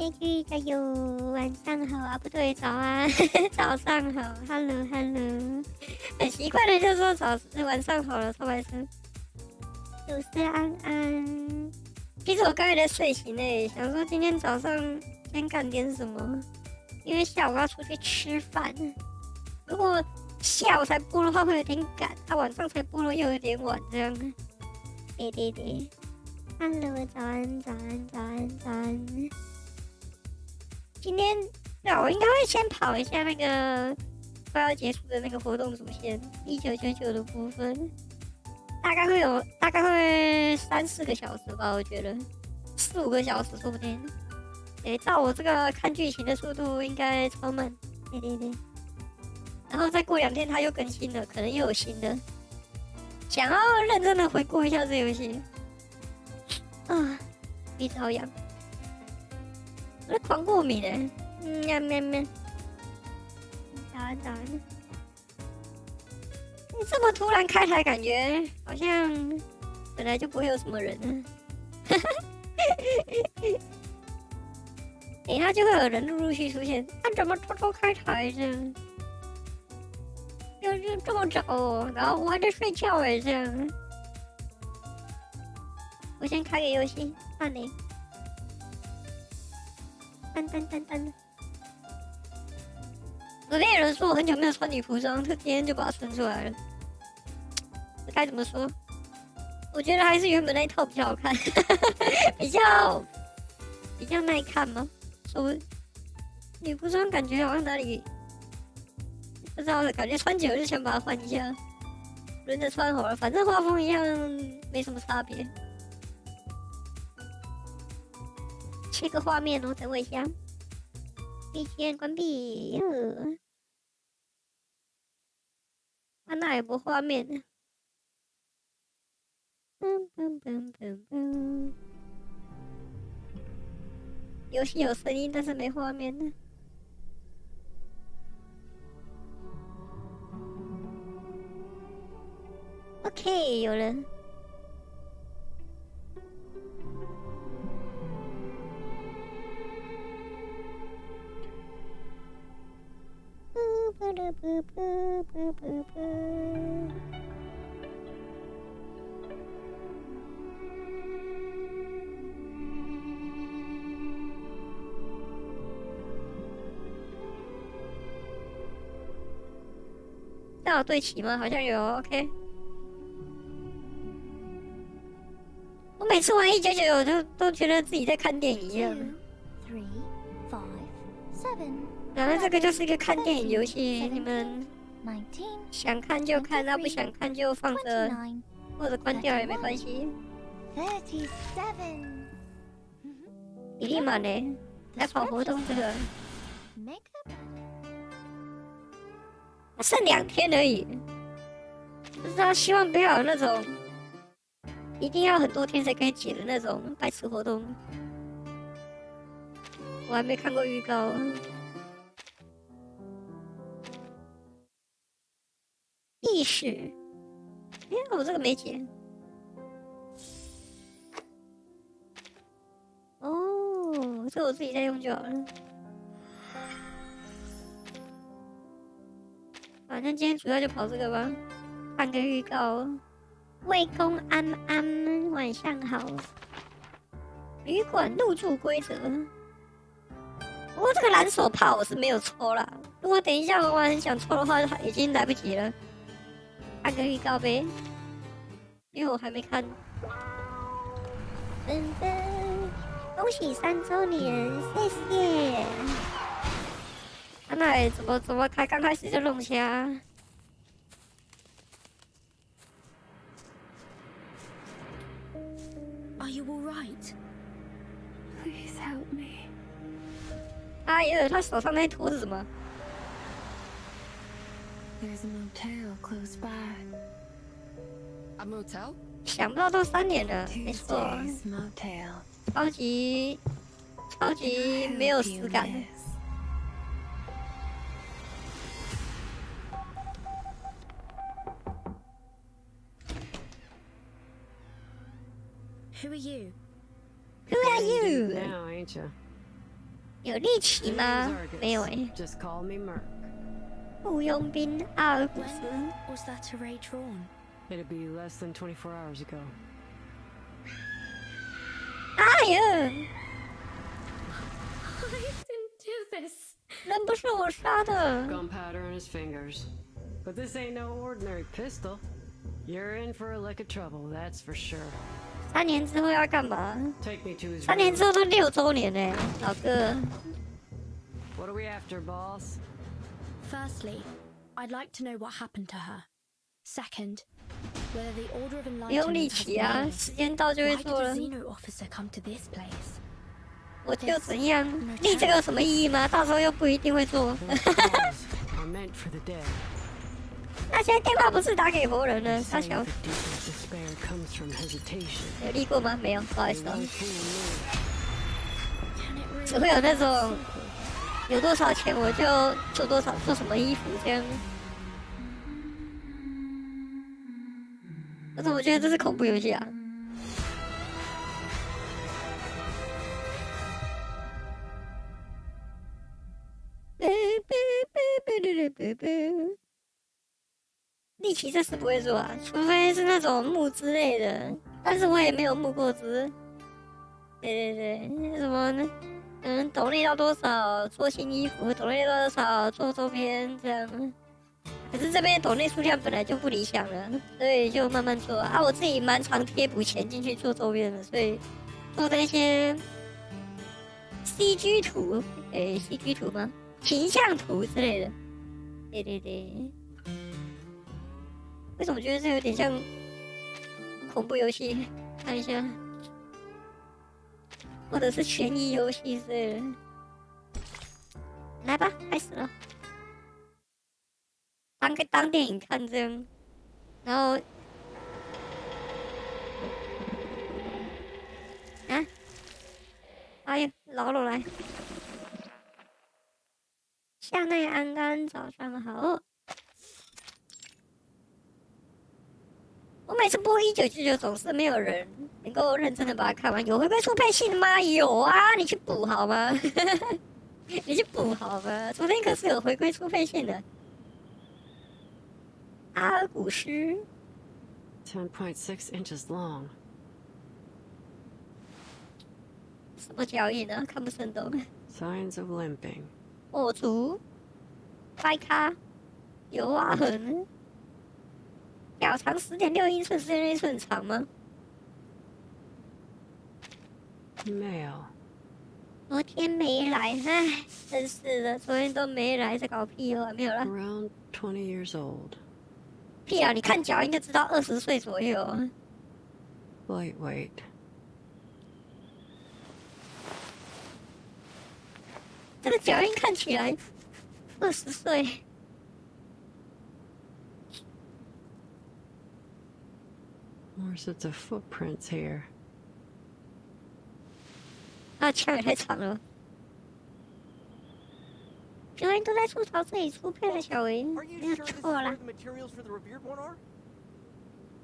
天去加油，晚上好啊，不对，早安，早上好 ，Hello Hello， 很习惯的就说晚上好了，超白痴。我是安安，其实我刚才在睡醒诶，想说今天早上先干点什么，因为下午要出去吃饭。如果下午才播的话会有点赶，晚上才播的又有点晚，这样。对。Hello， 早安。今天，我应该会先跑一下那个快要结束的那个活动主线1999的部分，大概会3-4个小时吧，我觉得4-5个小时说不定。照我这个看剧情的速度，应该超慢。对。然后再过2天它又更新了，可能又有新的。想要认真的回顾一下这游戏。鼻子好痒，我在狂过敏哎。喵。早安。你这么突然开台，感觉好像本来就不会有什么人呢。等一下就会有人陆续出现。他怎么偷偷开台呢？就这么早哦，然后我还在睡觉哎，这样。我先开个游戏，换你。噔。昨天有人说我很久没有穿女服装，他今天就把它穿出来了。这该怎么说？我觉得还是原本那一套比较好看，比较耐看吗？说女服装感觉好像哪里不知道，感觉穿久了就想把它换一下，轮着穿好了，反正画风一样，没什么差别。切个画面哦，等我一下。BGM 关闭。那有没画面呢？游戏有声音，但是没画面呢。OK， 有人。那有对齐吗？好像有 ，OK。我每次玩1999都觉得自己在看电影一样。然后这个就是一个看电影游戏，你们想看就看，不想看就放着或者关掉也没关系。比例满嘞，来跑活动这个，剩2天而已，不知道希望不要有那种一定要很多天才可以解的那种白痴活动。我还没看过预告。意识，我这个没解。哦，这我自己在用就好了。反正今天主要就跑这个吧，看个预告。魏公安安，晚上好。旅馆入住规则。不过这个蓝手帕我是没有抽啦，如果等一下我很想抽的话，已经来不及了。看个预告呗，因为我还没看。恭喜3周年，谢谢。那怎么刚开始就弄瞎？Are you all right? Please help me. 哎呀，他手上那坨是什么？ There's a motel close by. A motel? 想不到都3年了，没错，超级没有实感。Who are you? Who are you? Now, ain't you? 有力气吗？没有哎。 Just call me Merc. 雇佣兵阿尔古斯。 When was that array drawn? It'd be less than 24 hours ago. 哎呀， I didn't do this. 人不是我杀的。 Gunpowder in his fingers. But this ain't no ordinary pistol. You're in for a lick of trouble, that's for sure. 3年之后要干嘛？ Take me to his 3年 room. 之后都6周年嘞，老哥。 What are we after, boss? Firstly, I'd like to know what happened to her. Second, whether the Order of 不用力 Enlightenment has 气啊， been 时间到就会 Why 做 did 了 a。Xeno officer come to this place? 我就怎样？立这个有什么意义吗？到时候又不一定会做。 Those calls are meant for the dead. 那现在电话不是打给活人了？ They 傻 say 小 the，deepest despair comes from hesitation. 有立过吗？没有，不好意 They 思哦。 won't fool Can it really 只会有那 be 种 that simple? 有多少钱我就做多少，做什么衣服这样。但是我觉得这是恐怖游戏啊。力气这是不会做啊，除非是那种木之类的，但是我也没有木过之。对对对，什么呢？抖内到多少做新衣服，抖内到多少做周边这样。可是这边抖内数量本来就不理想了，所以就慢慢做啊。我自己蛮常贴补钱进去做周边的，所以做那些 CG 图，CG 图吗？形象图之类的。对对对。为什么觉得这有点像恐怖游戏？看一下，或者是悬疑游戏之类的。来吧，开始了。当电影看这样，然后啊，哎呀，老了来，向内安安，早上好。我每次播1999，总是没有人能够认真的把它看完。有回归速配信吗？有啊，你去补好吗？你去补好吗？昨天可是有回归速配信的。阿尔古斯， 10.6 inches long. 什么脚印呢？看不生动。 Signs of limping. 跛足，掰咖，有划痕。脚长10.6英寸，10.6英寸长吗？ Male. 昨天没来，唉，真是的，昨天都没来，在搞屁哦，没有了。 Around 20 years old. 屁啊！你看脚印就知道20岁左右。 Lightweight. 这个脚印看起来20岁。 More sets of footprints here. 那枪也太长了。别人都在吐槽自己出配的小维， Are 没 you 有 sure this is 错 where 啦。 the materials for the revered one are?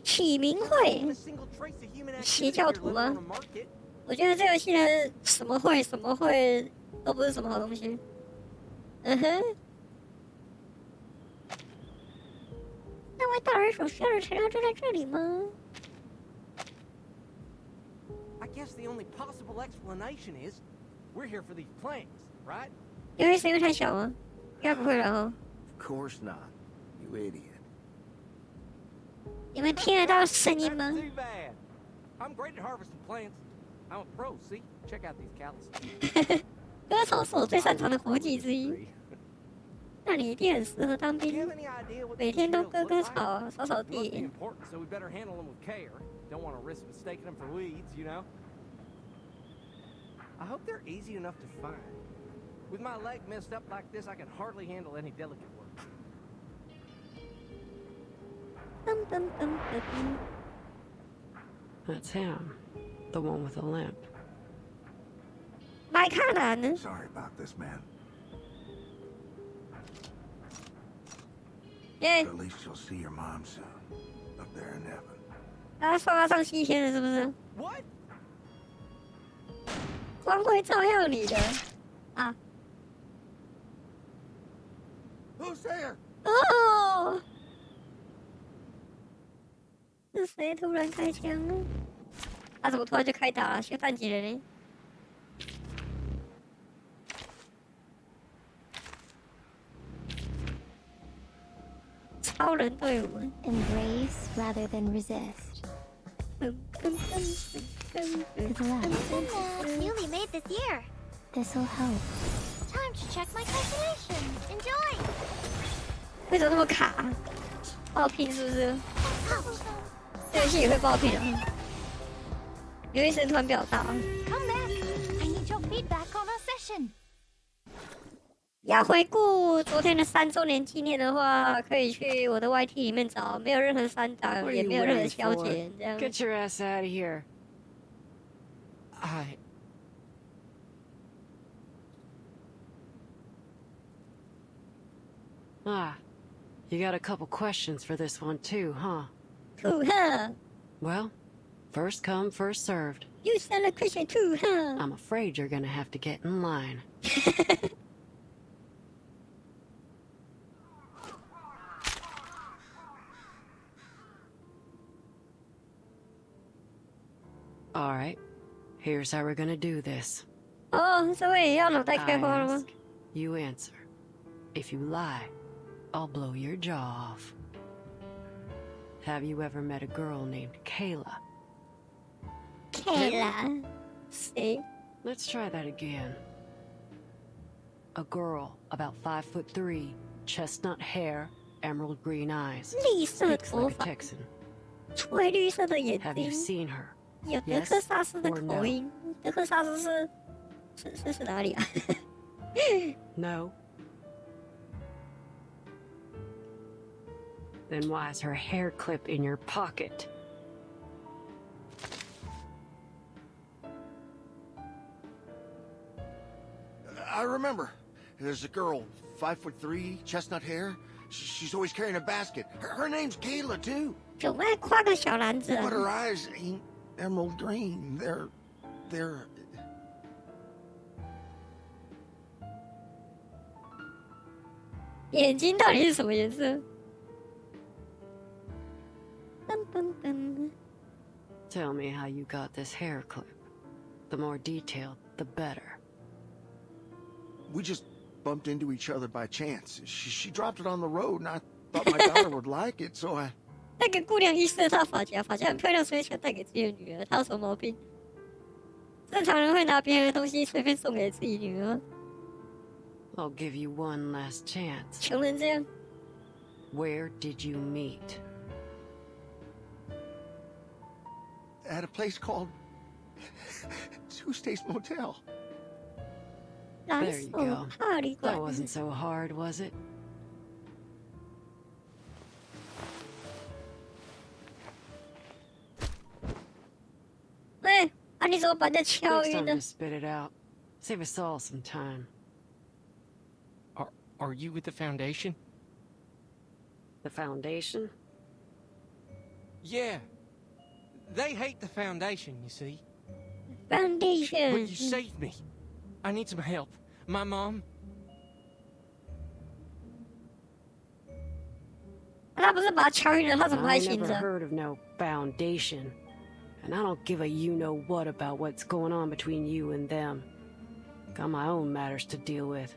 启明 Not 会 even a single trace of human 邪 activity 教 here 徒 living 吗？ on a market. 我觉得这游戏的什么会都不是什么好东西。嗯哼。那位大人所需要的材料就在这里吗？ I guess the only possible explanation is we're here for these plans, right? 因为声音太小吗？应该不会了哦。 Of course not, you idiot. 你们听得到声音吗？ That's too bad. I'm great at harvesting plants. I'm a pro, see? Check out these calluses. 歌手是我最擅长的活计之一。那你一定很适合当 Do you 兵 have，any idea what 每 these 天都 materials 割 look 割 like? 草，扫扫 They must be 地。 important, so we better handle them with care. Don't want to risk mistaking them for weeds, you know? I hope they're easy enough to find. With my leg messed up like this, I can hardly handle any delicate work. 噔噔噔噔噔。 That's him. The one with the limp. 麦卡南呢？ Sorry about this, man. 耶， But at least you'll see your mom soon. Up there in heaven. 他送他上西天了，是不是？ What? 光会照耀你的。啊。Who's there? 哦，是谁突然开枪了？他怎么突然就开打了？先犯几人呢？超人队伍。Embrace rather than resist. Good luck. Newly made this year. This'll help. Time to check my calculation. Enjoy. 为什么那么卡？爆屏是不是？这游戏也会爆屏啊！有一声突然表达。 Come back. I need your feedback on our session. 要回顾昨天的3周年纪念的话，可以去我的 YT 里面找，没有任何删档， What are 也 you 没有任何 waiting 消 for? 减，这样。 Get your ass out of here. You got a couple questions for this one too, huh? Cool, huh? Well, first come, first served. You sound a Christian too, huh? I'm afraid you're gonna have to get in line. Alright, here's how we're gonna do this. 哦，所以要脑袋 I 开花了吗？ ask, you answer. If you lie, I'll blow your jaw off. Have you ever met a girl named Kayla? Kayla，谁？ Let's try that again. A girl about 5'3", chestnut hair, emerald green eyes. 绿色 Looks 头 like a 发， Texan. 灰绿色的眼 Have you 睛， seen her? 有德克萨斯的口音。德克萨斯是哪里啊？ No. Then why is her hair clip in your pocket? I remember. There's a girl, 5'3", chestnut hair. She's always carrying a basket. Her name's Kayla, too. 总爱夸个小篮子啊 But her eyes ain't emerald green. They're... 眼睛到底是什么颜色？噔噔噔。 Tell me how you got this hair clip. The more detailed, the better. We just bumped into each other by chance. She dropped it on the road, and I thought my daughter would like it, so I... 那个姑娘一试她发夹，发夹很漂亮，所以想带给自己的女儿。她有什么毛病？正常人会拿别人的东西随便送给自己女儿， I'll give you one last chance. 穷人这样。 Where did you meet? At a place called... Tuesday's Motel. 蓝 There you 手 go. 帕旅馆 That。wasn't so hard, was it? 哎，啊，你怎么把这敲 Next 晕 time 呢 just spit it out. Save us all some time. Are you with the Foundation? The Foundation? Yeah. They hate the Foundation, you see.？Foundation。 But you saved me. I need some help. My mom... 他不是把他敲晕了，他怎么还 I 醒 never 着？ heard of no Foundation. And I don't give a you-know-what about what's going on between you and them. Got my own matters to deal with.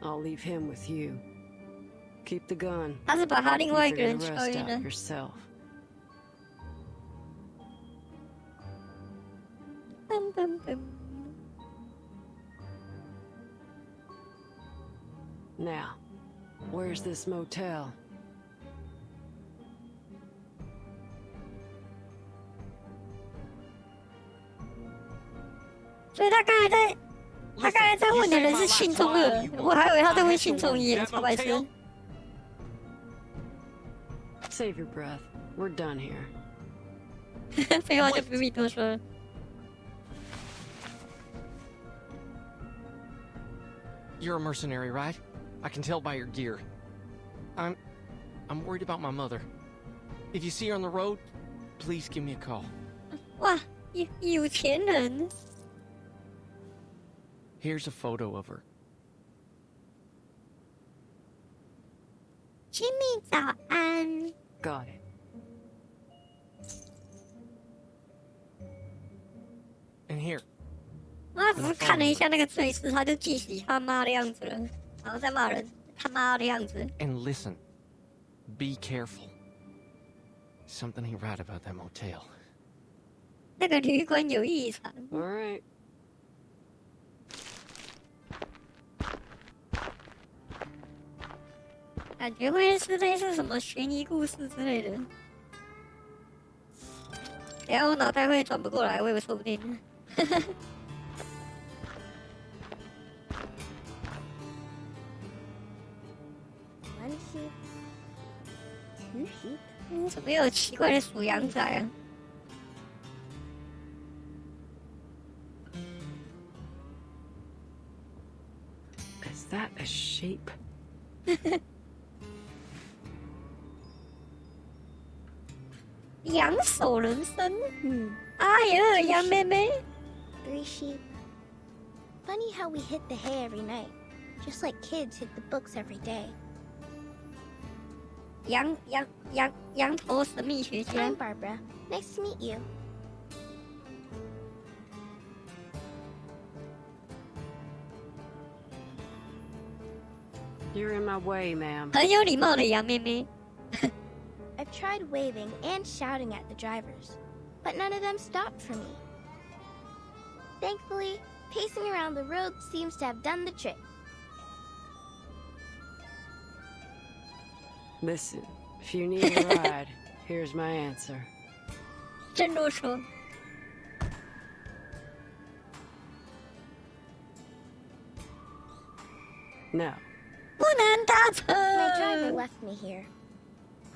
I'll leave him with you. Keep the gun. 他是把他另外一 You 个人 figure the 敲 rest 晕 out 了。 yourself. 噔噔噔。 Now, where's this motel? 所以他刚才在问的人是信中二，我还以为他在问信中一，超白痴。 Save your breath. We're done here. 废话就不必多说了。 You're a mercenary, right? I can tell by your gear. I'm worried about my mother. If you see her on the road, please give me a call. 哇，有钱人。Here's a photo of her. 亲密早安。 Got it. And here, 他只是看了一下那个坠饰，他就记起他妈的样子了，然后再骂人他妈的样子。 and listen. Be careful. Something ain't right about that motel. 那个旅馆有异常。 All right. 感觉会是类似什么悬疑故事之类的。等下我脑袋会转不过来，我也说不定。One sheep, two sheep. 怎么有奇怪的属羊仔啊？ Is that a sheep? 羊手人生，哎呀，羊妹妹， Three sheep. Funny how we hit the hay every night, just like kids hit the books every day. 羊头神秘学家 I'm， Barbara. Nice to meet you. You're in my way, ma'am. 很有礼貌的羊妹妹。 I've tried waving and shouting at the drivers, but none of them stopped for me. Thankfully, pacing around the road seems to have done the trick. Listen, if you need a ride, here's my answer. 真啰嗦。 No. 不能搭车。 My driver left me here.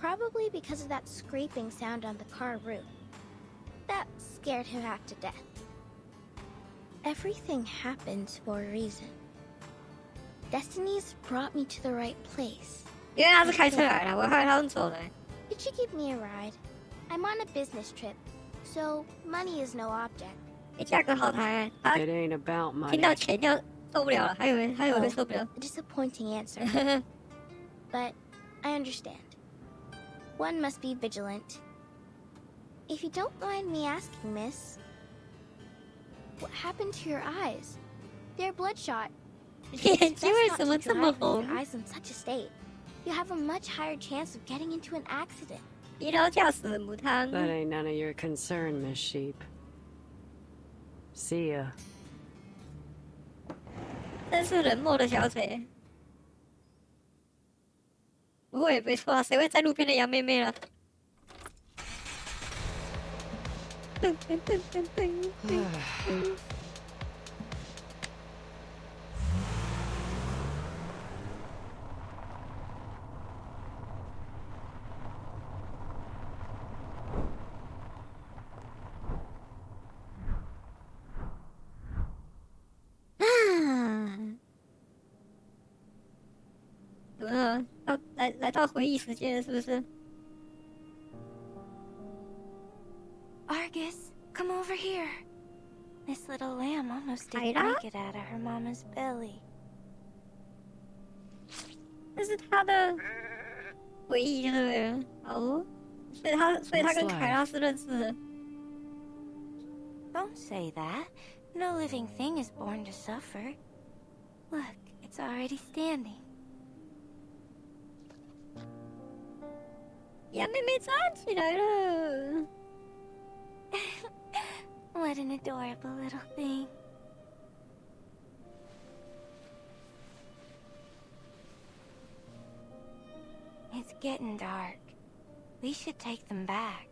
Probably because of that scraping sound on the car roof. That scared him half to death. Everything happens for a reason. Destiny's brought me to the right place. 原来他是开车来的，我还以为他用走的。 Could you give me a ride? I'm on a business trip, so money is no object. 价格好谈，他 It ain't about 听 money. 到钱要受不了了，还以为会受不了。 A disappointing answer. But I understand. One must be vigilant. If you don't mind me asking, miss, what happened to your eyes? They're bloodshot. 眼睛为 Best 什 not 么 to 这么 drive with 红 your？eyes in such a state. You have a much higher chance of getting into an accident. 疲劳驾驶母汤。 That ain't none of your concern, Miss Sheep. See ya. 真是冷漠的小姐。不过也没错啊，谁会在路边的羊妹妹了？噔噔噔噔噔噔。怎么了？来到回忆时间了，是不是？ Argus, come over here. This little lamb almost didn't Ida? make it out of her mama's belly. 这是他的回忆，对不对？哦，所以他跟凯拉是认识的。 Don't say that. No living thing is born to suffer. Look, it's already standing. 羊妹妹站起来了。 What an adorable little thing. It's getting dark. We should take them back.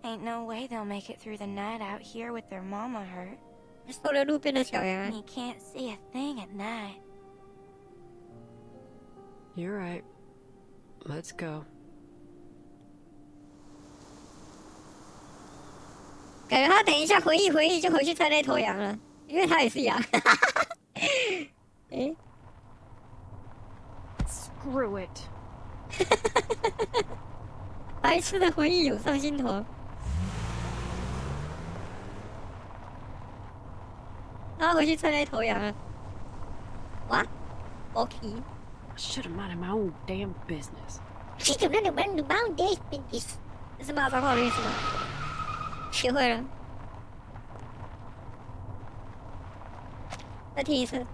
Ain't no way they'll make it through the night out here with their mama hurt. 收了路边的小羊 And。you can't see a thing at night. You're right. Let's go. 感觉他等一下回忆就回去猜那头羊了，因为他也是羊。诶， Screw it. 白痴的回忆涌上心头。然后回去车内投羊了。哇 ，OK。 I should have minded my own damn business. 这是骂脏话的意思吗？学会了。再听一次。I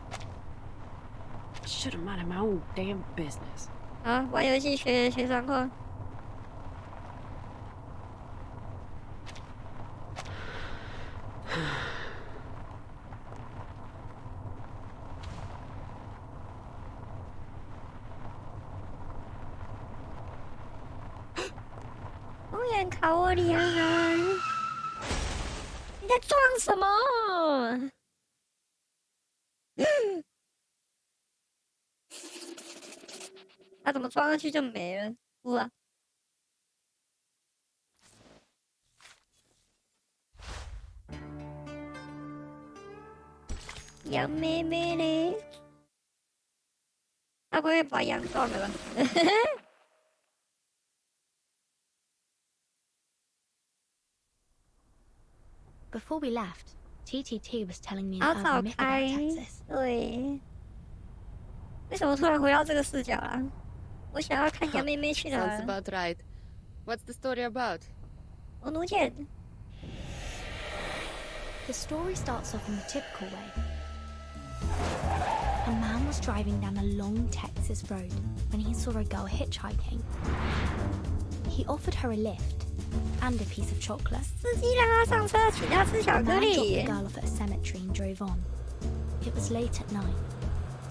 should have minded my own damn business. 好，玩游戏学脏话。公园考我厉害啊！你在装什么？他怎么装上去就没了？哭啊！羊妹妹嘞？他不会把羊撞了吧？Before we left, TTT was telling me 好 an 早 urban myth 开 about Texas. 对。为什么突然回到这个视角啦？我想要看羊妹妹去哪 Sounds 了？ about right. What's the story about? 我奴见。 The story starts off in the typical way. A man was driving down a long Texas road when he saw a girl hitchhiking. He offered her a lift and a piece of chocolate. 司机让他上车，请他吃巧 The 克 man dropped 力 the。girl off at a cemetery and drove on. It was late at night,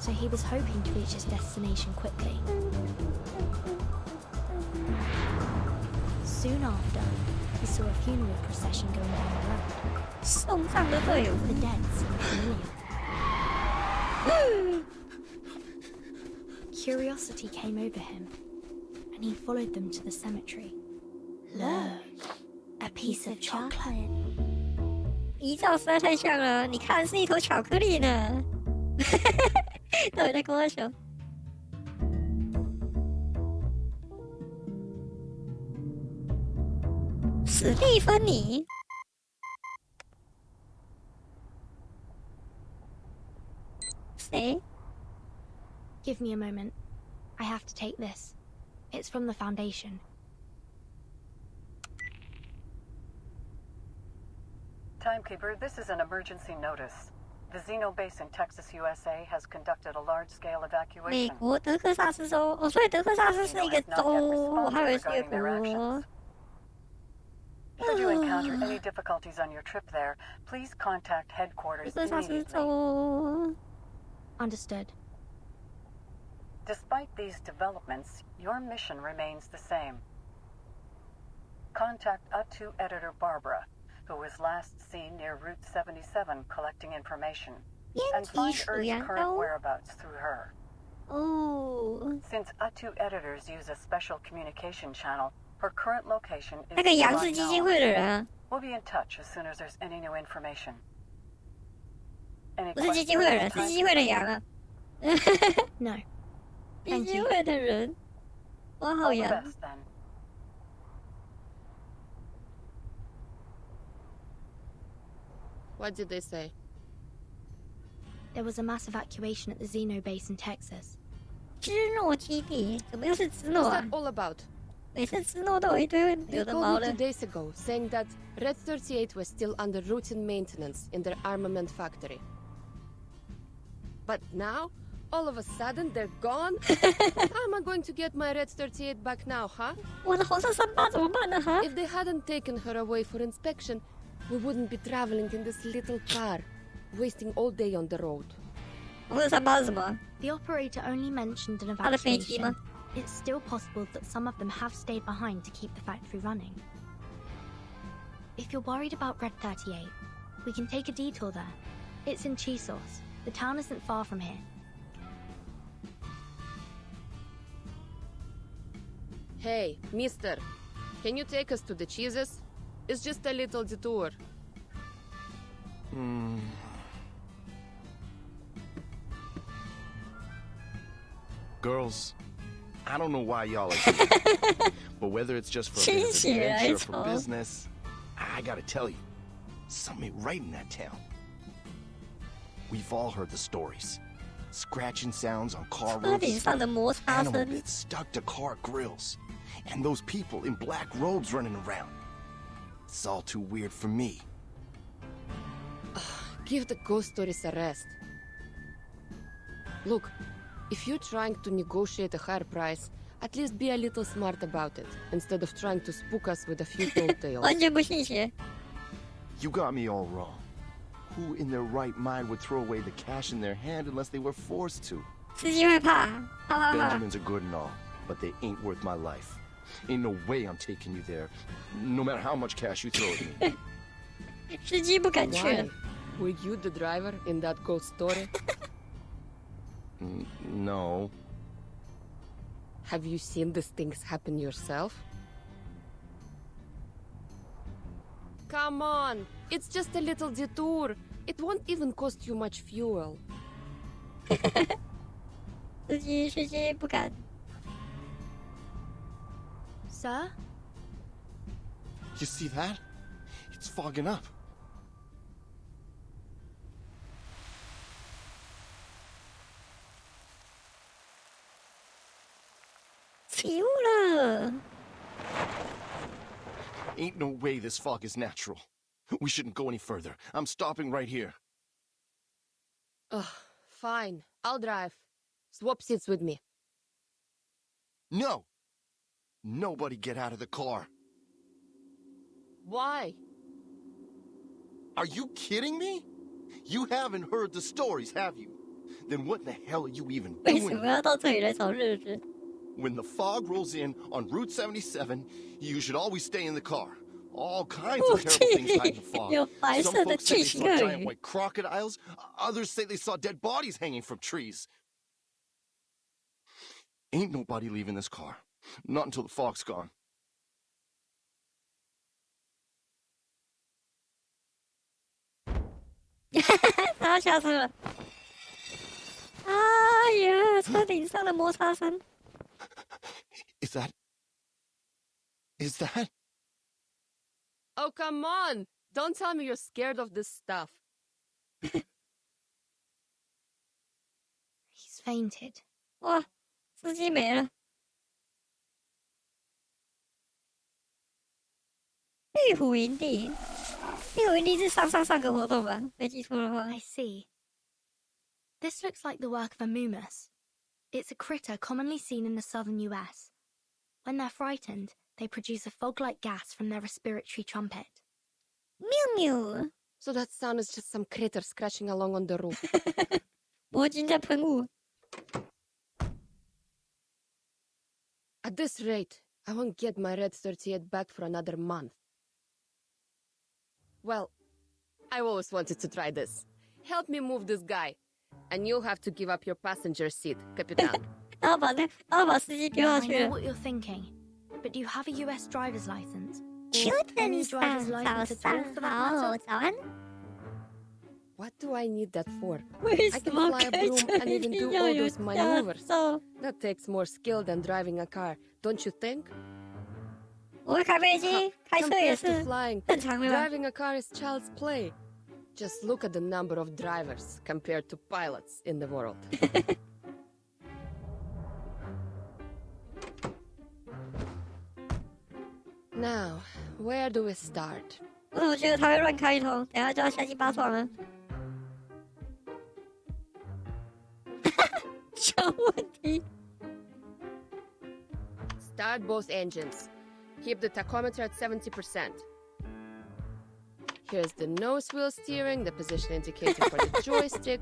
so he was hoping to reach his destination quickly. Soon after, he saw a funeral procession going down the road. 送葬的队伍。 The dead seemed familiar. Curiosity came over him, and he followed them to the cemetery. Look, a piece of chocolate. 遗照实在太像了，你看是一坨巧克力呢。到底在跟我说？史蒂芬妮。谁？ Give me a moment. I have to take this. It's from the Foundation. Timekeeper, this is an emergency notice. The Zeno base in Texas, USA has conducted a large-scale 美 evacuation. 国德克萨斯州，哦，所以德克萨斯是一个州，我还以为是一个国。 Should you encounter any difficulties on your trip there, please contact 德 headquarters 克萨斯 immediately. 州。 Understood. Despite these developments, your mission remains the same. Contact U2 editor Barbara, who was last seen near Route 77 collecting information, and find Earth's current whereabouts through her. 哦， Since U2 editors use a special communication channel, her current location is 那个羊 still 是基金 unknown. 会的人啊， We'll be in touch as soon as there's any new information. Any 不是基金会的人， questions? 是基金会的羊啊。 No. 基金会的人，我好 All the 羊。 best, then. What did they say? There was a mass evacuation at the Zeno base in Texas. 芝诺基地，怎么又是芝诺 What's 啊 that？all about? 每次芝诺都有一堆 They 有的 called 毛 me 的 2 days ago, saying that Red 38 was still under routine maintenance in their armament factory. But now, all of a sudden, they're gone? How am I going to get my Red 38 back now, huh? 我的红色三八怎么办呢？哈， If they hadn't taken her away for inspection, we wouldn't be traveling in this little car, wasting all day on the road. 红色三八是什么？ The operator only mentioned an 他的飞机 evacuation. 吗？ It's still possible that some of them have stayed behind to keep the factory running. If you're worried about Red 38, we can take a detour there. It's in Chisos. The town isn't far from here. Hey, mister, can you take us to the cheeses? It's just a little detour. Girls, I don't know why y'all are here, but whether it's just for a bit of 亲血来 adventure or for 潮。 business, I gotta tell you, something ain't right in that town. We've all heard the stories. Scratching sounds on car 车顶 roofs, 上的摩擦 animal 声， bits stuck to car grills, and those people in black robes running around. It's all too weird for me. Give the ghost stories a rest. Look, if you're trying to negotiate a higher price, at least be a little smart about it, instead of trying to spook us with a few tall tales. 完全不信邪。 You got me all wrong. Who in their right mind would throw away the cash in their hand unless they were forced to? 司机会怕，哈哈哈。 Benjamins are good and all, but they ain't worth my life. Ain't no way I'm taking you there, no matter how much cash you throw at me. 司机不敢去 Why? Were you the driver in that ghost story? No. Have you seen these things happen yourself? Come on! It's just a little detour. It won't even cost you much fuel. 司机不敢。 Sir? You see that? It's fogging up. 起雾了。 Ain't no way this fog is natural. We shouldn't go any further. I'm stopping right here. Ugh, fine. I'll drive. Swap seats with me. No! Nobody get out of the car. Why? Are you kidding me? You haven't heard the stories, have you? Then what the hell are you even 为什 doing? 么要到这里来找日子？ When the fog rolls in on Route 77, you should always stay in the car. All kinds of terrible things hide in the fog. 有白 Some 色的 folks say 巨 they 型 saw 鳄 giant 鱼。 white crocodiles. Others say they saw dead bodies hanging from trees. Ain't nobody leaving this car. Not until the fog's gone. 他要下车了。哎呀，车顶上的摩擦声。 Is that... Is that... Oh, come on! Don't tell me you're scared of this stuff. He's fainted. 哇，司机没了。壁虎营地，壁虎营地是上个活动吧？没记错的话。 I see. This looks like the work of a mumus. It's a critter commonly seen in the southern US. When they're frightened, they produce a fog-like gas from their respiratory trumpet. 喵喵， So that sound is just some critter scratching along on the roof. 魔晶在喷雾。 At this rate, I won't get my Red 38 back for another month. Well, I always wanted to try this. Help me move this guy. And you'll have to give up your passenger seat, Capitan. 然后把司机丢 Now, 下 I 去 know 了。 what you're thinking, but do you have a US driver's license? 秋 Or 天 any 上 driver's 早 license at all 上 for that 好， matter? 早安。 What do I need that for? 为 I 什 can 么 fly a 开 broom 车 and 一 even 定 do 要 all 有 those 驾 maneuvers. 照？ That takes more skill than driving a car, don't you think? 我会开飞机，开车也 Compared to 是 flying, 正常的吧？ driving a car is child's play. Just look at the number of drivers compared to pilots in the world. Now, where do we start? 我怎么觉得他会乱开一通？等下就要下鸡巴撞了。小问题。 Start both engines. Keep the tachometer at 70%. Here's the nose wheel steering, the position indicator for the joystick,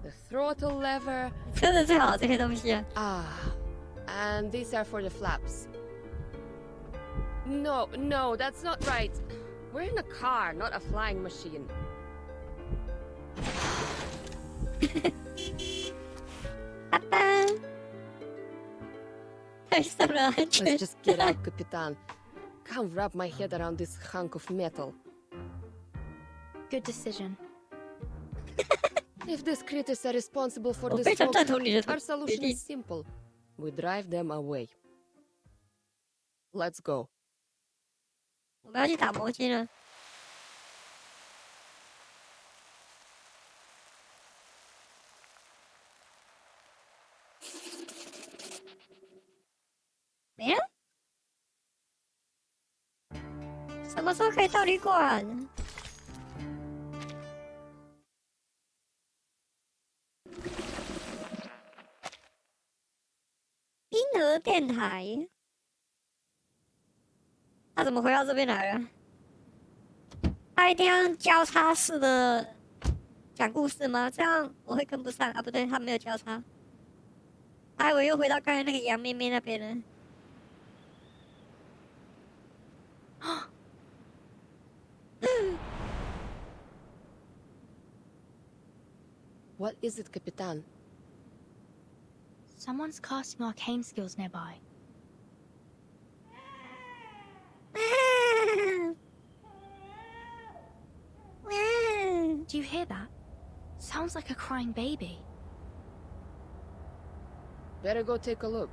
the throttle lever. 车子最好这些东西啊。 Ah, and these are for the flaps. No, no, that's not right. We're in a car, not a flying machine. 爸爸，太上了安全 Let's just get out, Capitan. Can't wrap my head around this hunk of metal. Good decision. If these critters are responsible for 我 this 非常 fog, 赞同你的 our 决 solution 定 is。simple. We drive them away. Let's go. 我们要去打魔晶了。么时候可以到旅馆？婴儿电台，他怎么回到这边来了？他一定要交叉式的讲故事吗？这样我会跟不上啊！不对，他没有交叉。还以为又回到刚才那个杨妹妹那边了。What is it, Capitan? Someone's casting arcane skills nearby. Do you hear that? Sounds like a crying baby. Better go take a look.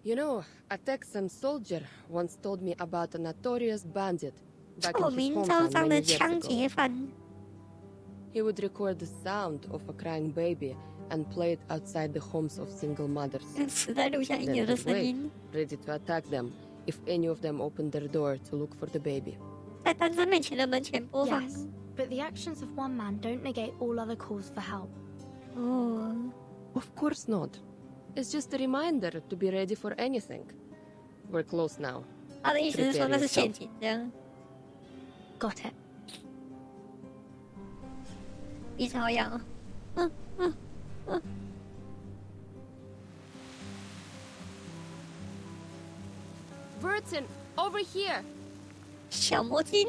You know, a Texan soldier once told me about a notorious bandit back in his hometown many years ago. He would record the sound of a crying baby and play it outside the homes of single mothers. Then he'd wait, ready to attack them if any of them opened their door to look for the baby. Yes, but the actions of one man don't negate all other calls for help. Oh. Of course not. It's just a reminder to be ready for anything. We're close now. 他的意思是说那是陷阱，这样。Got it. 鼻子好痒哦。Burton, over here. 小魔精。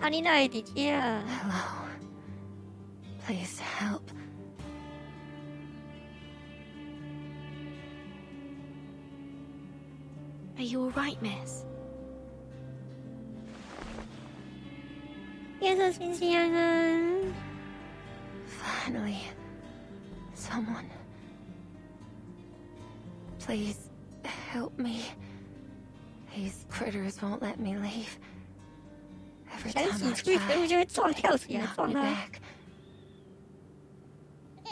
啊，你哪里的家？Hello. Please help. Are you all right, Miss? 夜色星星安安。Finally, someone. Please help me. These critters won't let me leave. Every time I try, they knock me back.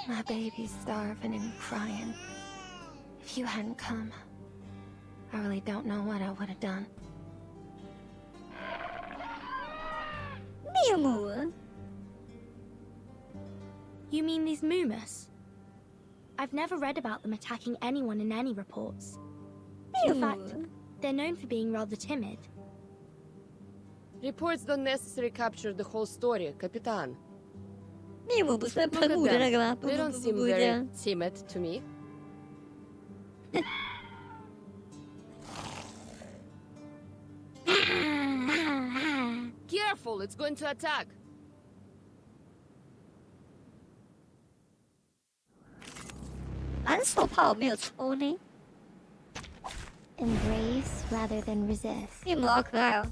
My baby's starving and crying. If you hadn't come, I really don't know what I would have done. You mean these Moomus? I've never read about them attacking anyone in any reports. In fact, they're known for being rather timid. Reports don't necessarily capture the whole story, Capitan. Look at them. They don't seem very timid to me. Careful, it's going to attack. Embrace rather than resist. 面膜好可爱哦。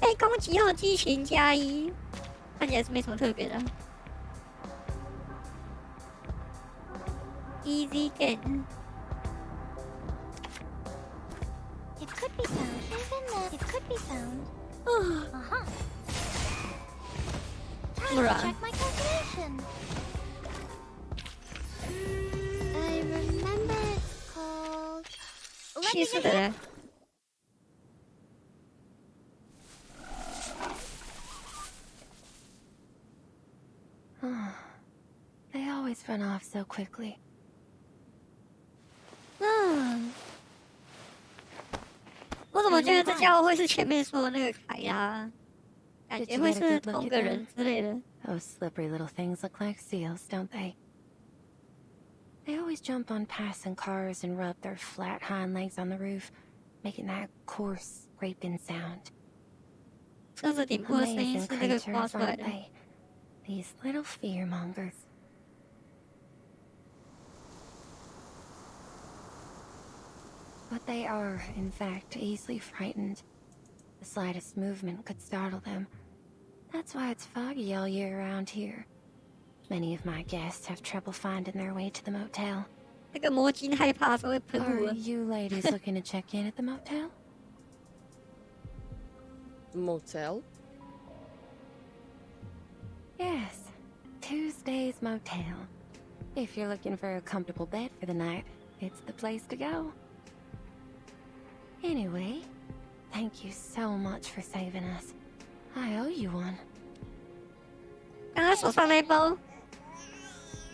被攻击后激情加1，看起来是没什么特别的。Easy game. It could be found. Even it could be found. Time to check my calculation. I remember it's called. 气死的人。They always run off so quickly. 我怎么觉得这家伙会是前面说的那个凯呀？感觉会是同个人之类的。Those slippery little things look like seals, don't they? They always jump on passing cars and rub their flat hind legs on the roof, making that coarse, scraping sound. 车子顶部的声音是那个刮出来的。These little fearmongers. But they are, in fact, easily frightened. The slightest movement could startle them. That's why it's foggy all year around here. Many of my guests have trouble finding their way to the motel. 那个魔晶害怕说会喷雾 Are 了。 you ladies looking to check in at the motel? Motel? Yes, Tuesday's Motel. If you're looking for a comfortable bed for the night, it's the place to go. Anyway, thank you so much for saving us. I owe you one. 刚刚手上那一包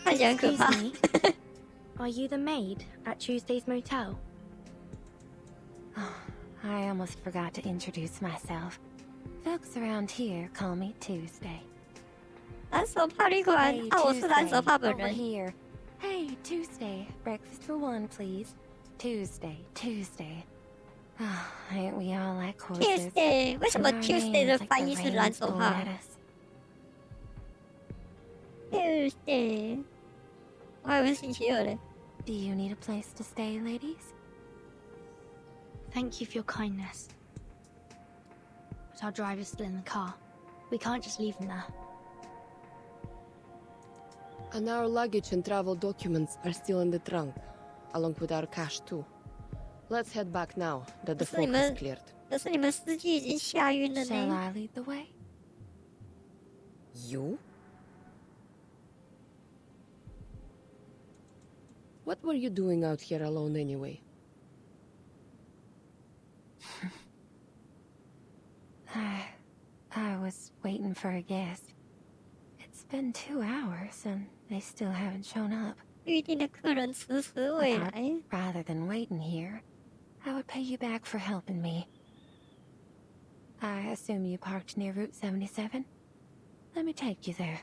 看起来很可怕。 Excuse me? Are you the maid at Tuesday's Motel? Oh, I almost forgot to introduce myself. Folks around here call me Tuesday. 蓝手帕旅馆 Hey, 啊，我是蓝手 Tuesday, 帕本 over 人。 here. Hey, Tuesday, breakfast for one, please. Tuesday, Tuesday. Ah, ain't we all like horses? Tuesday，为什么 And our Tuesday 的 names like 翻 the 译是 rain 蓝手 blown 帕 at us. ？Tuesday，我还以为是星期二嘞。 Do you need a place to stay, ladies? Thank you for your kindness. But our driver's still in the car. We can't just leave him there. And our luggage and travel documents are still in the trunk, along with our cash too. Let's head back now that the fog has cleared. 可是你们司机已经吓晕了 Shall 呢。 I lead the way? You? What were you doing out here alone anyway? I was waiting for a guest. It's been 2 hours and they still haven't shown up. 预定的客人迟迟未 I 来 thought,。rather than waiting here, I would pay you back for helping me. I assume you parked near Route 77? Let me take you there.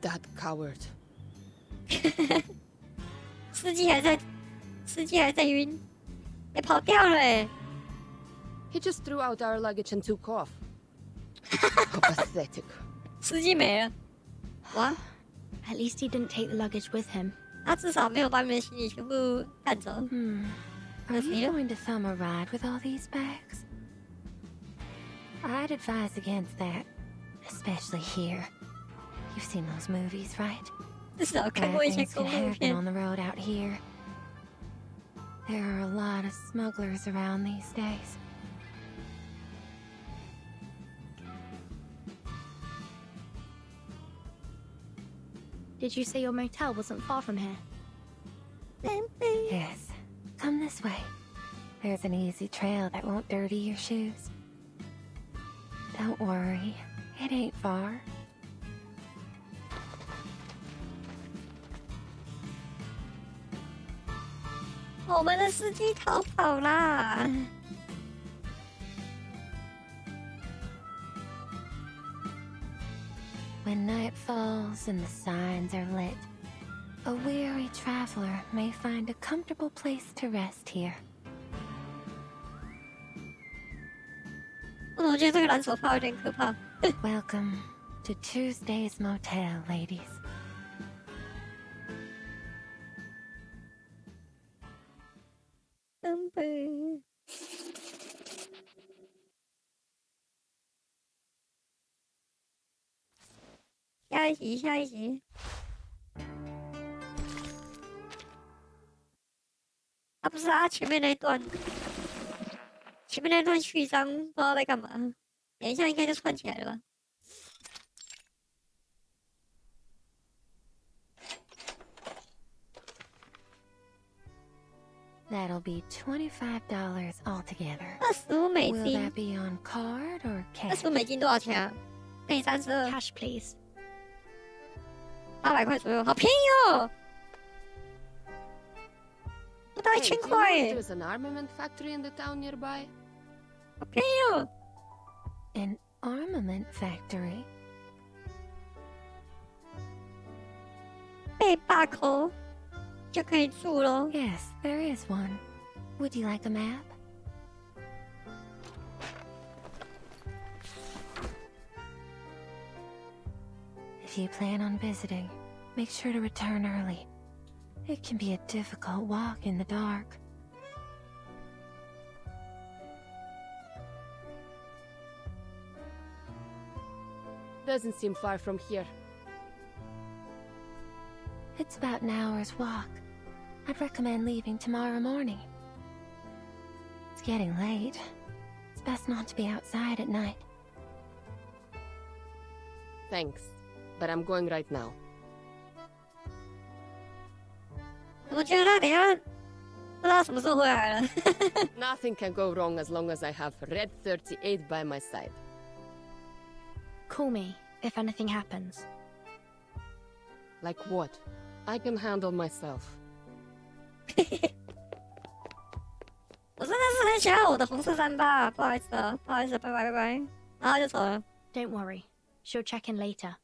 That coward. 司机还在晕，也跑掉了哎。 He just threw out our luggage and took off. How pathetic. 司机没了。哇， At least he didn't take the luggage with him. 他至少没有把你们行李全部带走。 Are you going to thumb a ride with all these bags? I'd advise against that, especially here. You've seen those movies, right? 至少看 Bad 过一些 things 公 can 路 happen 片 on。the road out here. There are a lot of smugglers around these days. Did you say your motel wasn't far from here? Yes, come this way. There's an easy trail that won't dirty your shoes. Don't worry, it ain't far. 我们的司机逃跑啦！ When night falls and the signs are lit, a weary traveler may find a comfortable place to rest here. 我觉得这个蓝手帕有点可怕。 Welcome to Tuesday's Motel, ladies. 根本。下一集，下一集。啊，不是啊，前面那段序章不知道在干嘛，等一下应该就串起来了吧。 That'll be $25 altogether. 25美 Will 金 that be on card or cash? ，25美金多少钱啊？乘以32， Cash, please. 800块左右，好便宜哦！不到 Hey, 1000 do you know 块 if 耶， there's an armament factory in the town nearby? 好便宜哦！ An armament factory? 背把口就可以住咯。 Yes, there is one. Would you like a map? If you plan on visiting, make sure to return early. It can be a difficult walk in the dark. Doesn't seem far from here. It's about an hour's walk. I'd recommend leaving tomorrow morning. It's getting late. It's best not to be outside at night. Thanks, but I'm going right now. 我觉得他等一下不知道什么时候回来了。Nothing can go wrong as long as I have Red 38 by my side. Call me if anything happens. Like what? I can handle myself. 我真的是很喜欢我的红色三八，不好意思啊，不好意思，拜拜拜拜，然后就走了。Don't worry, she'll check in later.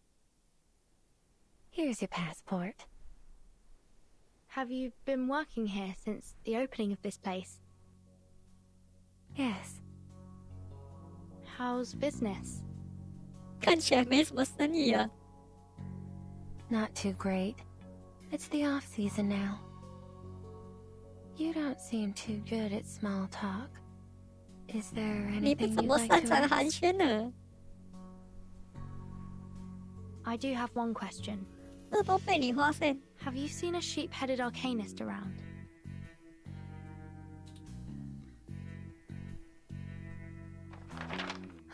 Here's your passport. Have you been working here since the opening of this place? Yes. How's business? 看起来没什么生意啊。Not too great. It's the off-season now. You don't seem too good at small talk. Is there 你们 anything 怎 you'd 么 like 擅 to 长 ask? 寒暄呢？ I do have one question. 这都被你发现。 Have you seen a sheep-headed arcanist around?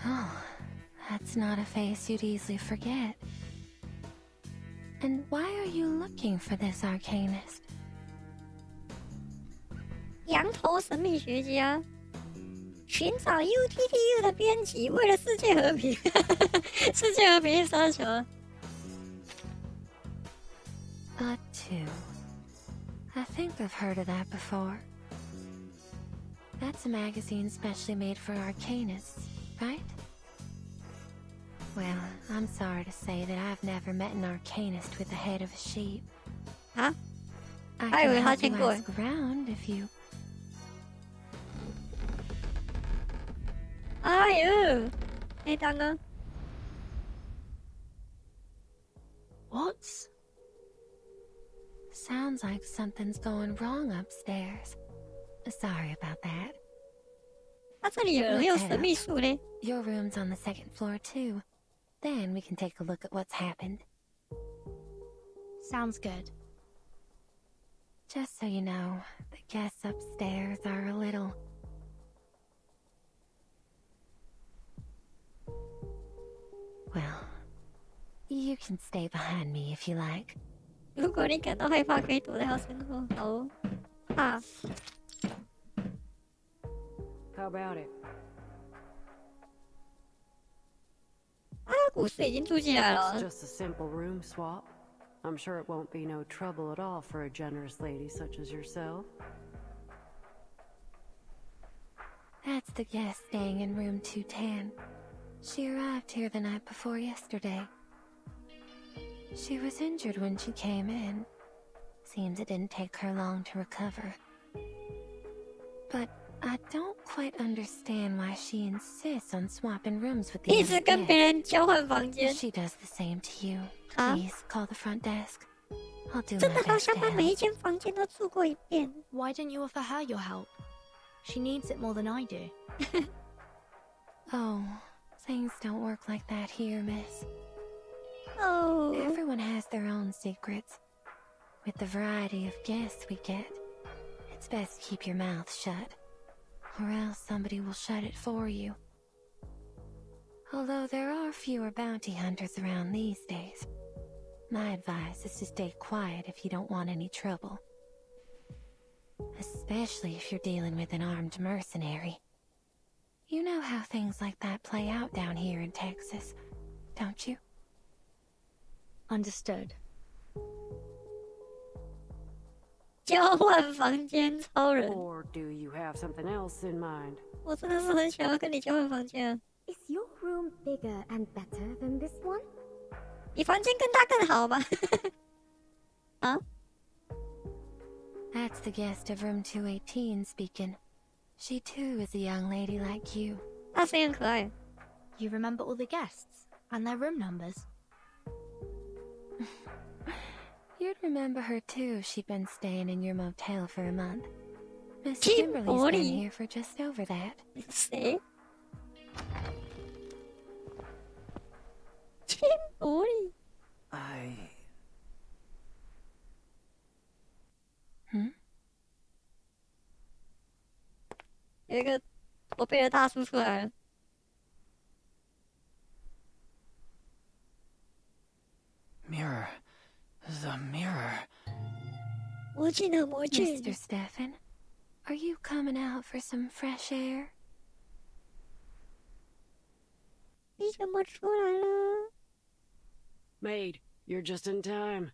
Oh, that's not a face you'd easily forget. And why are you looking for this arcanist? 羊头神秘学家寻找 UTTU 的编辑，为了世界和平，世界和平杀球。Two. I think I've heard of that before. That's a magazine specially made for arcanists, right? Well, I'm sorry to say that I've never met an arcanist with the head of a sheep. Huh? I I can will help you have to ask around if you... 哎呦，黑当啊！ What? Sounds like something's going wrong upstairs. Sorry about that. 他这里有人用神秘术呢。 Your room's on the second floor too. Then we can take a look at what's happened. Sounds good. Just so you know, the guests upstairs are a little... Well, you can stay behind me if you like. 如果你感到害怕，可以躲在他身后。好哦，啊， How about it? 啊，古斯已经住进来 It's 了。 just a simple room swap. I'm sure it won't be no trouble at all for a generous lady such as yourself. That's the guest staying in room 210. She arrived here the night before yesterday. She was injured when she came in. Seems it didn't take her long to recover. But I don't quite understand why she insists on swapping rooms with the 一 other 直跟别 guests. 人交换房 If 间， she does the same to you, Huh? please call the front desk. I'll do 真 my 的好 best 像 to 把每一 help. 间房间都住过一遍。 Why don't you offer her your help? She needs it more than I do. Oh, things don't work like that here, miss. Oh. Everyone has their own secrets. With the variety of guests we get, it's best to keep your mouth shut, or else somebody will shut it for you. Although there are fewer bounty hunters around these days, my advice is to stay quiet if you don't want any trouble. Especially if you're dealing with an armed mercenary. You know how things like that play out down here in Texas, don't you? Understood. 交换房间超人， Or do you have something else in mind? 我真的是很想要跟你交换房间啊！ Is your room bigger and better than this one? 你房间跟他更好吧？啊？ That's the guest of room 218 speaking. She too is a young lady like you. 他声音很可爱。 You remember all the guests and their room numbers? You'd remember her too. She'd been staying in your motel for a month. Miss Kimberly's been here for just over that. See? Kimberly. Hmm? 有一个驼背的大叔出来了。Mirror. The mirror. Mr. Stefan, are you coming out for some fresh air? 你怎么出来了？ Maid, you're just in time.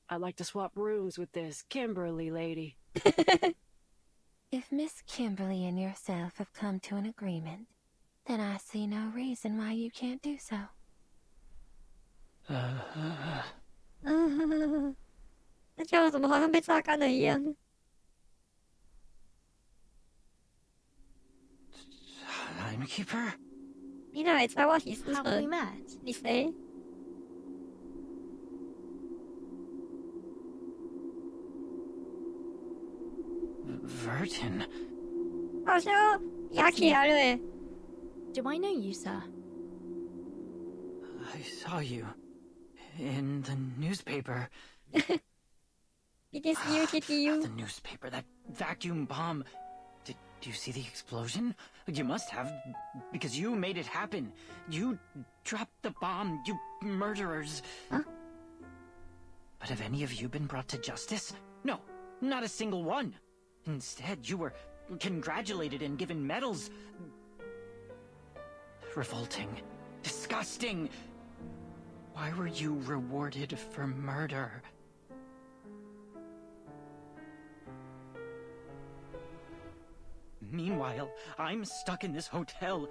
I'd like to swap rooms with this Kimberly lady. If Miss Kimberly and yourself have come to an agreement, then I see no reason why you can't do so. 那家伙怎么好像被榨干了一样？Timekeeper? 你哪里猜我是死 Have we met? 你谁？ Vertin? 好像压起来了诶。 Do I know you, sir? I saw you in the newspaper. It is you, it is you. The newspaper, that vacuum bomb. Did you see the explosion? You must have, because you made it happen. You dropped the bomb, you murderers. Huh? But have any of you been brought to justice? No, not a single one. Instead, you were congratulated and given medals. Revolting. Disgusting. Why were you rewarded for murder? Meanwhile, I'm stuck in this hotel.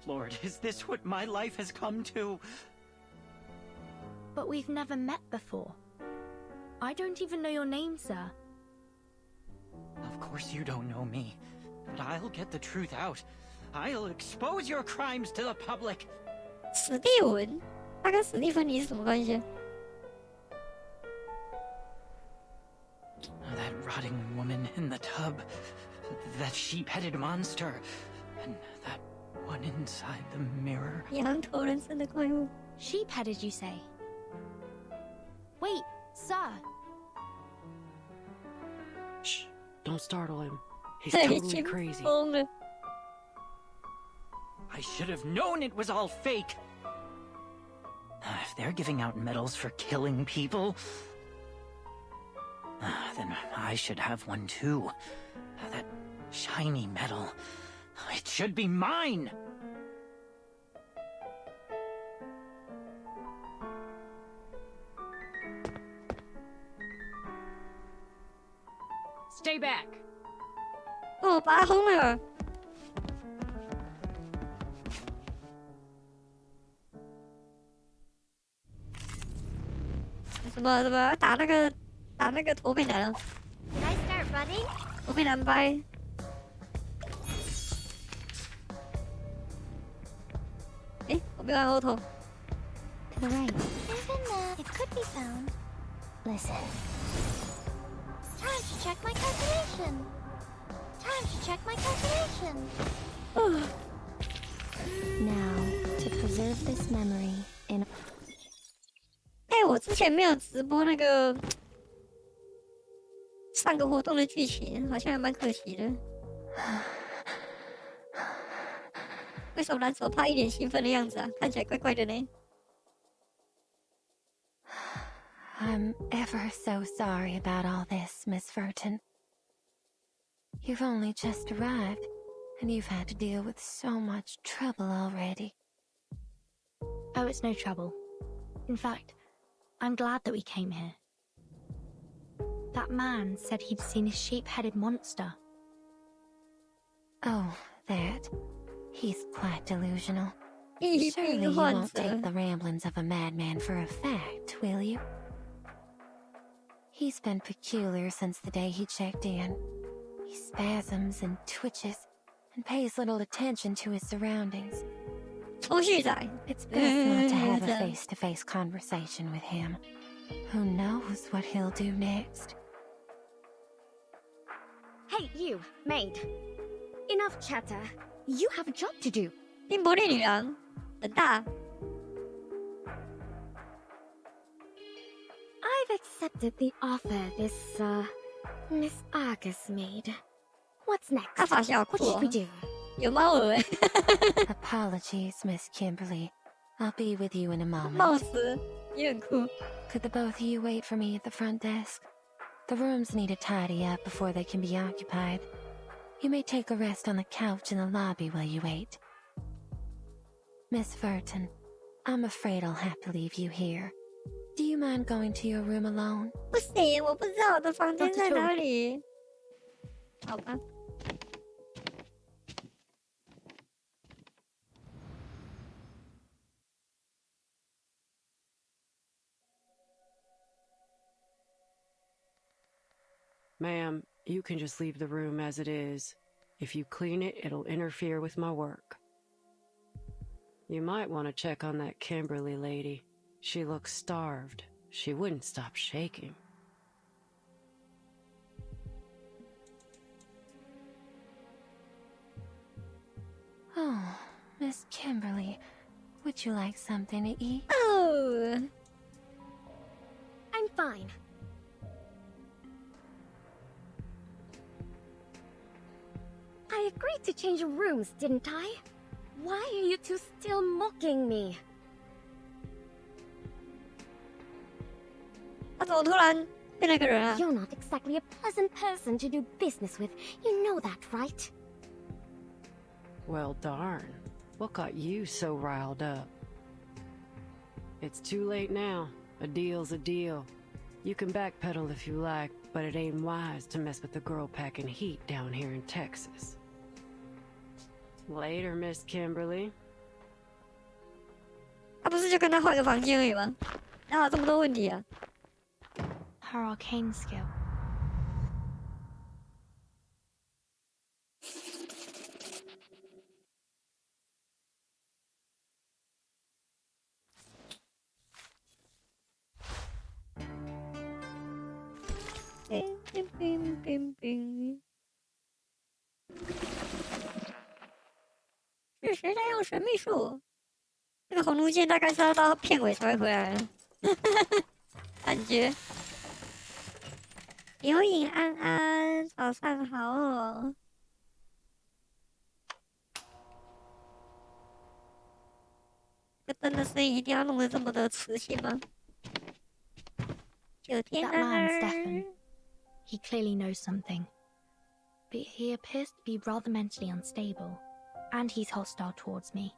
Lord, is this what my life has come to? But we've never met before. I don't even know your name, sir. Of course you don't know me, but I'll get the truth out. I'll expose your crimes to the public. 史蒂文，他跟史蒂芬妮是什么关系？ That rotting woman in the tub, that sheep-headed monster, and that one inside the mirror. 羊头人生的怪物。 Sheep-headed, you say? Wait, sir. Shh, don't startle him. He's 这已 totally 经 crazy. 疯了。 I should have known it was all fake. If they're giving out medals for killing people, then I should have one too. That shiny medal. It should be mine! Stay back. 哦，把他轰了。 什么打那个驼背男了？ Did I start running? 驼背男掰。诶，我没有按后头。 To the right. Even it could be found. Listen. Time to check my calculation. Time to check my calculation. Now, to preserve this memory in. 哎，我之前没有直播那个上个活动的剧情，好像还蛮可惜的。为什么蓝手帕一脸兴奋的样子啊？看起来怪怪的呢。 I'm ever so sorry about all this, Miss Vertin. You've only just arrived, and you've had to deal with so much trouble already. Oh, it's no trouble. In fact, I'm glad that we came here. That man said he'd seen a sheep-headed monster. Oh, that. He's quite delusional. 一 Surely 病 you 患 won't 者。 take the ramblings of a madman for a fact, will you? He's been peculiar since the day he checked in. He spasms and twitches, and pays little attention to his surroundings. 抽续仔。It's best not to have a face-to-face conversation with him. Who knows what he'll do next? Hey, you, maid. Enough chatter. You have a job to do. 丁伯利女郎，很大。I've accepted the offer this, Miss Argus made. What's next? 他发型好酷 What 哦 should we do? 有猫耳哎， Apologies, Miss Kimberly. I'll be with you in a moment. 帽子也很酷。 Could the both of you wait for me at the front desk? The rooms need a tidy up before they can be occupied. You may take a rest on the couch in the lobby while you wait. Miss Furton, I'm afraid I'll have to leave you here. Do you mind going to your room alone? 不行，我不知道我的房间在哪里。好吧。Ma'am, you can just leave the room as it is. If you clean it, it'll interfere with my work. You might want to check on that Kimberly lady. She looks starved. She wouldn't stop shaking. Oh, Miss Kimberly, would you like something to eat? Oh. I'm fine. I agreed to change rooms, didn't I? Why are you two still mocking me? 他怎么突然变了个人啊？ You're not exactly a pleasant person to do business with. You know that, right? Well, darn. What got you so riled up? It's too late now. A deal's a deal. You can backpedal if you like, but it ain't wise to mess with the girl packing heat down here in Texas. Later, Miss Kimberly. 他不是就跟他换个房间而已吗？哪有这么多问题啊？ Her arcane skill. Bing. 是谁在用神秘术？这个红奴剑大概是要到片尾才会回来了，感觉。有影安安，早上好哦。这灯的声音一定要弄得这么的磁性吗？九天 That 安 man, 安。 Stefan. He clearly knows something. But he appears to be rather mentally unstable, and he's hostile towards me.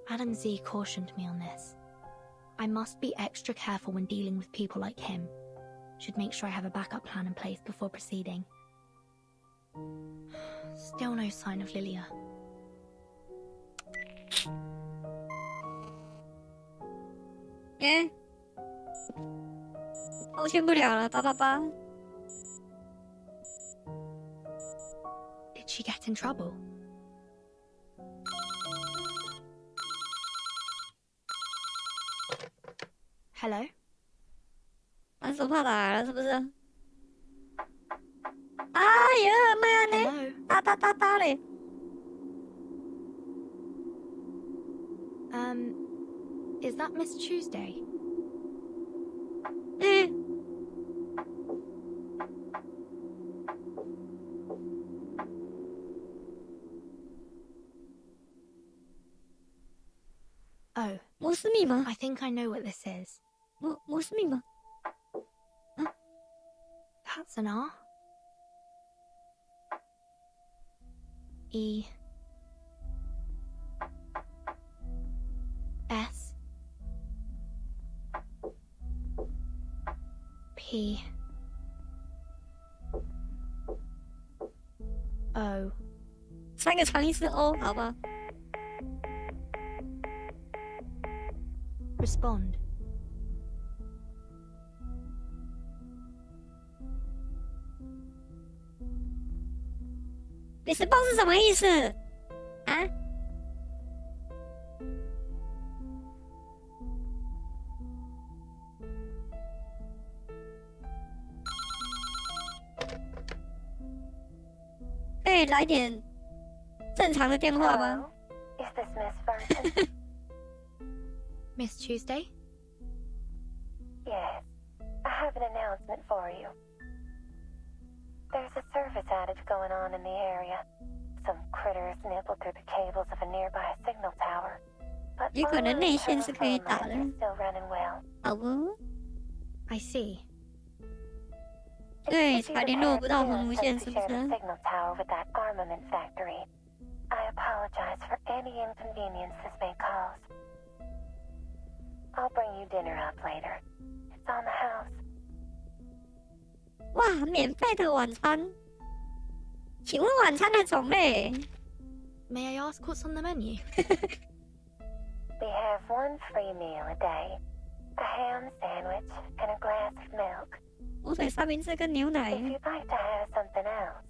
Adam Z cautioned me on this. I must be extra careful when dealing with people like him. Should make sure I have a backup plan in place before proceeding. Still no sign of Lilia. 我去不了了，888。Did she get in trouble? Hello? 反手炮打来了，是不是？哎呀妈呢！打嘞！ Is that Miss Tuesday? 哦，摩斯密码。 I think I know what this is. 摩斯密码。 That's an R. E. S. P. O. 3个长音是 O， 好吧。 Respond. 你是报是什么意思？啊？以来点正常的电话吗 Is this Miss Burton? Miss Tuesday? Yes. I have an announcement for you. There's a service outage going on in the area. Some critters nibbled through the cables of a nearby signal tower. But 也可能内线是可以打的。 still running well. 好不？ I see. 对，才联络不到红无线，是不是？ Signal tower with that armament factory. I apologize for any inconvenience this may cause. I'll bring you dinner up later. It's on the house. 哇，免费的晚餐。请问晚餐的种类 May I ask what's on the menu? We have one free meal a day. A ham sandwich and a glass of milk. 火腿三明治跟牛奶。 If you'd like to have something else,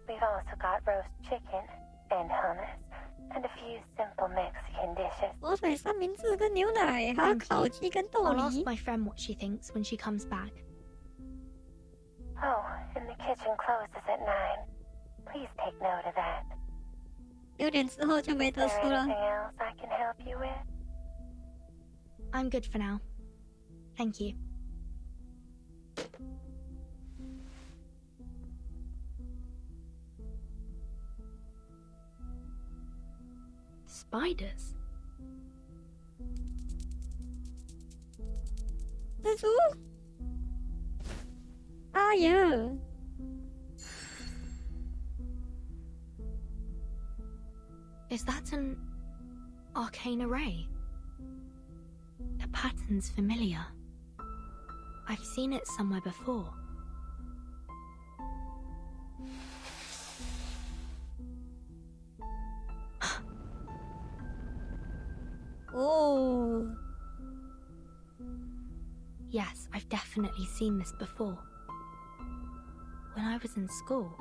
we've also got roast chicken and hummus and a few simple Mexican dishes. 火腿三明治跟牛奶，还有烤鸡跟豆 I'll ask 梨。 my friend what she thinks when she comes back. Oh, and the kitchen closes at 9. Please take note of that. 6点之后就没 Is 得 there 输了。 anything else I can help you with? I'm good for now. Thank you. Spiders? 蜘蛛？哎呀！ Is that an arcane array? The pattern's familiar. I've seen it somewhere before. Oh. Yes, I've definitely seen this before. When I was in school.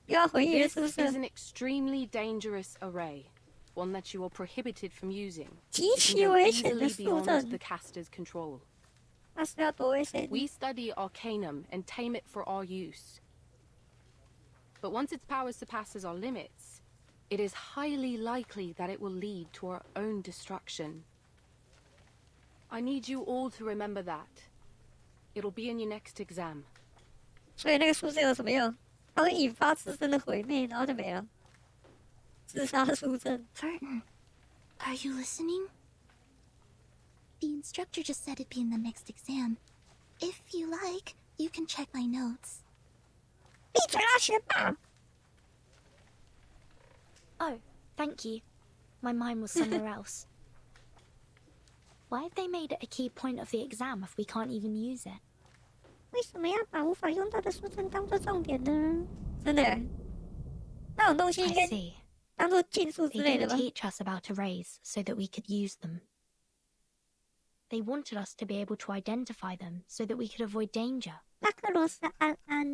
This is an extremely dangerous array, one that you are prohibited from using. It can go easily beyond the caster's control. We study Arcanum and tame it for our use. But once its power surpasses our limits, it is highly likely that it will lead to our own destruction. I need you all to remember that. It'll be in your next exam. 所以那个书证有什么用？它会引发自身的毁灭，然后就没了。自杀的书证。 Burton, are you listening? The instructor just said it'd be in the next exam. If you like, you can check my notes. 闭嘴啦，学霸！ Oh, thank you. My mind was somewhere else. Why have they made it a key point of the exam if we can't even use it? 为什么要把无法用到的书证当做重点呢？真的，那种东西应 I 该 see. 当做禁术之 They 类的 didn't 吧？ teach us about arrays so that we could use them. They wanted us to be able to identify them so that we could avoid danger. 拉克罗斯安安，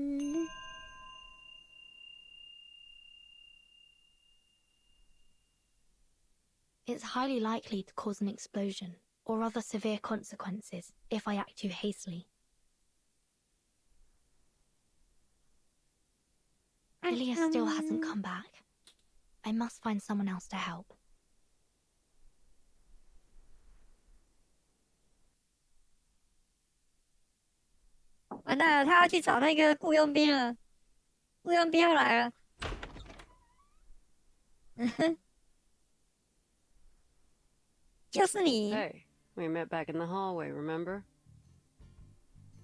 It's highly likely to cause an explosion or other severe consequences if I act too hastily. Ilya still hasn't come back. I must find someone else to help. 完蛋了，他要去找那个雇佣兵了，雇佣兵要来了。就是你。 Hey, we met back in the hallway, remember?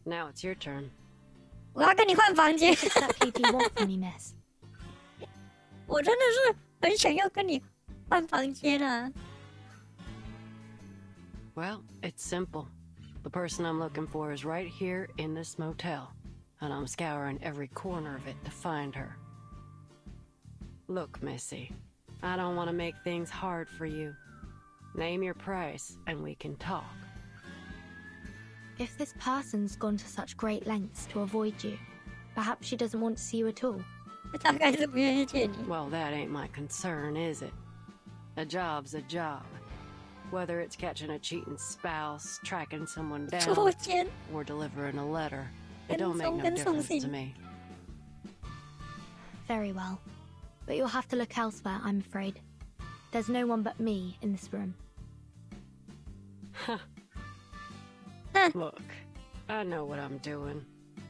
Now it's your turn. 我要跟你换房间。 What exactly do you want from me, miss? 我真的是很想要跟你换房间啊。 Well, it's simple. The person I'm looking for is right here in this motel, and I'm scouring every corner of it to find her. Look, Missy, I don't want to make things hard for you. Name your price, and we can talk. If this person's gone to such great lengths to avoid you, perhaps she doesn't want to see you at all. 大概是不愿意见你。 Well, that ain't my concern, is it? A job's a job. Whether it's catching a cheating spouse, tracking someone down, or delivering a letter, it don't make no difference to me. Very well. But you'll have to look elsewhere, I'm afraid. There's no one but me in this room. Look, I know what I'm doing.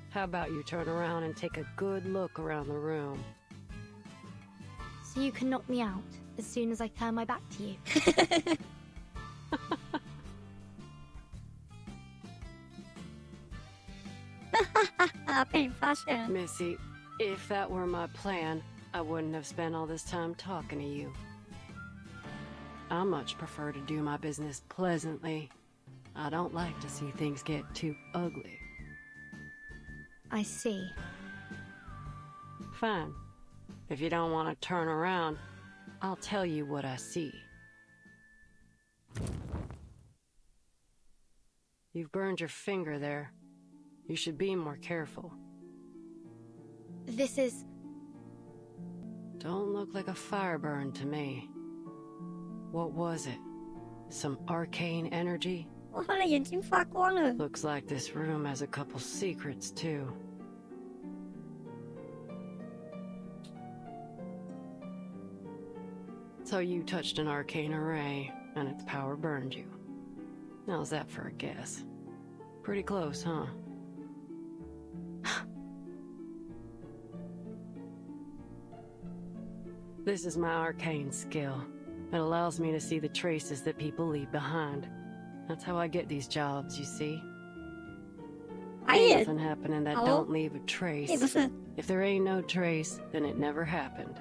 How about you turn around and take a good look around the room? So you can knock me out as soon as I turn my back to you. Missy, if that were my plan, I wouldn't have spent all this time talking to you. I much prefer to do my business pleasantly. I don't like to see things get too ugly. I see. Fine. If you don't want to turn around, I'll tell you what I see. You've burned your finger there. You should be more careful. This is... Don't look like a fire burn to me. What was it? Some arcane energy? Looks like this room has a couple secrets, too. So you touched an arcane array, and its power burned you. How's that for a guess? Pretty close, huh? This is my arcane skill. It allows me to see the traces that people leave behind. That's how I get these jobs, you see. Ain't nothing happening that don't leave a trace. If there ain't no trace, then it never happened.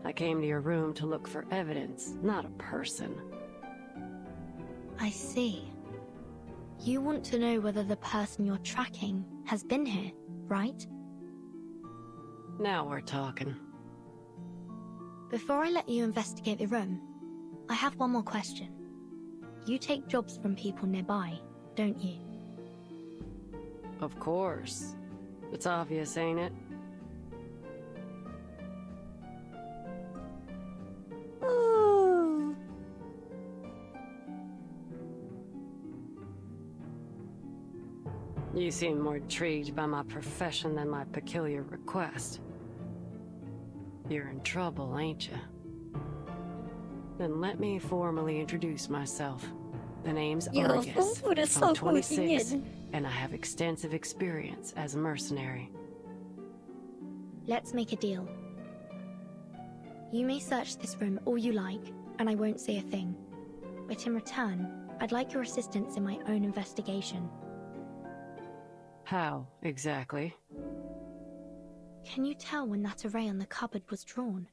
I came to your room to look for evidence, not a person. I see. You want to know whether the person you're tracking has been here, right? Now we're talking. Before I let you investigate the room, I have one more question. You take jobs from people nearby, don't you? Of course. It's obvious, ain't it? You seem more intrigued by my profession than my peculiar request. You're in trouble, ain't you? Then let me formally introduce myself. The name's Argus. I'm 26, and I have extensive experience as a mercenary. Let's make a deal. You may search this room all you like, and I won't say a thing. But in return, I'd like your assistance in my own investigation. How, exactly? Can you tell when that array on the cupboard was drawn?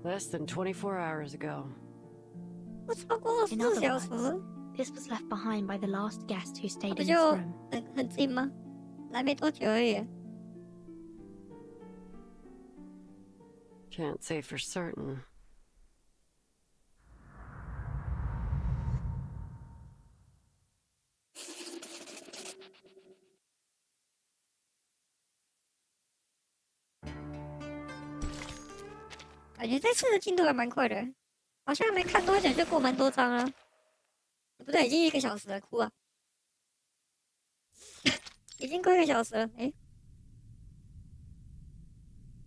Less than 24 hours ago. In other words, this was left behind by the last guest who stayed in this room. 很近吗？来没多久而已。Can't say for certain. "感觉这次的进度还蛮快的，好像还没看多久就过蛮多章了。不对，已经1个小时了，哭啊！已经过1个小时了，哎，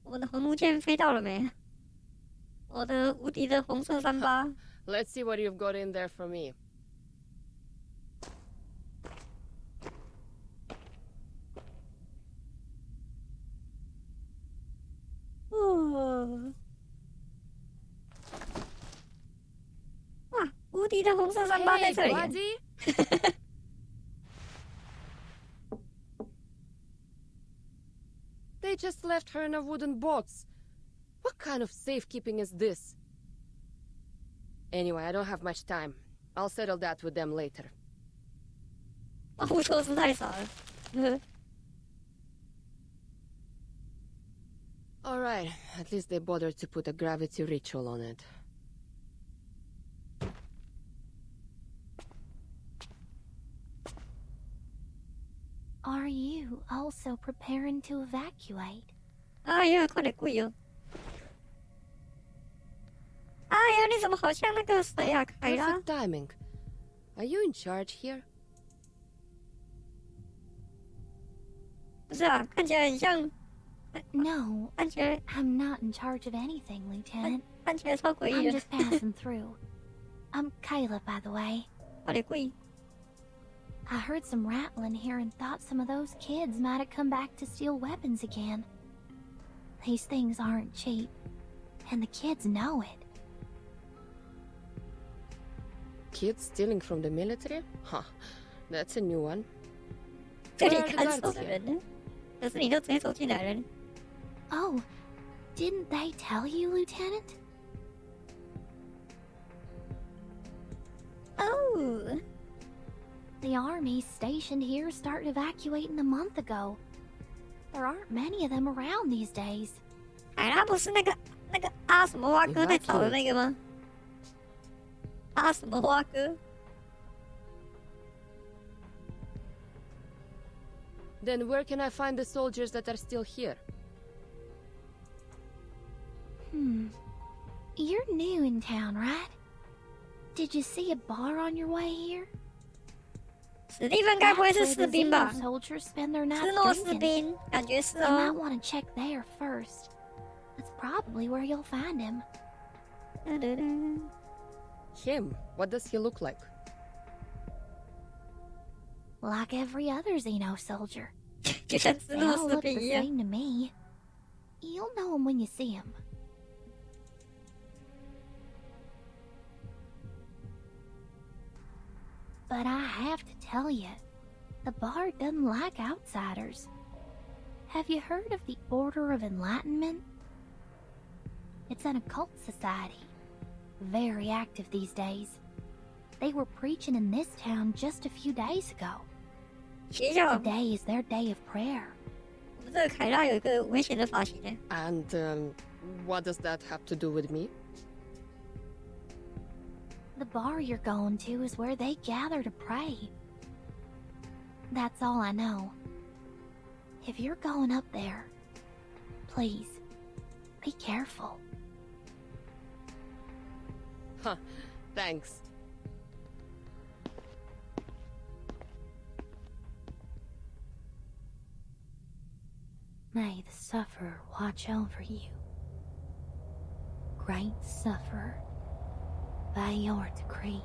我们的红木剑飞到了没？我的无敌的红色38。Let's see what you've got in there for me. Oh. 哇，无敌的红色38在这里。They just left her in a wooden box. What kind of safekeeping is this? Anyway, I don't have much time. I'll settle that with them later. 保护措施太少了。Alright, at least they bothered to put a gravity ritual on it. Are also preparing to evacuate. 哎呀，快点跪哦！哎呀，你怎么好像那个谁啊，凯拉？ Perfect timing. Are you in charge here? 不是啊，看起来很像。No, 看起来 I'm not in charge of anything, Lieutenant. 看起来超诡异 I'm 的。 just passing through. I'm Kayla, by the way. 快点跪！ I heard some rattling here and thought some of those kids might have come back to steal weapons again. These things aren't cheap, and the kids know it. Kids stealing from the military? Huh. That's a new one. 这里 Where are the 看守 guards 的 here? 人呢？可是你就直接走进来了。 Oh, didn't they tell you, Lieutenant? Oh. The army stationed here started evacuating a month ago. There aren't many of them around these days. 凯拉不是那个阿什么蛙哥在找的那个吗？阿什么蛙哥？ Then where can I find the soldiers that are still here? You're new in town, right? Did you see a bar on your way here? 史蒂芬该不会是 That's 士 where the 兵吧？ Xeno soldiers spend their 斯 nights 诺士 drinking. 兵，感觉是 You might 哦。 want to check there first. That's probably where you'll find him. Him? What does he look like? Like every other Xeno soldier. 就像斯 They 诺 all 士 look the 兵一样。 same to me. You'll know him when you see him. But I have to tell you, the bar doesn't like outsiders. Have you heard of the Order of Enlightenment? It's an occult society. Very active these days. They were preaching in this town just a few days ago. 学校， Today is their day of prayer. 我们这个凯拉有一个危险的发型呢。 And what does that have to do with me? The bar you're going to is where they gather to pray. That's all I know. If you're going up there, please, be careful. Huh. Thanks. May the sufferer watch over you. Great sufferer, by your decree,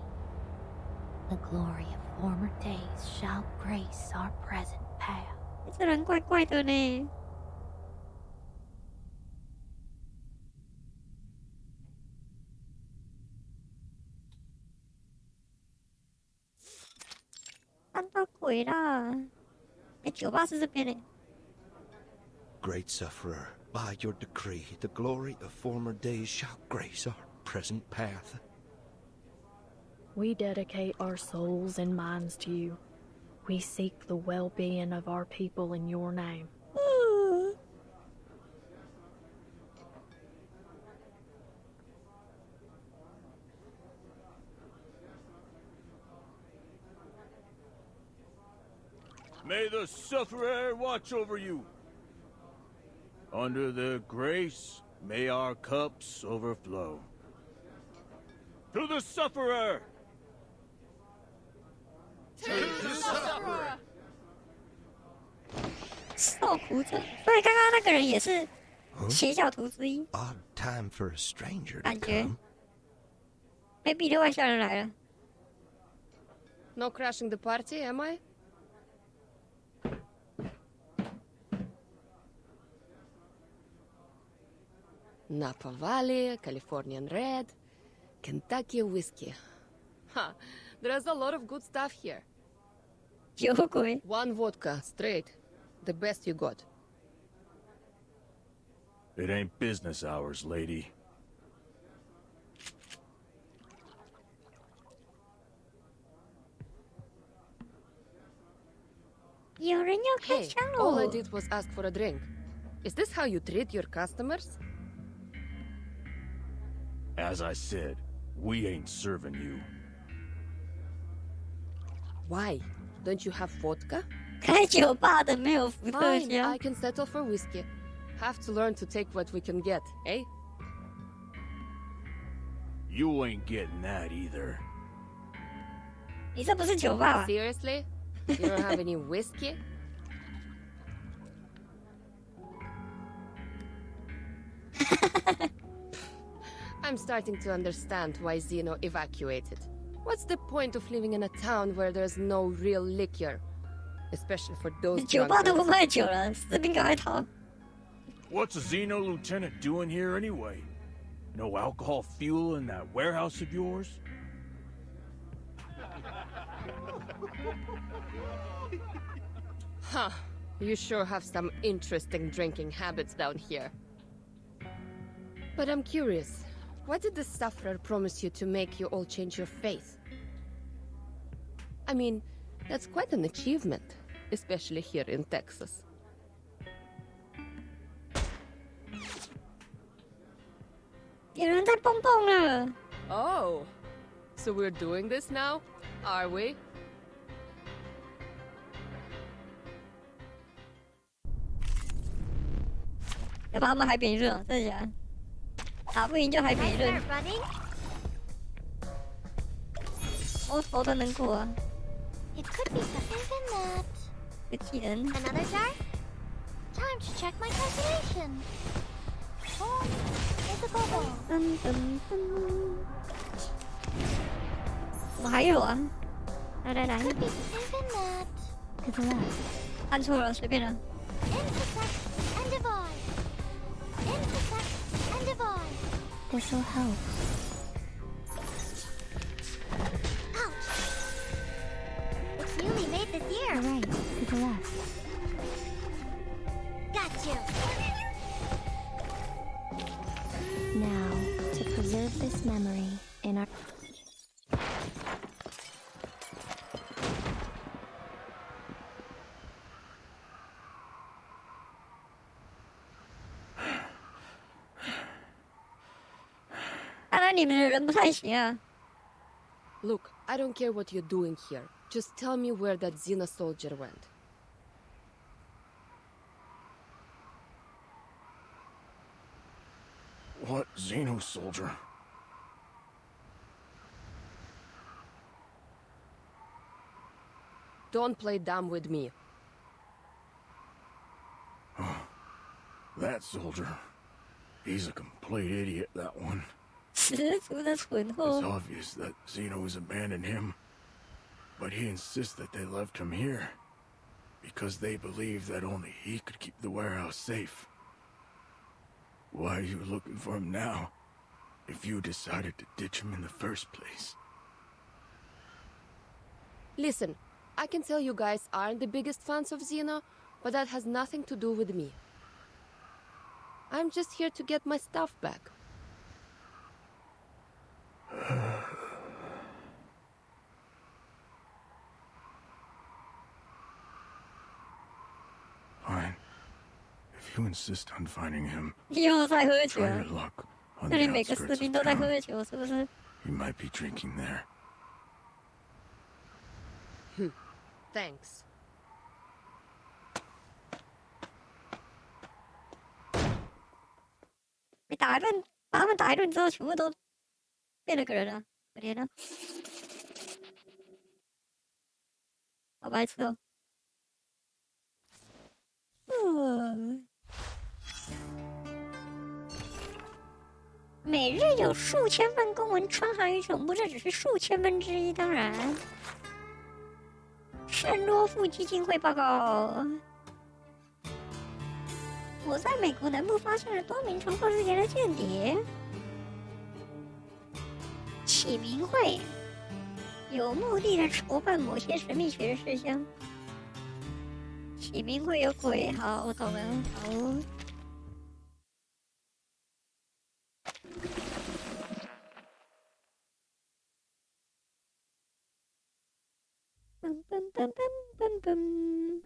the glory of former days shall grace our present path. 这人怪怪的呢。看到鬼啦！哎，酒吧是这边呢。 Great sufferer, by your decree, the glory of former days shall grace our present path. We dedicate our souls and minds to you. We seek the well-being of our people in your name. May the sufferer watch over you. Under the grace, may our cups overflow. To the sufferer! To the sufferer! 受苦者，所以刚刚那个人也是邪教徒之一。 Odd time for a stranger to 感觉 come. ，maybe 的外校人来了。 No crashing the party, am I? Napa Valley, Californian Red, Kentucky whiskey. Ha! There's a lot of good stuff here. 酒鬼。 One vodka, straight. The best you got. It ain't business hours, lady. Hey, all I did was ask for a drink. Is this how you treat your customers? As I said, we ain't serving you. Why? Don't you have vodka? 开酒吧的没有伏特 Fine, 加 I。can settle for whiskey. Have to learn to take what we can get, eh? You ain't getting that either. 你这不是酒吧吧？ Seriously? You don't have any whiskey? I'm starting to understand why Zeno evacuated. What's the point of living in a town where there's no real liquor? Especially for those 酒吧都不 drunkards. 卖酒了，士兵赶快逃！ What's a Xeno lieutenant doing here anyway? No alcohol fuel in that warehouse of yours? Huh. You sure have some interesting drinking habits down here. But I'm curious, what did the sufferer promise you to make you all change your faith? I mean, that's quite an achievement, especially here in Texas. 有人在蹦蹦了。 Oh, so we're doing this now, are we? 要把他们海扁一顿，真的假的？打不赢就海扁一顿。我佛都能过啊！ It could be something than that. 这技能。 Another jar? Time to check my calculation. Oh, it's a bubble. 噔噔噔。我还有啊！来来来。 Could be something than that. To the left。按错了，随便了。 Intersect and divide. Intersect and divide. This will help. Ouch! It's newly made this year. Right, to the left. Got you. Now, to preserve this memory in our... 看来你们的人不太行啊。 Look, I don't care what you're doing here. Just tell me where that Xena soldier went. What Xeno soldier? Don't play dumb with me. That soldier. He's a complete idiot, that one. 十足的蠢 It's 货。 obvious that Xeno has abandoned him, but he insists that they left him here because they believe that only he could keep the warehouse safe. Why are you looking for him now, if you decided to ditch him in the first place? Listen, I can tell you guys aren't the biggest fans of Xena, but that has nothing to do with me. I'm just here to get my stuff back. Fine. If you insist on finding him, 又在喝酒 try your luck on 这 the 里每个士 outskirts 兵 of 都在 town. 喝酒，是不是？ He might be drinking there. Thanks. 被打一顿，把他们打一顿之后，全部都变了个人了，可怜了。好白痴哦。每日有数千份公文穿行于总部，这只是数千分之一，当然。圣罗夫基金会报告。我在美国南部发现了多名重复事件的间谍。启明会有目的的筹办某些神秘学的事项。启明会有鬼，好，我懂了，好。噔噔噔噔噔噔。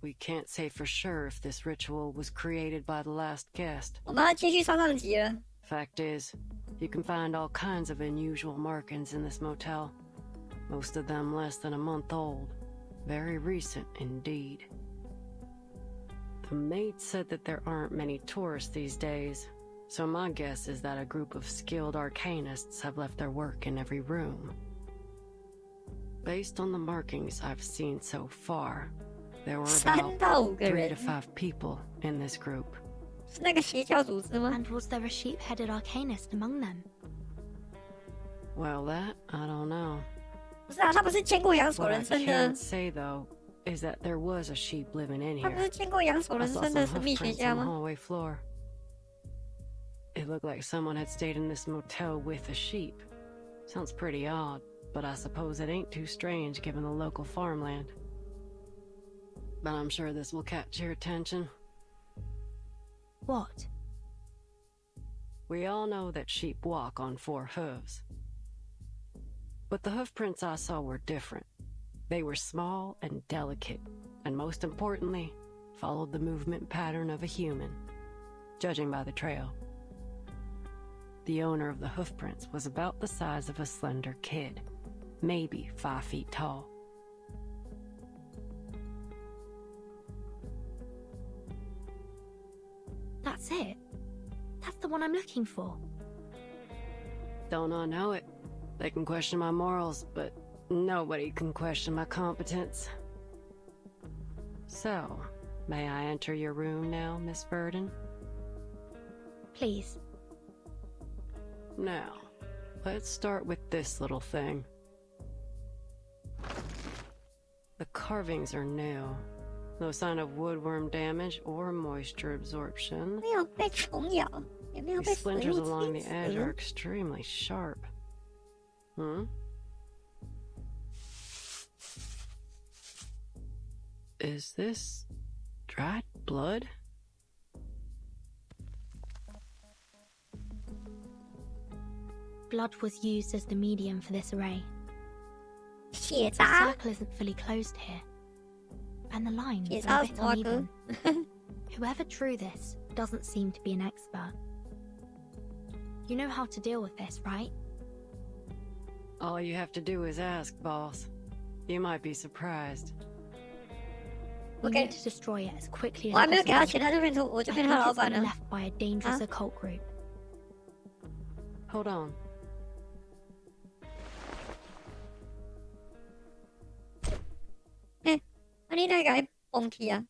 We can't say for sure if this ritual was created by the last guest. 我们要继续上集了。 Fact is, you can find all kinds of unusual markings in this motel, most of them less than a month old. Very recent indeed. The maid said that there aren't many tourists these days, so my guess is that a group of skilled arcanists have left their work in every room. Based on the markings I've seen so far, there were about 3 to 5 people in this group. And was there a sheep-headed arcanist among them? Well, that I don't know. 不是啊，他不是见过养手 What I 人生的 can， say though is that there was a sheep living in 他不 here. 是见过养手 I 人 saw 生 some 的神秘 hoof 学 prints 家 on the 吗？ hallway floor. It looked like someone had stayed in this motel with a sheep. Sounds pretty odd, but I suppose it ain't too strange given the local farmland. But I'm sure this will catch your attention. What? We all know that sheep walk on 4 hooves. But the hoof prints I saw were different. They were small and delicate, and most importantly, followed the movement pattern of a human, judging by the trail. The owner of the hoof prints was about the size of a slender kid, maybe 5 feet tall. That's it? That's the one I'm looking for. Don't I know it? They can question my morals, but nobody can question my competence. So, may I enter your room now, Miss Verdon? Please. Now, let's start with this little thing. The carvings are new. No sign of woodworm damage or moisture absorption. 没有被虫咬，也没有被 These 水 splinters 路 along the 侵 edge are 蚀。 extremely sharp. Is this dried blood? Blood was used as the medium for this array. 血 The 渣， circle isn't fully closed here. And the lines 血 are 渣 a 什 bit 么啊哥？ uneven. Whoever drew this doesn't seem to be an expert. You know how to deal with this, right? All you have to do is ask, boss. You might be surprised. We Okay. need to destroy it as quickly 我 as 还没有给他 possible. 钱，他就变成我就 I 变 think 他老 it's 板 been 了。 left by a dangerous occult group. Hold on. อันนี้ได้ไงปงทีอะ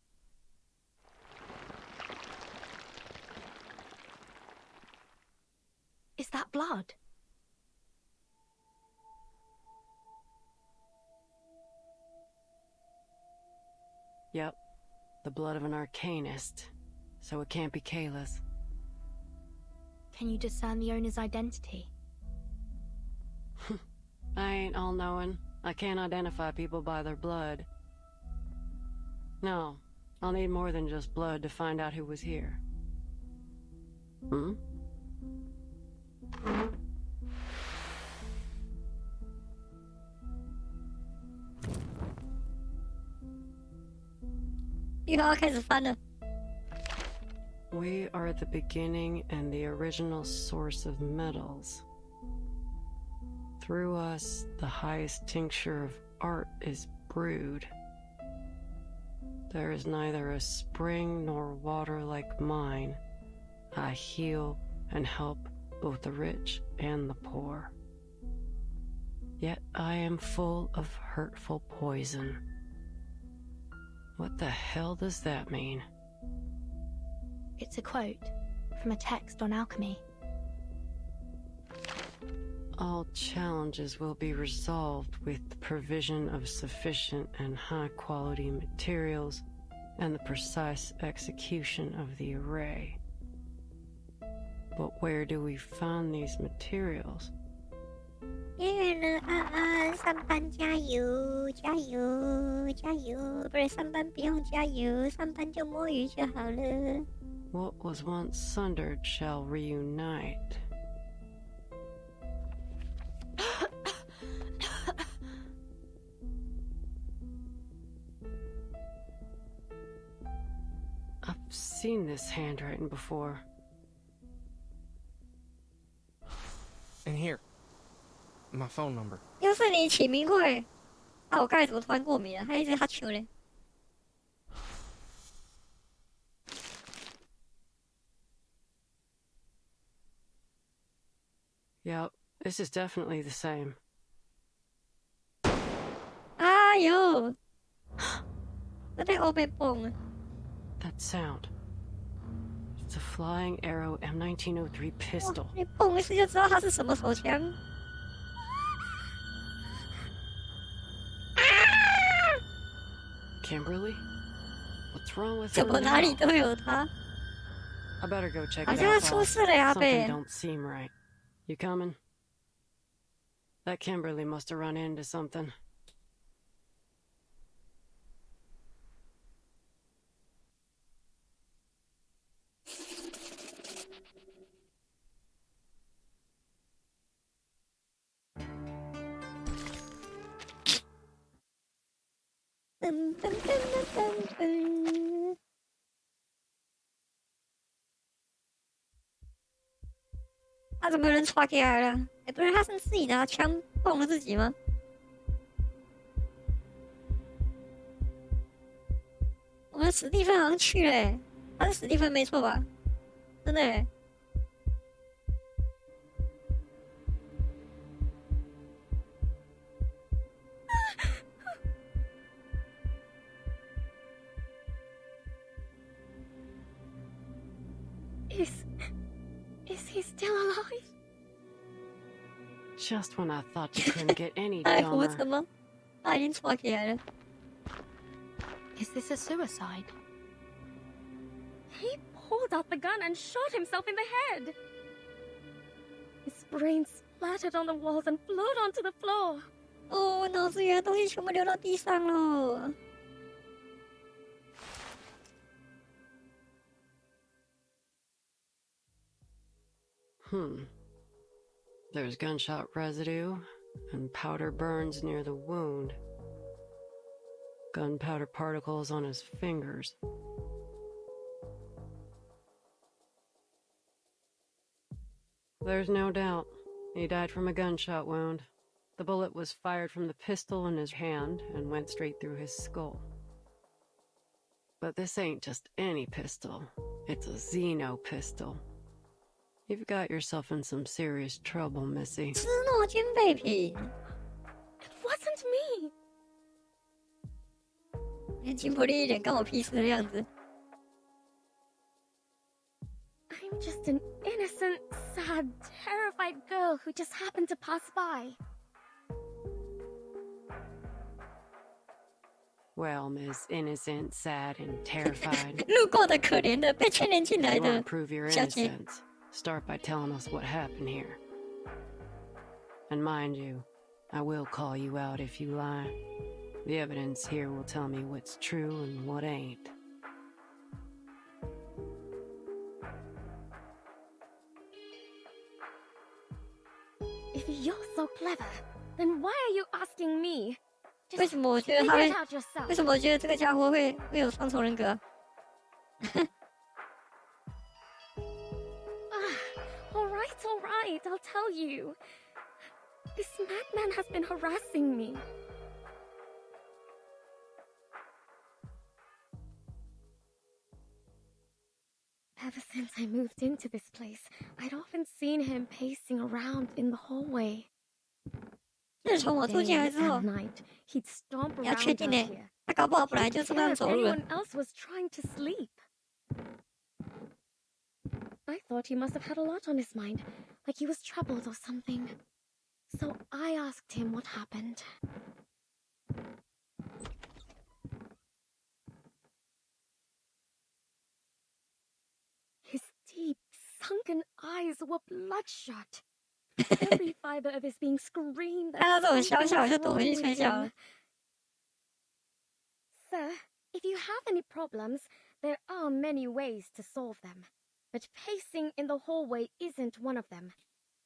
Is that blood? Yep. The blood of an arcanist. So it can't be Kayla's. Can you discern the owner's identity? I ain't all-knowing. I can't identify people by their blood. No, I'll need more than just blood to find out who was here. Hmm? We are the beginning and the original source of metals. Through us, the highest tincture of art is brewed. There is neither a spring nor water like mine. I heal and help both the rich and the poor. Yet I am full of hurtful poison. What the hell does that mean? It's a quote from a text on alchemy. All challenges will be resolved with the provision of sufficient and high-quality materials and the precise execution of the array. But where do we find these materials? 别人了，安安，上班加油，加油，加油！不是上班不用加油，上班就摸鱼就好了。 What was once sundered shall reunite. I've seen this handwriting before. And here, my phone number. 又是你起名会，啊，我刚才怎么突然过敏了？他一直哈啾嘞。Yep, this is definitely the same. 哎呦，这被欧被蹦了。That sound. It's a flying arrow M1903 pistol. 你蹦一次就知道它是什么手枪。Kimberly? What's wrong with her 怎么哪里 now? 都有它？ I better go check 好 it 像 out. 出事了呀， Something 贝。 don't seem right. You coming? That Kimberly must have run into something. Dun, 他怎么有人抓起来了？哎，不是，他是自己拿枪碰了自己吗？我们史蒂芬好像去了欸，他是史蒂芬没错吧？真的欸。Is he still alive? Just when I thought you couldn't get any 他还活 dumber. 着吗？他已经抓起来了。Is this a suicide? He pulled out the gun and shot himself in the head. His brains splattered on the walls and flowed onto the floor. 哦，脑子里的东西全部流到地上了。There's gunshot residue and powder burns near the wound. Gunpowder particles on his fingers. There's no doubt. He died from a gunshot wound. The bullet was fired from the pistol in his hand and went straight through his skull. But this ain't just any pistol. It's a Xeno pistol. You've got yourself in some serious trouble, Missy. 斯诺金废品。 It wasn't me. 连吉卜力一脸干我屁事的样子。 I'm just an innocent, sad, terrified girl who just happened to pass by. Well, Miss Innocent, sad, and terrified. 路过的可怜的被牵连进来 You 的 want to prove your 小姐。 innocence? Start by telling us what happened here. And mind you, I will call you out if you lie. The evidence here will tell me what's true and what ain't. If you're so clever, then why are you asking me? 为什么我觉得他 figure 会 it out yourself. 为什么我觉得这个家伙会有双重人格啊？ All right, I'll tell you. This madman has been harassing me. Ever since I moved into this place, I'd often seen him pacing around in the hallway. 自从我住进来 Day 之后， and night, he'd stomp 你要 around 确定 out 呢 here. 他搞不好本来就 He'd 这么样 care if 走路的。 anyone else was trying to sleep. I thought he must have had a lot on his mind, like he was troubled or something. So I asked him what happened. His deep, sunken eyes were bloodshot. Every fiber of his being screamed that 看到这种 something 小小 was 就躲 wrong 回去 with 睡觉 him. 了。 Sir, if you have any problems, there are many ways to solve them. But pacing in the hallway isn't one of them.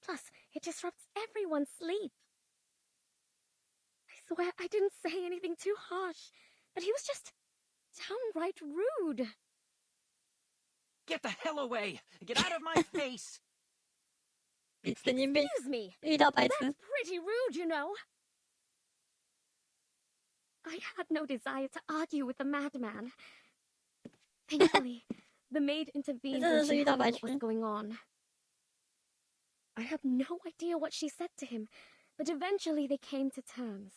Plus, it disrupts everyone's sleep. I swear I didn't say anything too harsh, but he was just downright rude. Get the hell away! Get out of my face! 神经病， Excuse me. 遇到白痴 That's。pretty rude, you know. I had no desire to argue with the madman. Thankfully, the maid intervened when she heard what was going on. I had no idea what she said to him, but eventually they came to terms.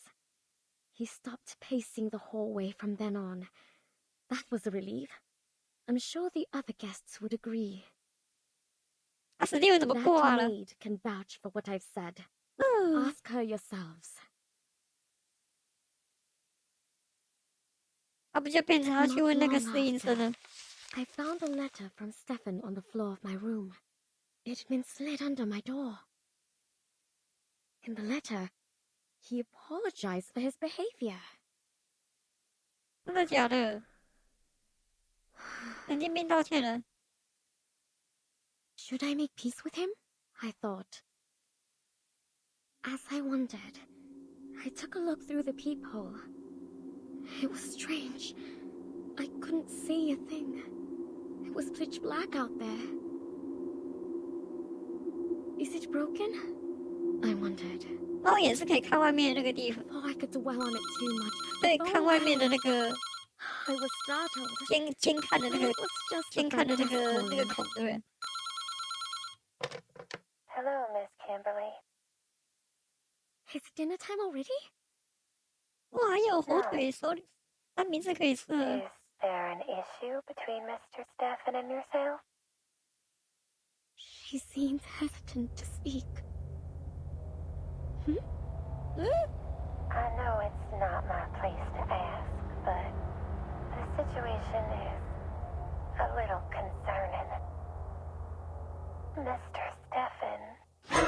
He stopped pacing the hallway from then on. That was a relief. I'm sure the other guests would agree. That maid can vouch for what I've said. Ask her yourselves. 他不就变成要去问那个侍应生了？ I found a letter from Stefan on the floor of my room. It'd been slid under my door. In the letter, he apologized for his behavior. 真的假的？神经病道歉了。 Should I make peace with him? I thought. As I wondered, I took a look through the peephole. It was strange. I couldn't see a thing. It was pitch black out there. Is it broken? I wondered. 猫眼是可以看外面的那个地方。 Before I could dwell on it too much. 对，看外面的那个。 I was startled. 监看的那个，监看的那个孔，对不对？ Hello, Miss Kimberly. Is it dinner time already? 哇，还有火腿手里，他名字可以吃了。 Is there an issue between Mr. Stefan and yourself? She seemed hesitant to speak. I know it's not my place to ask, but the situation is a little concerning. Mr. Stefan is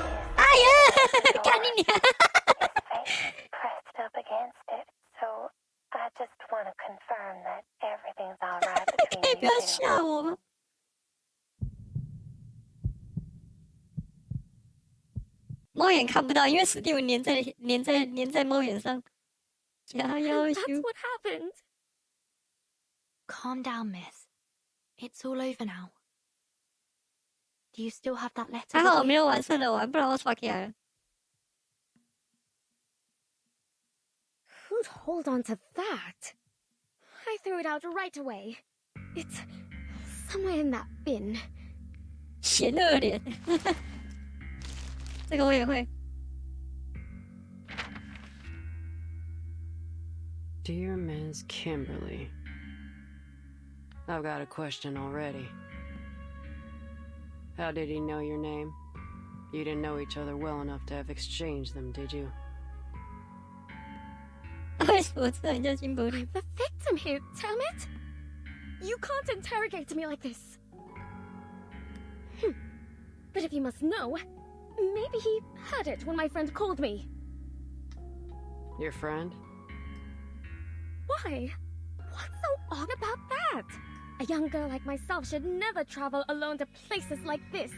pressed up against it, so I just want to confirm that everything's all right between you 不要吓我吗？猫眼看不到，因为史蒂文粘在猫眼上。加油！ That's what happened. Calm down, miss. It's all over now. Do you still have that letter? 还好我没有晚上的玩，不然我耍起来了。 Who'd hold on to that? I threw it out right away. It's somewhere in that bin. 嫌恶脸，这个我也会。 Dear Ms. Kimberly, I've got a question already. How did he know your name? You didn't know each other well enough to have exchanged them, did you? 为什么知道你叫金伯利？ I'm the victim here, damn it! You can't interrogate me like this. But if you must know, maybe he heard it when my friend called me. Your friend? Why? What's so odd about that? A young girl like myself should never travel alone to places like this.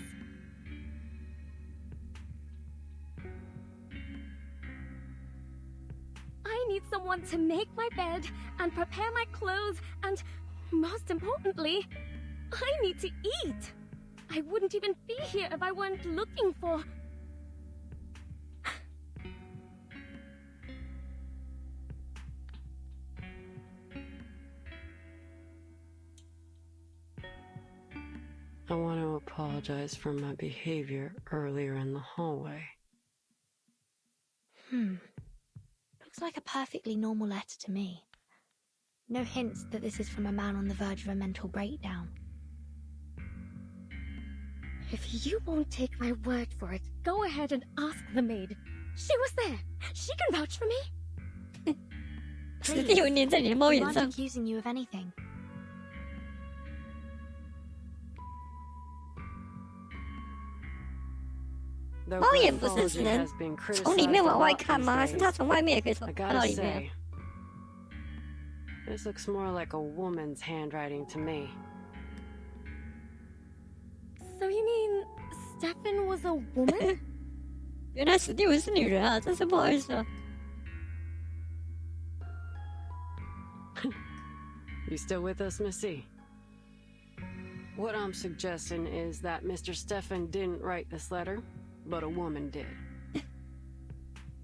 I need someone to make my bed and prepare my clothes and, most importantly, I need to eat. I wouldn't even be here if I weren't looking for... I want to apologize for my behavior earlier in the hallway. Looks like a perfectly normal letter to me. No hints that this is from a man on the verge of a mental breakdown. If you won't take my word for it, go ahead and ask the maid. She was there. She can vouch for me. Please, we aren't accusing you of anything. 猫眼不是只能从里面往外看吗？还是它从外面也可以看到里面？ This looks more like a woman's handwriting to me. So you mean Stefan was a woman? 原来史蒂文是女人啊，真是不好意思啊。 You still with us, Missy? What I'm suggesting is that Mr. Stefan didn't write this letter, but a woman did.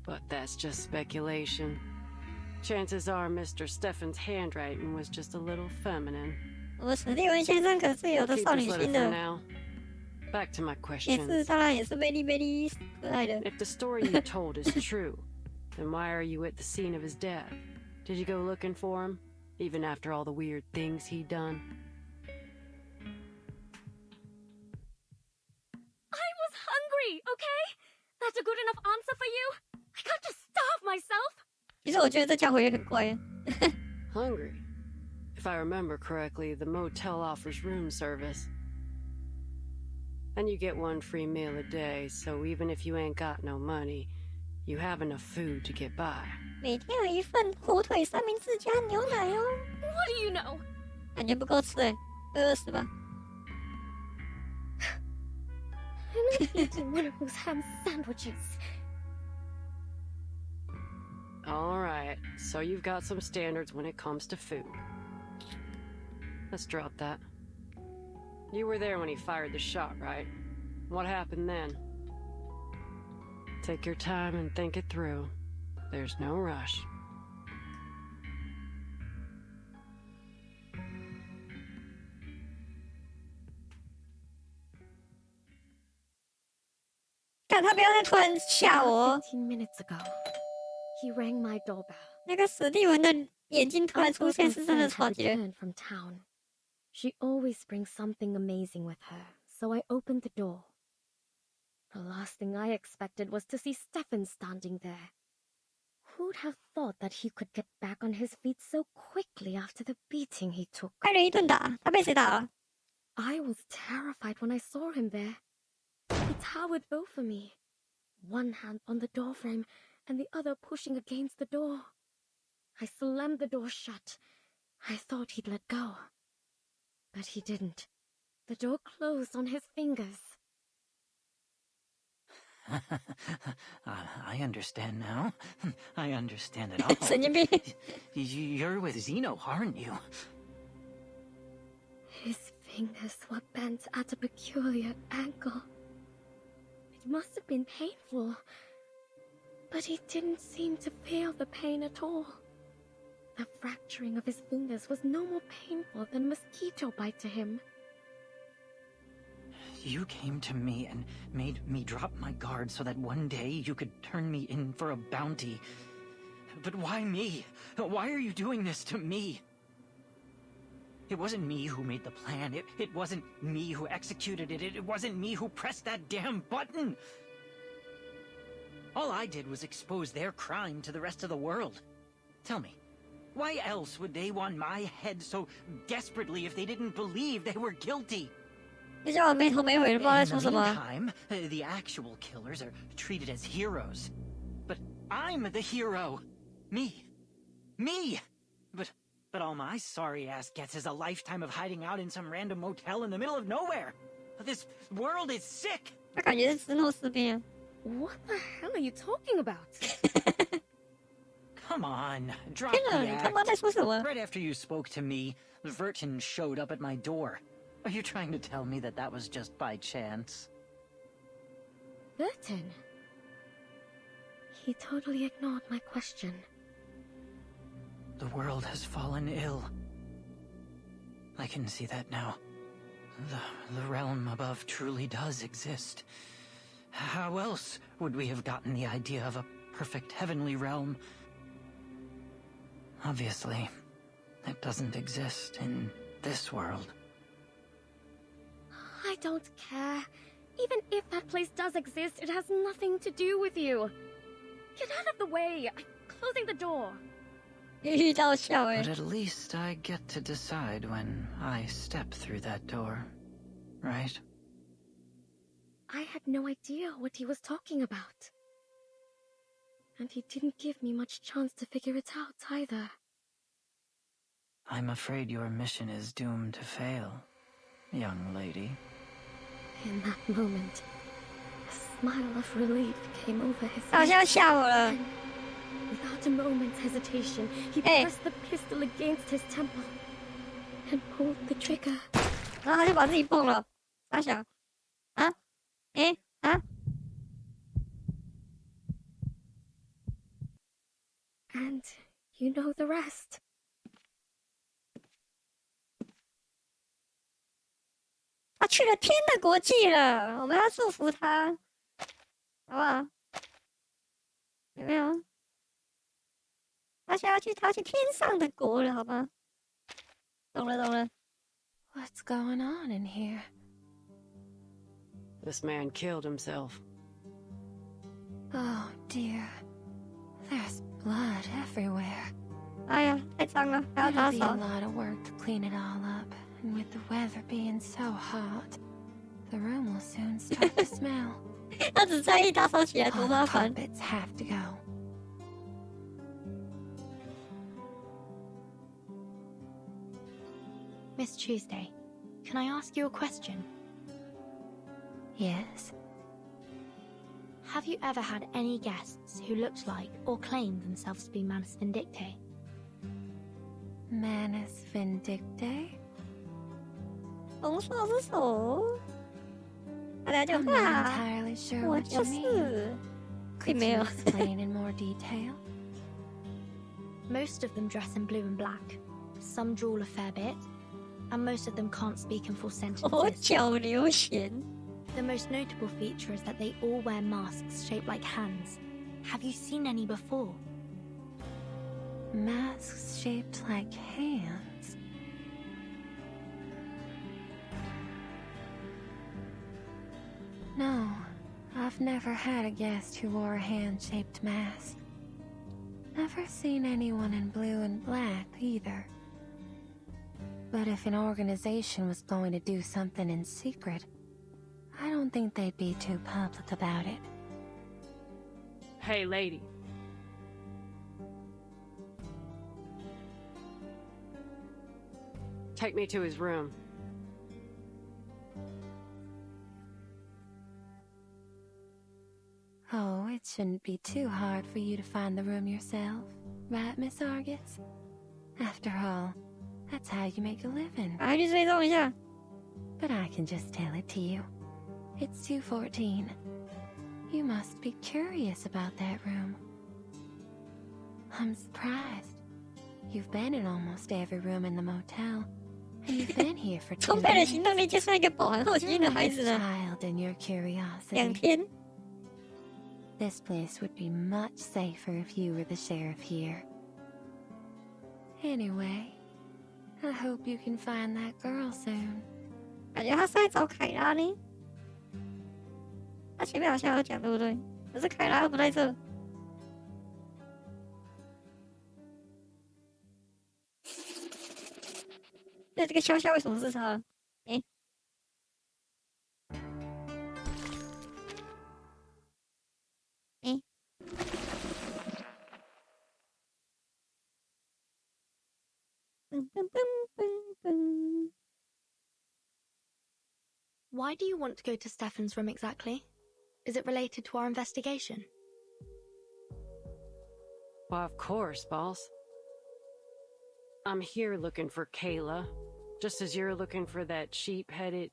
But that's just speculation. Chances are Mr. Steffen's handwriting was just a little feminine. 我史蒂文先生可是有的 Keep 少 this 女 letter 心 for 的， now. Back to my 也是 questions. 当然也是very 可爱的。 If the story you told is true, then why are you at the scene of his death? Did you go looking for him, even after all the weird things he'd done? I was hungry, okay? That's a good enough answer for you? I can't just starve myself. 其实我觉得这家伙也很怪。Hungry? If I remember correctly, the motel offers room service. And you get 1 free meal a day, so even if you ain't got no money, you have enough food to get by. 每天有一份火腿三明治加牛奶哦。What do you know? 感觉不够吃会饿死吧？ I'm not eating one of those ham sandwiches. Alright, so you've got some standards when it comes to food. Let's drop that. You were there when he fired the shot, right? What happened then? Take your time and think it through. There's no rush. 看他不要再突然吓我。 15 minutes ago, he rang my doorbell. 那个史蒂文的眼睛突然出现，是真的超级的。 returned from town. She always brings something amazing with her, so I opened the door. The last thing I expected was to see Stefan standing there. Who'd have thought that he could get back on his feet so quickly after the beating he took? 挨了一顿打，他被谁打了？ I was terrified when I saw him there. He towered over me, one hand on the doorframe and the other pushing against the door. I slammed the door shut. I thought he'd let go. But he didn't. The door closed on his fingers. I understand now. I understand it all. 神经病。 You're with Zeno, aren't you? His fingers were bent at a peculiar angle. It must have been painful, but he didn't seem to feel the pain at all. The fracturing of his fingers was no more painful than a mosquito bite to him. You came to me and made me drop my guard so that one day you could turn me in for a bounty. But why me? Why are you doing this to me? It wasn't me who made the plan. It wasn't me who executed it. It wasn't me who pressed that damn button. All I did was expose their crime to the rest of the world. Tell me, why else would they want my head so desperately if they didn't believe they were guilty? 你叫我没头没尾的，不知道在 In 说 the 什么。 meantime, the actual killers are treated as heroes. But I'm the hero. Me. But all my sorry ass gets is a lifetime of hiding out in some random motel in the middle of nowhere. This world is sick. 他感觉是之后事变。 What the hell are you talking about? Come on, drop 天 the 哪，你他妈 act. 在说什么？ Right after you spoke to me, Vertin showed up at my door. Are you trying to tell me that that was just by chance? Burton. He totally ignored my question. The world has fallen ill. I can see that now. The realm above truly does exist. How else would we have gotten the idea of a perfect heavenly realm? Obviously, it doesn't exist in this world. I don't care. Even if that place does exist, it has nothing to do with you. Get out of the way. I'm closing the door. 遇到笑哎 But。at least I get to decide when I step through that door, right? I had no idea what he was talking about. And he didn't give me much chance to figure it out either. I'm afraid your mission is doomed to fail, young lady. In that moment, a smile of relief came over his 他好像要 face. 吓我了。 And without a moment's hesitation, he pressed the pistol against his temple and pulled the trigger. 然后他就把自己蹦了。他想，啊，诶，啊， And You know the rest. 他去了天的国际了，我们要祝福他，好不好？有没有？他现在他去天上的国了，好吗？懂了，懂了。What's going on in here? This man killed himself. Oh dear. There's blood everywhere. 哎呀，太脏了，还要打 It'll be a 扫。 lot of work to clean it all up, and with the weather being so hot, the room will soon start to smell. 他只在意打扫起来 All 多 the 麻烦。 carpets have to go. Miss Tuesday, can I ask you a question? Yes. Have you ever had any guests who looked like or claimed themselves to be Manus Vindictae? Manus Vindictae? 红手是手，大家就 I'm 哇 not，entirely sure 我 what 就 you mean. 是，并 Could 没 you 有。 explain in more detail? Most of them dress in blue and black. Some drool a fair bit, and most of them can't speak in full 我 sentences. 脚流涎。 The most notable feature is that they all wear masks shaped like hands. Have you seen any before? Masks shaped like hands. No, I've never had a guest who wore a hand-shaped mask. Never seen anyone in blue and black either. But if an organization was going to do something in secret, I don't think they'd be too public about it. Hey, lady. Take me to his room. Oh, it shouldn't be too hard for you to find the room yourself, right, Miss Argus? After all, that's how you make a living. 赶快去追踪一下。 But I can just tell it to you. It's 214. You must be curious about that room. I'm surprised. You've been in almost every room in the motel, and you've been here for 2充沛的 days. 行动力就像一个饱含好奇心的 You're 孩 like 子 a 呢。 child in your curiosity. 2天， This place would be much safer if you were the sheriff here. Anyway, I hope you can find that girl soon. 感觉他是在找凯拉呢。他前面好像有讲，对不对？可是凯拉又不在这。那这个潇潇为什么是他？哎，哎， Why do you want to go to Stefan's room exactly? Is it related to our investigation? Why, of course, boss. I'm here looking for Kayla, just as you're looking for that sheep-headed...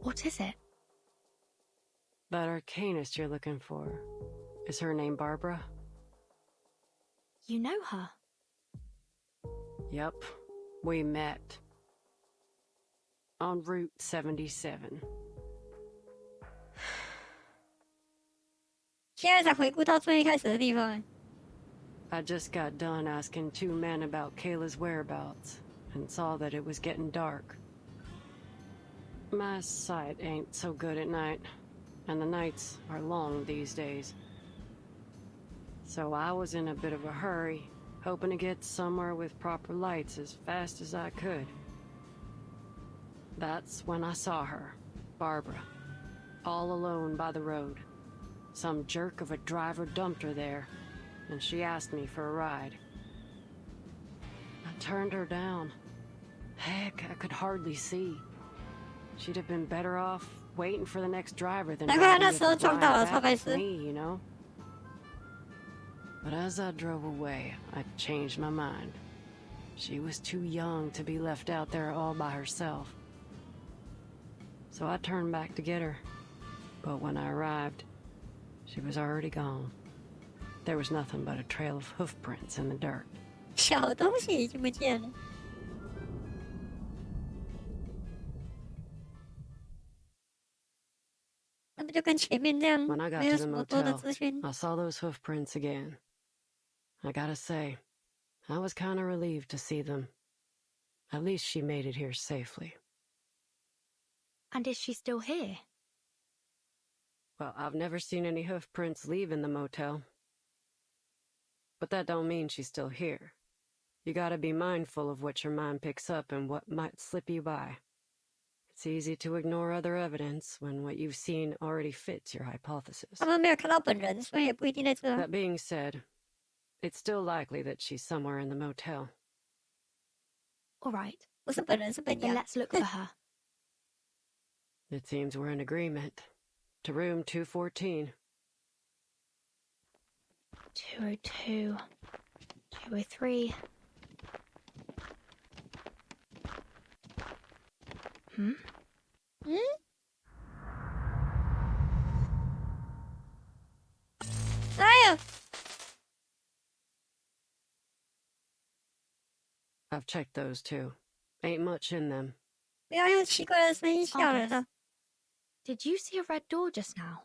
What is it? That arcanist you're looking for. Is her name Barbara? You know her? Yep, we met. On Route 77. 现在才回顾到最一开始的地方哎。 I just got done asking 2 men about Kayla's whereabouts, and saw that it was getting dark. My sight ain't so good at night, and the nights are long these days. So I was in a bit of a hurry, hoping to get somewhere with proper lights as fast as I could. That's when I saw her, Barbara, all alone by the road. Some jerk of a driver dumped her there, and she asked me for a ride. I turned her down. Heck, I could hardly see. She'd have been better off waiting for the next driver than 难怪他那 riding 时候 with the 撞到了， blind 超白 back 痴。 me, you know? But as I drove away, I changed my mind. She was too young to be left out there all by herself. So I turned back to get her. But when I arrived, she was already gone. there was nothing but a trail of hoof prints in the dirt. 小东西已经不见了。那不就跟前面这样， When I got 没有 to 什 the 么多的 motel, 资讯。 I saw those hoof prints again. I gotta say, I was kind of relieved to see them. At least she made it here safely. And is she still here? Well, I've never seen any hoof prints leaving the motel. But that don't mean she's still here. You gotta be mindful of what your mind picks up and what might slip you by. It's easy to ignore other evidence when what you've seen already fits your hypothesis. 他们没有看到本人，所以也不一定在这。 That being said, it's still likely that she's somewhere in the motel. All right. 不是本人，是本 Then 人。 let's look for her. It seems we're in agreement. To room 214. 202. 203. Hmm? 嗯？哎呀！ I've checked those too. Ain't much in them. 不要用奇怪的声音吓人了。 Did you see a red door just now?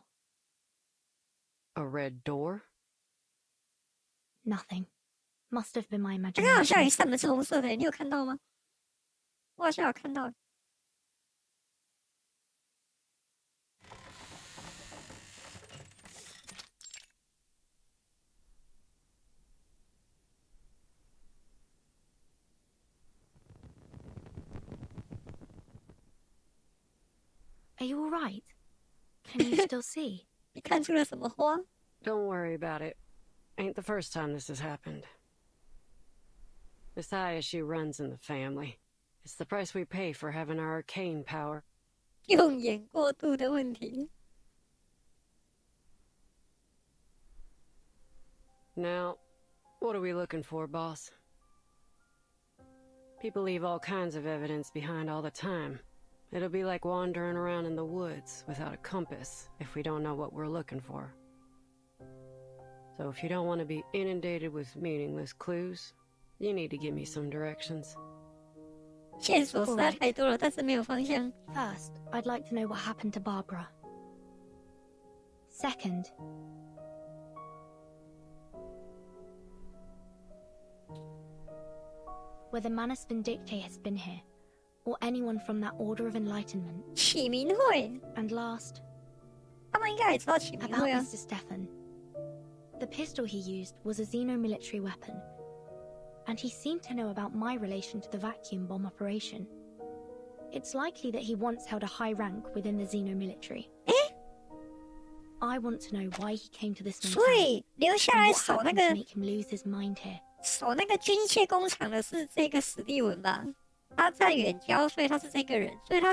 A red door? Nothing. Must have been my 刚刚好像有 imagination. 一扇门是红色的，你有看到吗？我好像有看到。 Are you all right? Can you still see? 你看出了什么花？ Don't worry about it. Ain't the first time this has happened. This eye issue runs in the family. It's the price we pay for having our arcane power. 用眼过度的问题。 Now, what are we looking for, boss? People leave all kinds of evidence behind all the time. It'll be like wandering around in the woods without a compass if we don't know what we're looking for. So if you don't want to be inundated with meaningless clues, you need to give me some directions. 线索实在太多了，但是没有方向。 First, I'd like to know what happened to Barbara. Second, whether Manus Vindicte has been here, or anyone from that Order of Enlightenment. 启明会。 And last, 他们应该也知道启明 about 会啊。 Mr. Stefan. The pistol he used was a xeno-military weapon, and he seemed to know about my relation to the vacuum bomb operation. It's likely that he once held a high rank within the xeno-military. I want to know why he came to this motel, 所以留下 and 来 what 守那 happened 个 to make him lose his mind here. 守那个军械工厂的是这个史蒂文吧？他在远郊，所以他是这个人，所以他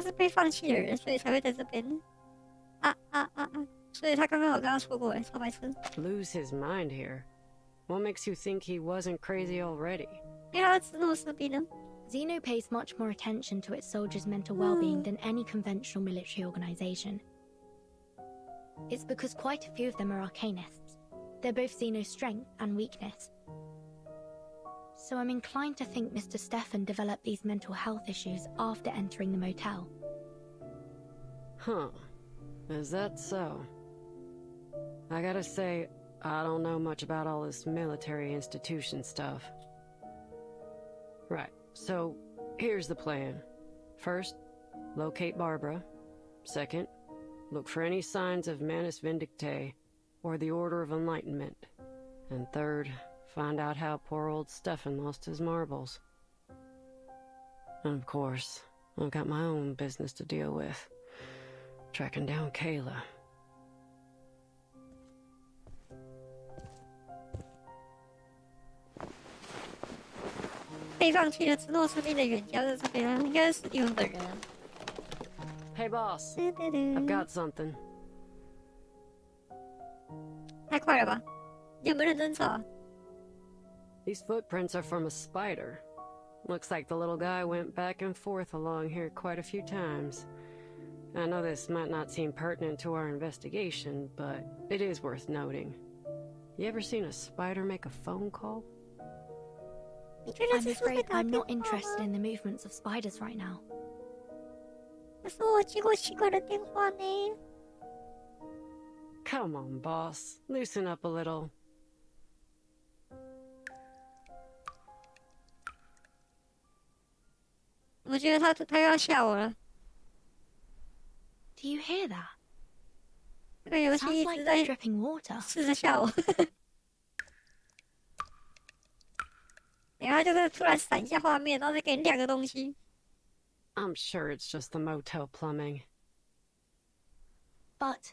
是被放弃的人，所以才会在这边。所以他刚刚有跟他说过，超白痴。 Lose his mind here? What makes you think he wasn't crazy already? 因为他是直诺士兵呢。 Xeno pays much more attention to its soldiers' mental well-being than any conventional military organization. It's because quite a few of them are arcanists. They're both Xeno's strength and weakness. So I'm inclined to think Mr. Stefan developed these mental health issues after entering the motel. Huh. Is that so? I gotta say, I don't know much about all this military institution stuff. Right, so here's the plan. First, locate Barbara. Second, look for any signs of Manus Vindicte or the Order of Enlightenment. And third, find out how poor old Stefan lost his marbles. And of course, I've got my own business to deal with. Tracking down Kayla. 被放弃了直诺士兵的远郊在这边啊，应该是史蒂文本人啊。 Hey boss, I've got something. 太快了吧？你有没有认真找啊？ These footprints are from a spider. Looks like the little guy went back and forth along here quite a few times. I know this might not seem pertinent to our investigation, but it is worth noting. You ever seen a spider make a phone call? I'm afraid I'm not interested in the movements of spiders right now. 可是我接过奇怪的电话呢。Come on, boss. Loosen up a little. 我觉得他要吓我了。Do you hear that? 这个游戏 Sounds 一 like 直在 dripping water. 试着吓我。然后就是突然闪一下画面，然后再给你亮个东西。I'm sure it's just the motel plumbing. But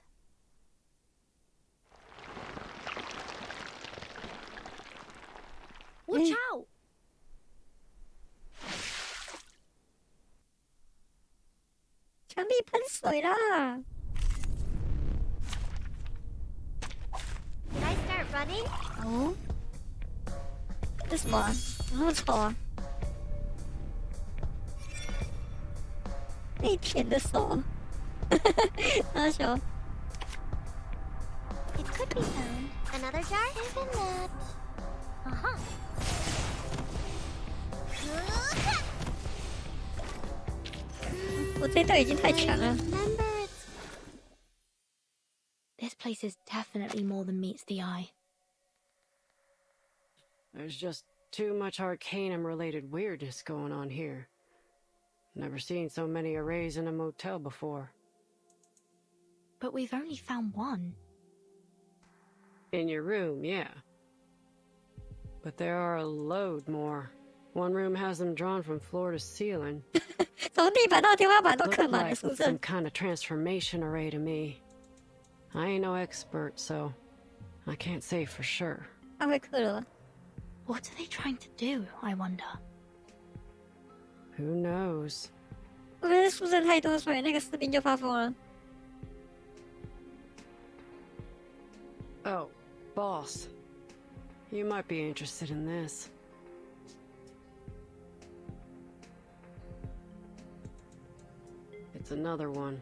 watch out! 墙壁喷水啦！ Can I start running? 哦，这什么啊？怎么那么丑啊？被舔的手，好小。 It could be found. Another jar? Even that. Uh-huh. 我这队已经太强了。 This place is definitely more than meets the eye. There's just too much Arcanum-related weirdness going on here. Never seen so many arrays in a motel before. But we've only found one. In your room, yeah. But there are a load more. One room has them drawn from floor to ceiling. 从地板到天花板都 Look 刻满了， like 是不 some 是？ kind of transformation array to me. I ain't no expert, so I can't say for sure. 他会刻了。 What are they trying to do, I wonder? Who knows? 会不会是宿舍太多，所以那个士兵就发疯了？ Oh, boss. You might be interested in this. It's another one,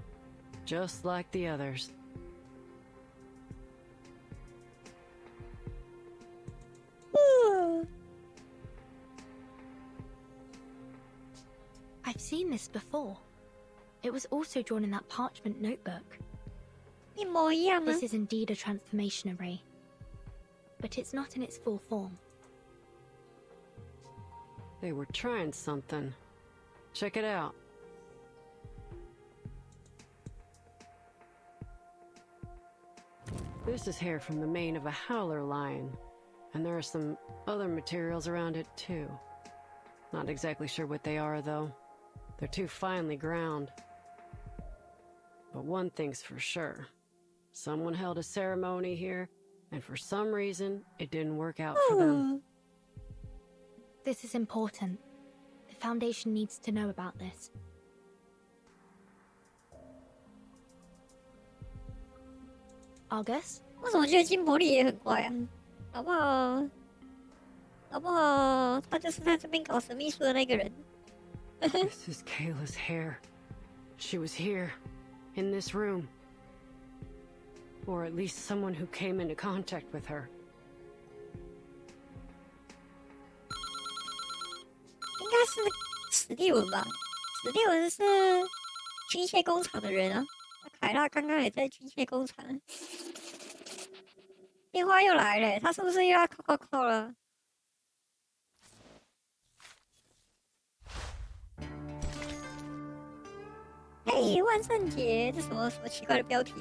just like the others. I've seen this before. It was also drawn in that parchment notebook. 一模一样吗？ This is indeed a transformation array. But it's not in its full form. They were trying something. Check it out. This is hair from the mane of a howler lion, and there are some other materials around it too. Not exactly sure what they are though. They're too finely ground. But one thing's for sure. Someone held a ceremony here, and for some reason, it didn't work out for them. This is important. The Foundation needs to know about this. Argus? 为什么觉得金伯利也很怪啊？搞不好他就是在这边搞神秘术的那个人。This is Kayla's hair. She was here, in this room. Or at least someone who came into contact with her. 应该是史蒂文吧？史蒂文是军械工厂的人啊。凯拉刚刚也在军械工厂。电话又来了，他是不是又要扣了？嘿，万圣节，这什么奇怪的标题？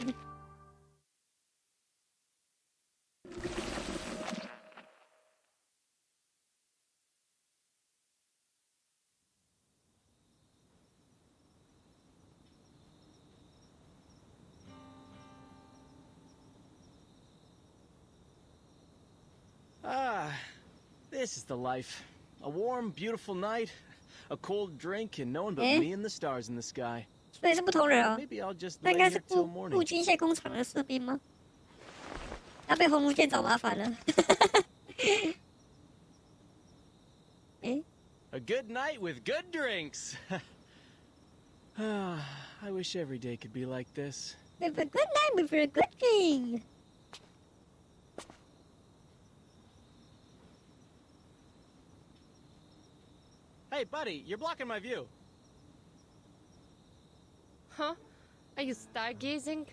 This is the life. A warm, beautiful night, a cold drink, and no one but me and the stars in the sky. 所以是不同人哦。 Maybe I'll just 那 lay 应该 here 是 till 步 morning. 军械工厂的士兵吗？他被红炉剑找麻烦了。A good night with good drinks. I wish every day could be like this. With a good night, with a good dream. Hey, buddy, you're blocking my view. Huh? Are you stargazing?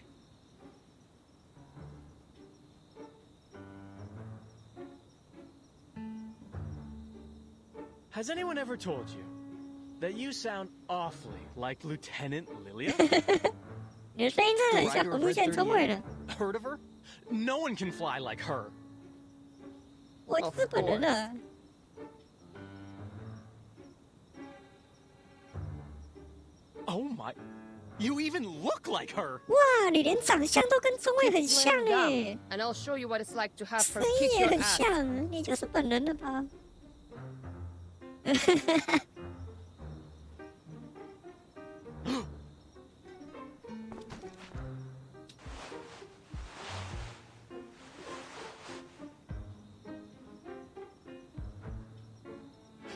Has anyone ever told you that you sound awfully like Lieutenant Lilia? 你的声音真的很像路线中尉的。Heard of her? No one can fly like her. 我日本人啊。Oh my! You even look like her. 哇，你连长相都跟中尉很像哎。And I'll show you what it's like to have her 声音 kick 也 your 很 ass. 像，你就是本人了吧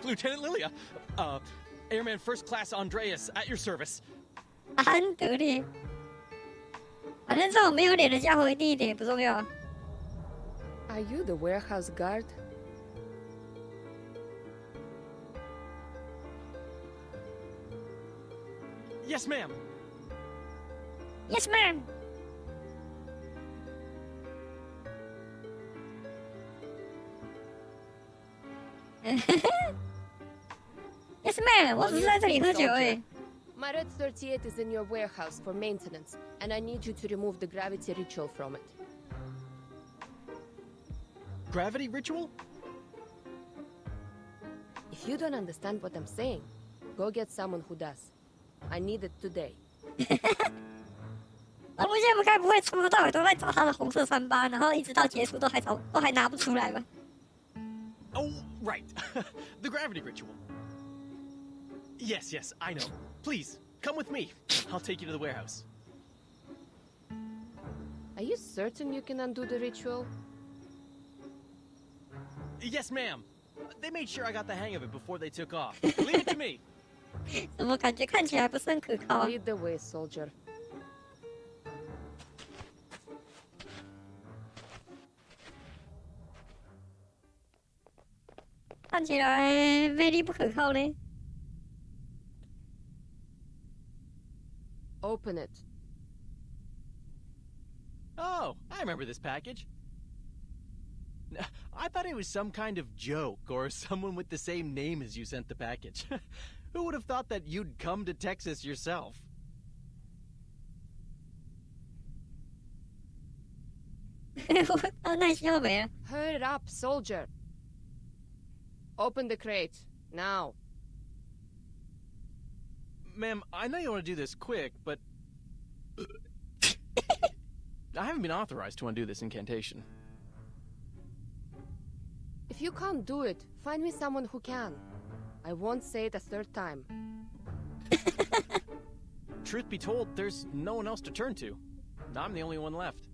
？Lieutenant Lilia, Airman First Class Andreas at your service. 安德烈，反正这种没有脸的家伙一定一点也不重要。Are you the warehouse guard? Yes, ma'am. Yes, ma'am. Yes, ma'am. 我只是在这里喝酒而已。My Red 38 is in your warehouse for maintenance, and I need you to remove the gravity ritual from it. Gravity ritual? If you don't understand what I'm saying, go get someone who does. I need it today. 那路线不该不会从头到尾都在找他的红色三八，然后一直到结束都还拿不出来吧？ Oh, right. The gravity ritual. Yes, I know. Please, come with me. I'll take you to the warehouse. Are you certain you can undo the ritual? Yes, ma'am. They made sure I got the hang of it before they took off. Leave it to me. 怎么感觉看起来不是很可靠啊？ Lead the way, soldier. 看起来魅力不可靠呢。Open it. Oh, I remember this package. I thought it was some kind of joke or someone with the same name as you sent the package. Who would have thought that you'd come to Texas yourself? Hurry up, soldier. Open the crate, now. Ma'am, I know you want to do this quick, but... I haven't been authorized to undo this incantation. If you can't do it, find me someone who can. I won't say it a third time. Truth be told, there's no one else to turn to. I'm the only one left.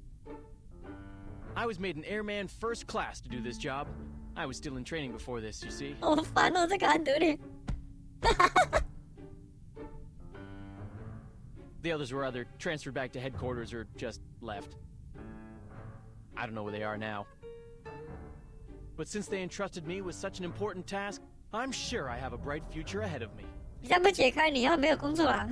I was made an airman first class to do this job. I was still in training before this, you see. Oh, 烦哦，这个安德烈。The others were either transferred back to headquarters or just left. I don't know where they are now. But since they entrusted me with such an important task, I'm sure I have a bright future ahead of me. 这样不解开，你要没有工作啦。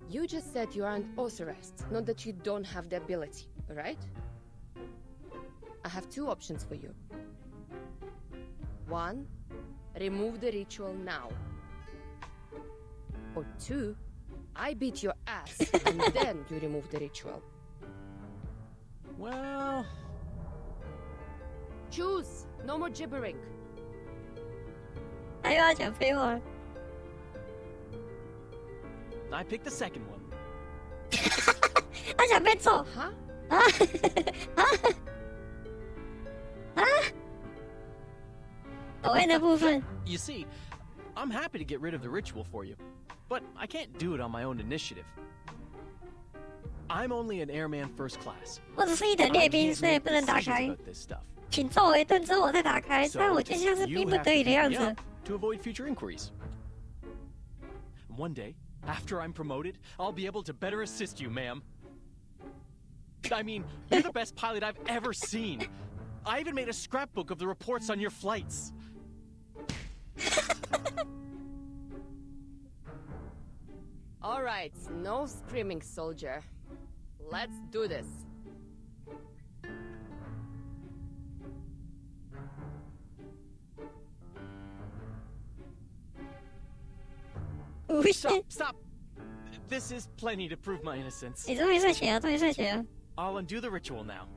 You just said you aren't authorized, not that you don't have the ability, right? I have two options for you. One, remove the ritual now. Or two, I beat your ass and then you remove the ritual. Well... Choose! No more gibbering. 他又要讲废话。 I picked the second one. 他想被揍。哈？啊？啊？啊？抖音的部分。 You see, I'm happy to get rid of the ritual for you, but I can't do it on my own initiative. I'm only an airman first class. 我只是一等列兵，所以不能打开。请揍我一顿之后我再打开，不然我就像是逼不得已的样子。to avoid future inquiries. One day, after I'm promoted, I'll be able to better assist you, ma'am. I mean, you're the best pilot I've ever seen. I even made a scrapbook of the reports on your flights. All right, no screaming, soldier. Let's do this. Stop! This is plenty to prove my innocence. 你终于睡醒了，终于睡醒了。 I'll undo the ritual now.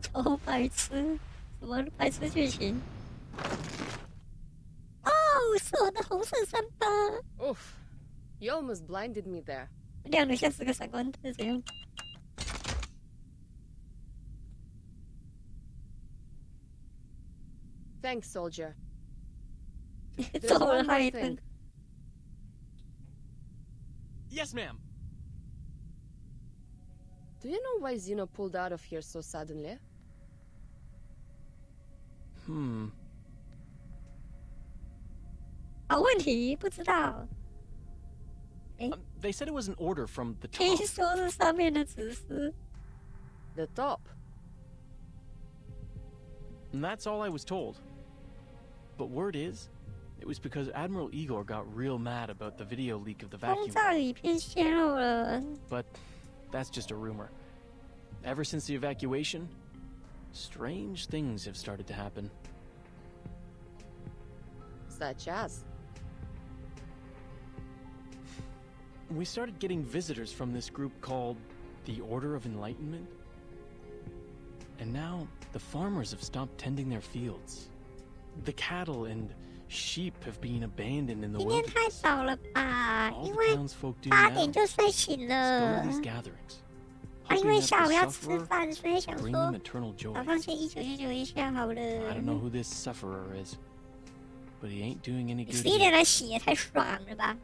超白痴，什么白痴剧情？哦，是我的红色三八。Oof, you almost blinded me there. 亮得像是个闪光灯，怎样？ Thanks, soldier. 揍了他一顿。 Yes, ma'am. Do you know why Zeno pulled out of here so suddenly? Hmm. 好问题，不知道。They said it was an order from the 听 top. 说是上面的指示。 The top. And that's all I was told. But word is, it was because Admiral Igor got real mad about the video leak of the 轰 vacuum. 炸影片泄露了。 But that's just a rumor. Ever since the evacuation, strange things have started to happen. Such as? We started getting visitors from this group called the Order of Enlightenment. And now, the farmers have stopped tending their fields. The cattle and sheep have been abandoned in the 今天太 wilderness. 早了吧？ All 因 the 为 townsfolk do 8 now 点就睡醒 is go 了 to。these gatherings, 因 hoping 为 that 下午 the 要吃 sufferer 饭，所以想 bring 说 them eternal 早 joy. 上先1999一下好了。 I don't know who this sufferer is, but he ain't doing any good 11点 here. 来洗也太爽了吧？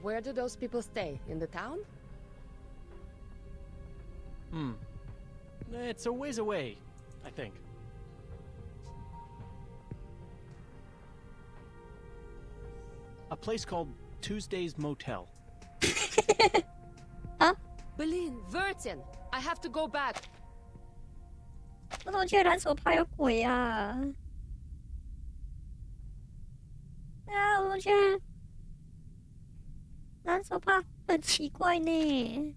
Where do those people stay? In the town? It's a ways away, I think. A place called Tuesday's Motel. Berlin, Vertin! I have to go back. 我怎么觉得蓝手帕有鬼啊？啊，我觉得蓝手帕很奇怪呢。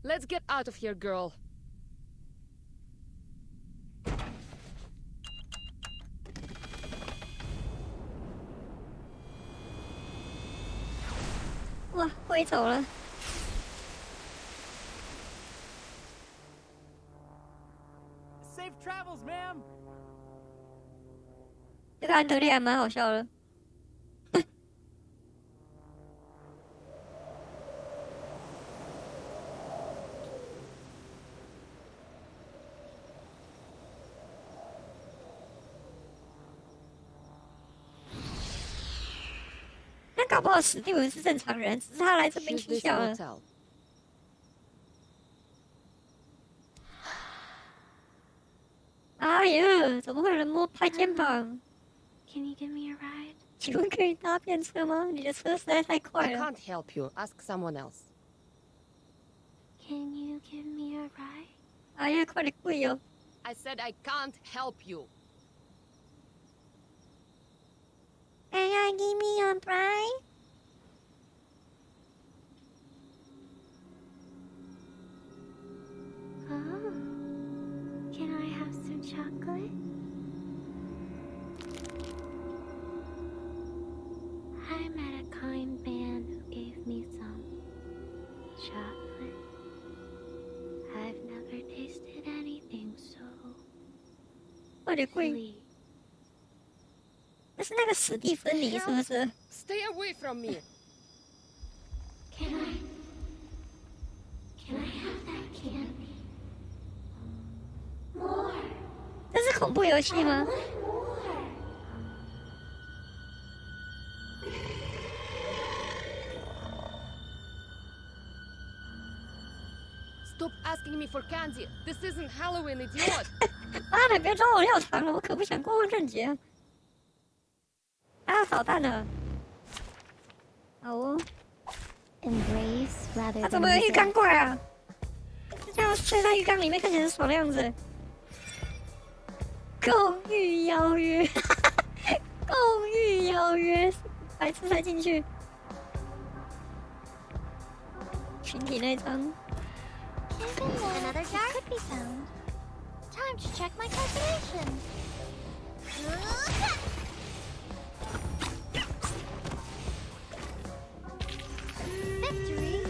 Let's get out of here, girl. 哇，挥走了。 Safe travels, ma'am. 这个安德烈还蛮好笑的。那搞不好史蒂文是正常人，只是他来这边 Choose 踢 this 笑了。 motel. 哎呀，怎么会有人摸拍肩膀？ Can you give me a ride? 请问可以搭便车吗？你的车实在太 I 快了。 can't help you. Ask someone else. Can you give me a ride? 哎呀，快点跪哦！ I said I can't help you. Can you give me a ride? Oh, can I have some chocolate? I met a kind man who gave me some chocolate. I've never tasted anything so 快点跪！ sweet. 那是那个史蒂芬妮是不是？ Stay away from me. Can I have that candy? More. 这是恐怖游戏吗？ Stop asking me for candy. This isn't Halloween, idiot. 妈的，别抓我尿床了，我可不想过万圣节。啊，扫弹了。好哦。Embrace rather 他 than 怎么有浴缸 resist. 怪啊？这样睡在浴缸里面看起来很爽的样子。公寓邀约，公寓邀约，白痴才进去。群体那张。Another jar could be found. Time to check my calculations. Victory.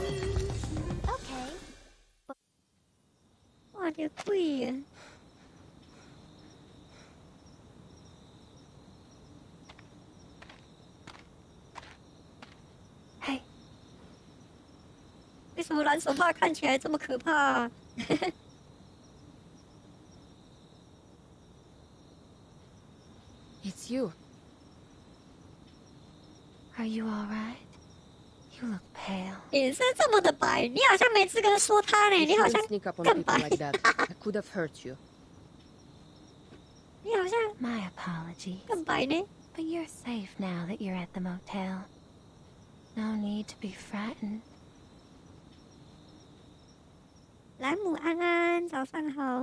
Okay. 哇，这贵耶！嘿，为什么蓝手帕看起来这么可怕啊？It's you. Are you all right? You look pale. 脸色这么的白，你好像没资格说他呢， You 你好 shouldn't 像 sneak up on 更 people 白， like that. I could have hurt you. 你好像 My apologies. 更白呢。 But you're safe now that you're at the motel. No need to be frightened. 兰姆安安，早上好。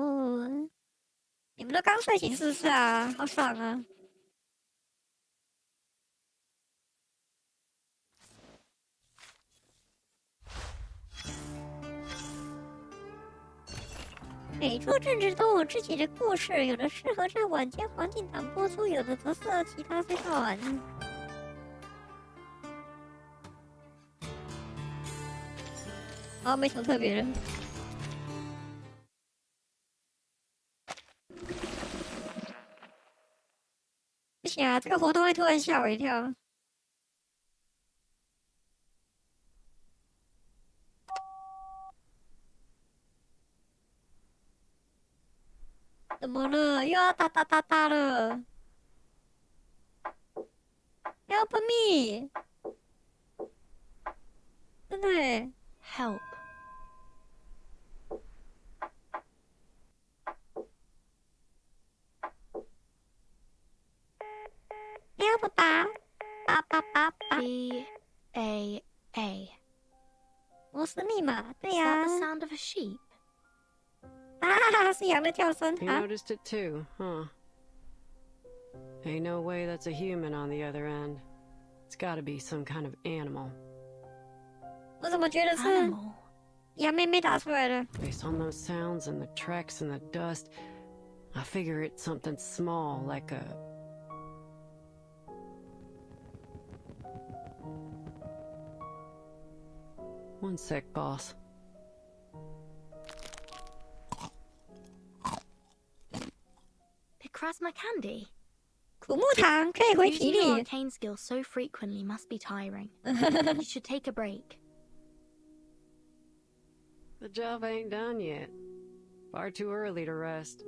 你们都刚睡醒是不是啊？好爽啊！每出政治都有自己的故事，有的适合在晚间黄金档播出，有的则适合其他时段。好，没什么特别的。不行啊，这个活动会突然吓我一跳。怎么了？又要哒哒哒哒了 ！Help me！ 真的耶 Help.，Help 吧，吧吧吧吧， B-A-A. 摩斯密码，对 Is 呀 that the sound of a sheep? 啊，是羊的叫声 You 啊！ noticed it too, huh? Ain't no way that's a human on the other end. It's gotta be some kind of animal. 我怎么觉得是 Animal. 羊妹妹打出来的？ Based on those sounds and the tracks and the dust, I figure it's something small, like a... One sec, boss. Picrasma candy? 苦木糖可以回体 Using your 力。 arcane skills so frequently must be tiring. You should take a break. The job ain't done yet. Far too early to rest.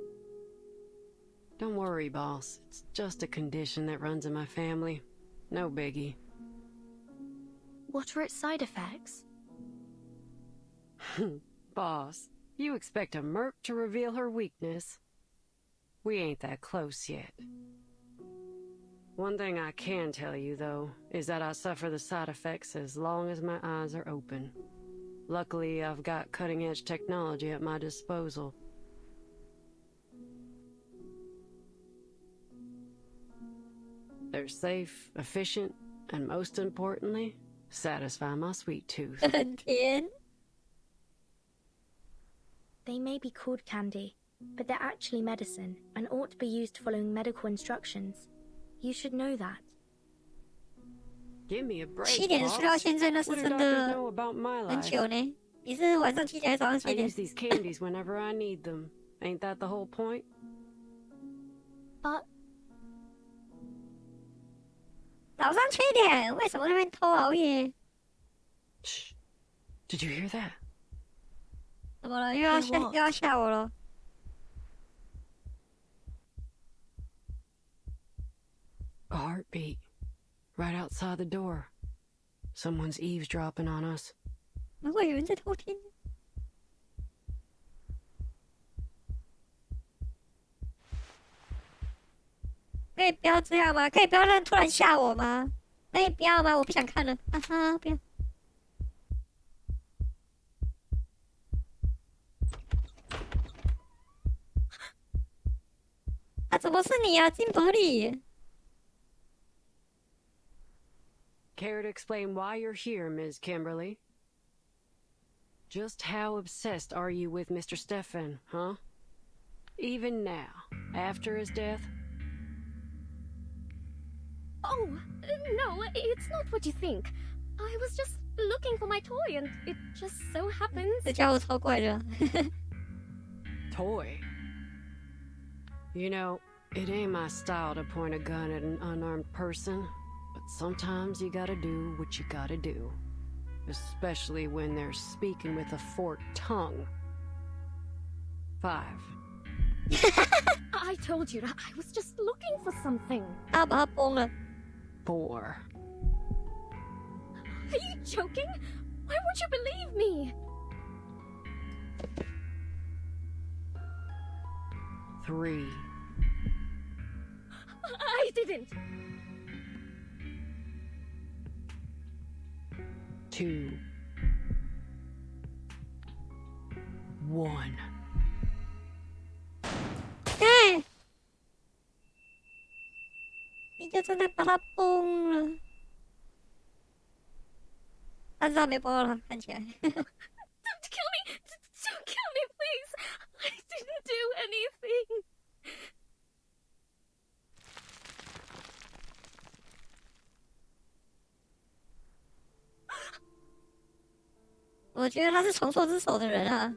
Don't worry, boss. It's just a condition that runs in my family. No biggie. What are its side effects? Boss, you expect a merc to reveal her weakness? We ain't that close yet. One thing I can tell you, though, is that I suffer the side effects as long as my eyes are open. Luckily, I've got cutting-edge technology at my disposal. They're safe, efficient, and most importantly, satisfy my sweet tooth. 很甜。 They may be called candy, but they're actually medicine and ought to be used following medical instructions. You should know that. Give me a break, 7点睡到 boss. 现在，那是 What do 真 doctors 的 know about my 很 life? 久呢。你是晚上7点还是早上 I 7点 use？ these candies whenever I need them. Ain't that the whole point? But 早上7点，为什么那边偷熬夜？ Shh. Did you hear that? 怎么了？又要吓我了？ A heartbeat. Right outside the door. Someone's eavesdropping on us. 难怪有人在偷听。可以不要这样吗？可以不要突然吓我吗？可以不要吗？我不想看了，哈哈，不要。啊，怎么是你啊，金伯利 Care to explain why you're here, Ms. Kimberly? Just how obsessed are you with Mr. Stefan, huh? Even now, after his death? Oh, no, it's not what you think. I was just looking for my toy and it just so happens... 这家伙超怪的 Toy? You know, it ain't my style to point a gun at an unarmed person, but sometimes you gotta do what you gotta do. Especially when they're speaking with a forked tongue. 5. I told you that I was just looking for something. 他把他崩了 4. Are you joking? Why would you believe me? 3. I didn't. 2. 1. 哎，你就真的把他崩了，但是他没崩了，看起来。Don't kill me! Don't kill me, please! I didn't do anything! 我觉得他是重错之手的人啊。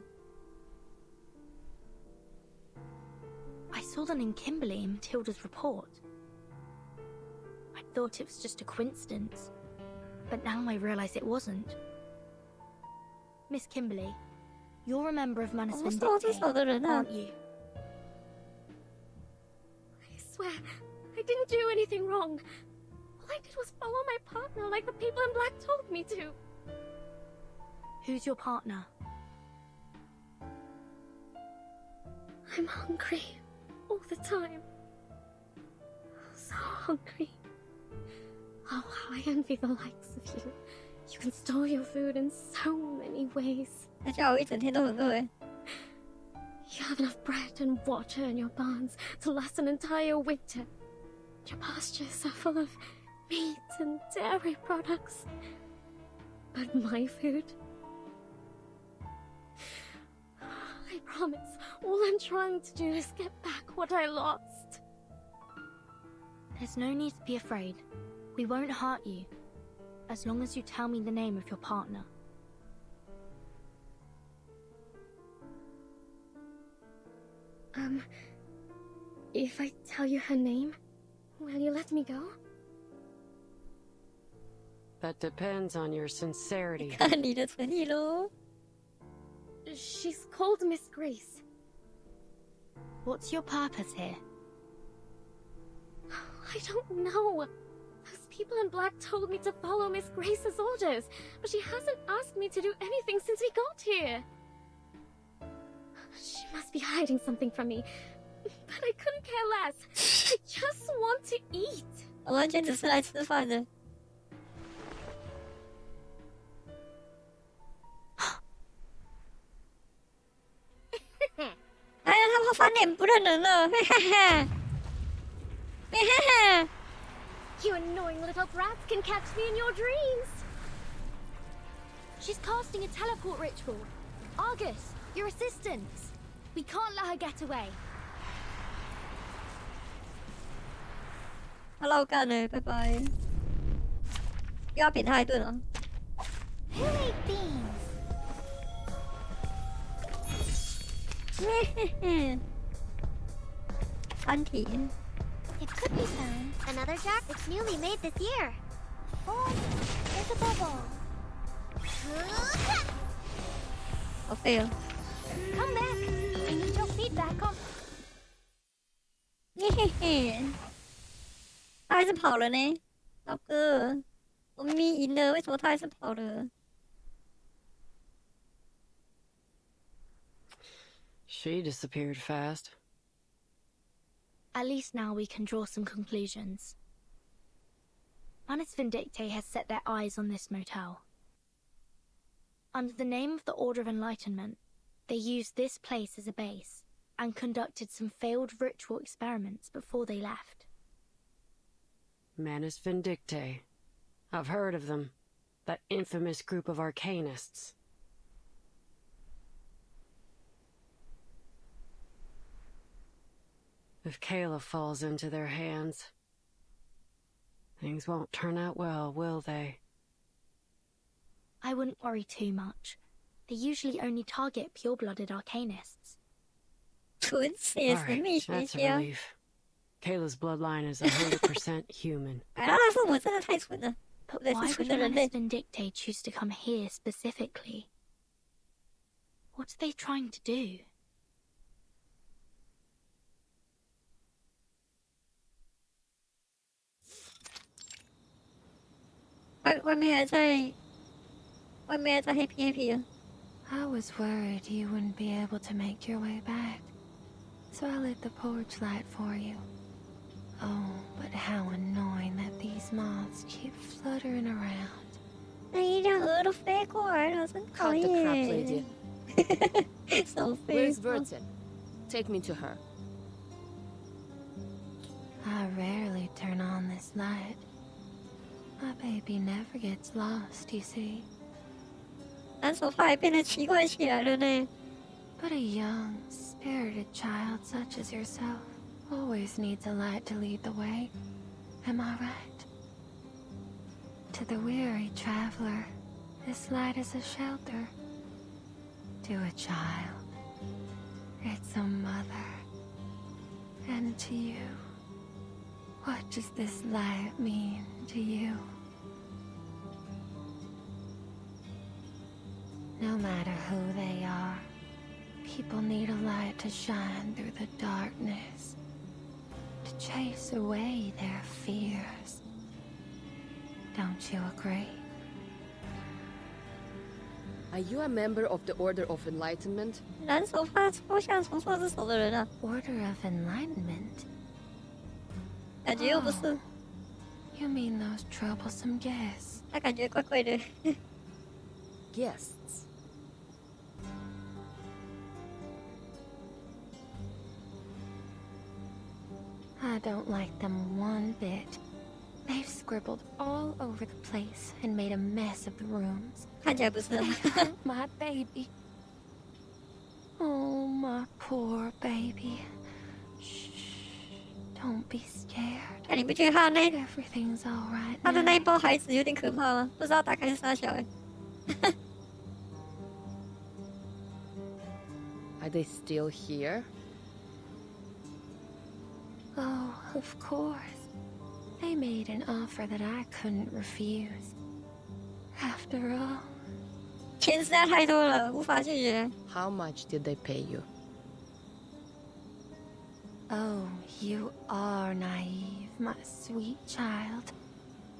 I saw the name Kimberly in Matilda's report. I thought it was just a coincidence, but now I realize it wasn't. Miss Kimberly, you're a member of Manus Vindicte, aren't you? I swear, I didn't do anything wrong. All I did was follow my partner like the people in black told me to. Who's your partner? I'm hungry. All the time. So hungry. Oh, how I envy the likes of you. You can store your food in so many ways. 他叫我一整天都很饿哎。You have enough bread and water in your barns to last an entire winter. Your pastures are full of meat and dairy products. But my food... I promise, all I'm trying to do is get back what I lost. There's no need to be afraid. We won't hurt you, as long as you tell me the name of your partner. If I tell you her name, will you let me go? That depends on your sincerity. 看你的诚意咯。She's called Miss Grace. What's your purpose here? I don't know. Those people in black told me to follow Miss Grace's orders, but she hasn't asked me to do anything since we got here. She must be hiding something from me, but I couldn't care less. I just want to eat. 我完全只是来吃饭的。哎呀，他翻脸不认人了，嘿嘿嘿，嘿嘿嘿。You annoying little brats can catch me in your dreams. She's casting a teleport ritual. Argus, your assistant. We can't let her get away. 他绕干了，拜拜。又要扁他一顿了。Who ate beans? 三体。It could be found. Another jar? It's newly made this year. Oh, there's a bubble. 好废哦。Come back. I need your feedback on. 嘿嘿嘿，他还是跑了呢，老哥，我明明赢了，为什么他还是跑了？ She disappeared fast. At least now we can draw some conclusions. Manus Vindictae has set their eyes on this motel. Under the name of the Order of Enlightenment, they used this place as a base and conducted some failed ritual experiments before they left. Manus Vindictae. I've heard of them. That infamous group of arcanists. If Kayla falls into their hands, things won't turn out well, will they? I wouldn't worry too much. They usually only target pure-blooded arcanists. Alright, that's a relief. Kayla's bloodline is 100% human. But why would Manus Vindictae choose to come here specifically? What are they trying to do? I was worried you wouldn't be able to make your way back, so I lit the porch light for you. Oh, but how annoying that these moths keep fluttering around. Cut the crap, lady. Where's Vertin? Take me to her. I rarely turn on this light. My baby never gets lost, you see. But a young, spirited child such as yourself always needs a light to lead the way. Am I right? To the weary traveler, this light is a shelter. To a child, it's a mother. And to you, what does this light mean to you? No matter who they are, people need a light to shine through the darkness, to chase away their fears. Don't you agree? Are you a member of the Order of Enlightenment? Order of Enlightenment? Oh, you mean those troublesome guests? Guests. I don't like them one bit. They've scribbled all over the place and made a mess of the rooms. My baby. Oh, my poor baby. Shh. Don't be scared. Everything's all right now. Are they still here? Oh, of course. They made an offer that I couldn't refuse. After all. How much did they pay you? Oh, you are naive, my sweet child.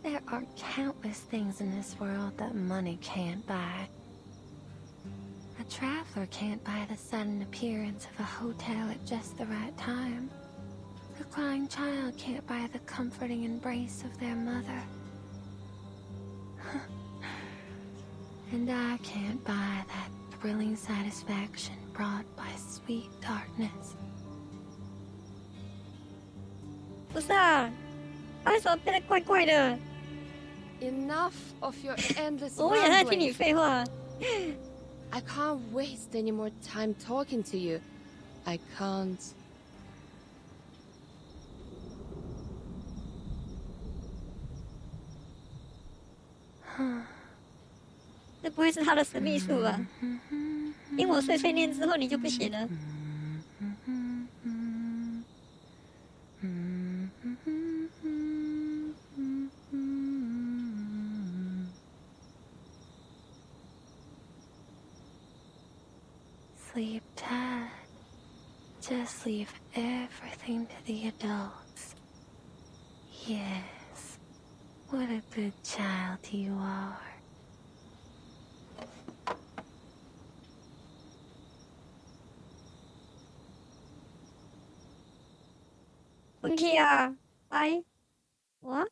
There are countless things in this world that money can't buy. A traveler can't buy the sudden appearance of a hotel at just the right time. A crying child can't buy the comforting embrace of their mother. And I can't buy that thrilling satisfaction brought by sweet darkness. Enough of your endless rambling. I can't waste any more time talking to you. I can't. Huh. 这不会是他的神秘术吧？因为我碎碎念之后你就不行了。Sleep tight. Just leave everything to the adults. Yes. What a good child you are. 生气啊！哎，我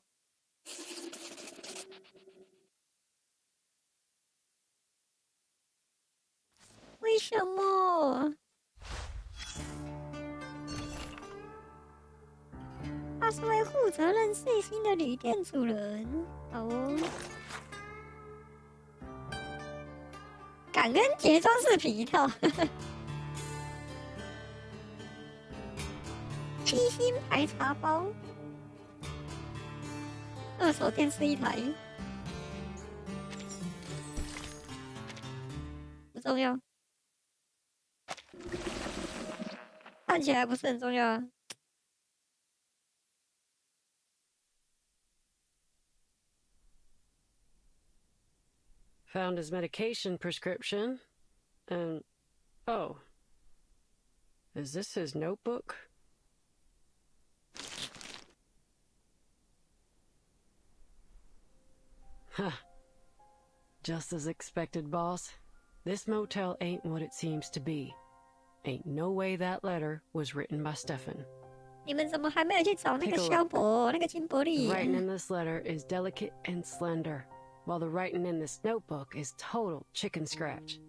为什么？他是位负责任细心的旅店主人。好哦。感恩节装饰品一套。七星排茶包。二手电视一台。不重要。看起来不是很重要啊。Found his medication prescription, and oh, is this his notebook? Huh. Just as expected, boss. This motel ain't what it seems to be. Ain't no way that letter was written by Stefan. 你们怎么还没有去找那个小博，那个金伯利 The writing in this letter is delicate and slender, while the writing in this notebook is total chicken scratch.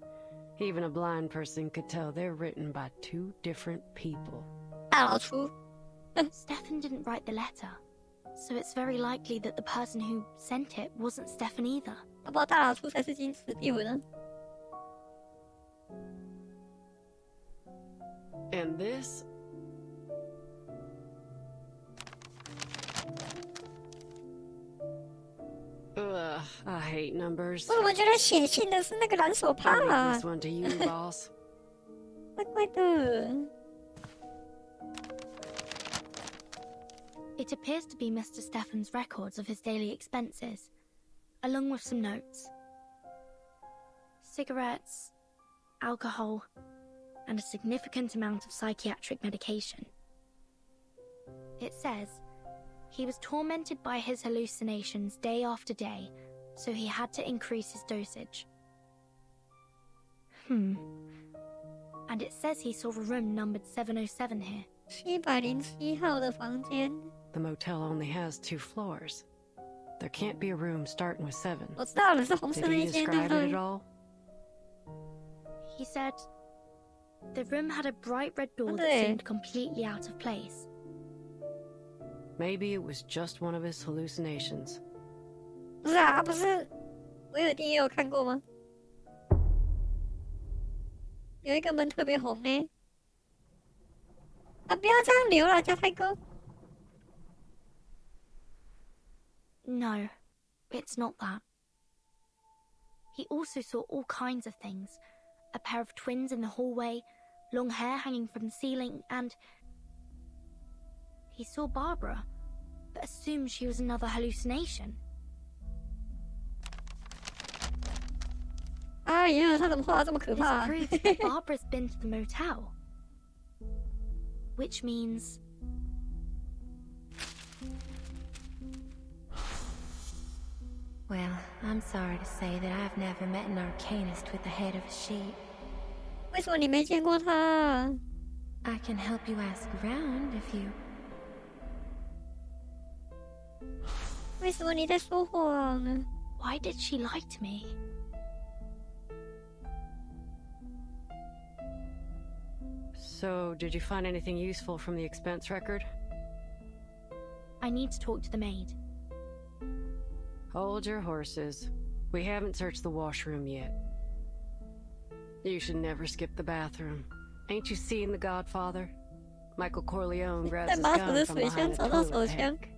Even a blind person could tell they're written by two different people. 大老粗。Stefan didn't write the letter, so it's very likely that the person who sent it wasn't Stefan either. 搞不好大老粗才是金石第五呢。And this? Ugh, I hate numbers. 我怎么觉得写信的是那个蓝手帕 I'll leave this one to you, boss. 怪怪的。It appears to be Mr. Stefan's records of his daily expenses, along with some notes. Cigarettes, alcohol, and a significant amount of psychiatric medication. It says he was tormented by his hallucinations day after day, so he had to increase his dosage. And it says he saw a room numbered 707 here. 707号的房间。 The motel only has 2 floors. There can't be a room starting with 7. 我知道了，是红色 Did 那 he 一间，对 describe 不 it 对 at all? He said the room had a bright red door that seemed completely out of place. Maybe it was just one of his hallucinations. 不是啊，不是，我有电影有看过吗？有一个门特别红呢。啊，不要这样流了，加泰哥。 No, it's not that. He also saw all kinds of things. A pair of twins in the hallway, long hair hanging from the ceiling, and he saw Barbara, but assumed she was another hallucination. 哎呀，他怎么画得这么可 This 怕？ proves that Barbara's been to the motel. Which means... Well, I'm sorry to say that I've never met an arcanist with the head of a sheep. 为什么你没见过他？ I can help you ask around if you... 为什么你在说谎呢？ Why did she lie to me? So, did you find anything useful from the expense record? I need to talk to the maid. Hold your horses. We haven't searched the washroom yet. You should never skip the bathroom. Ain't you seen The Godfather? Michael Corleone grabs his gun from behind the toilet tank.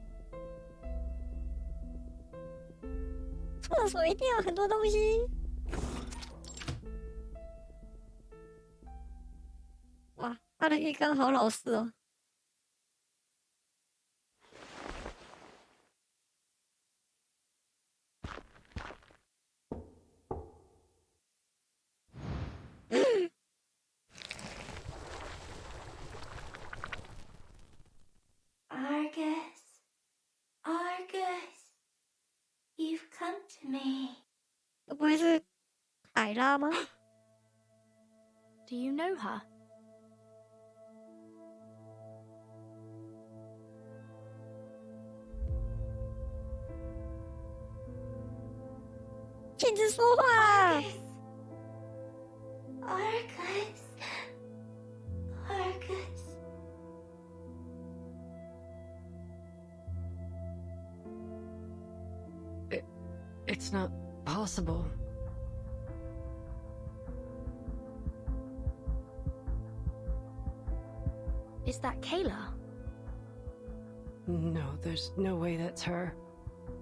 厕所一定要很多东西。哇，他的浴缸好老式哦。Argus, Argus, you've come to me. 不会是海拉吗？ Do you know her? 禁止说话啦！ Argus. It's not possible. Is that Kayla? No, there's no way that's her.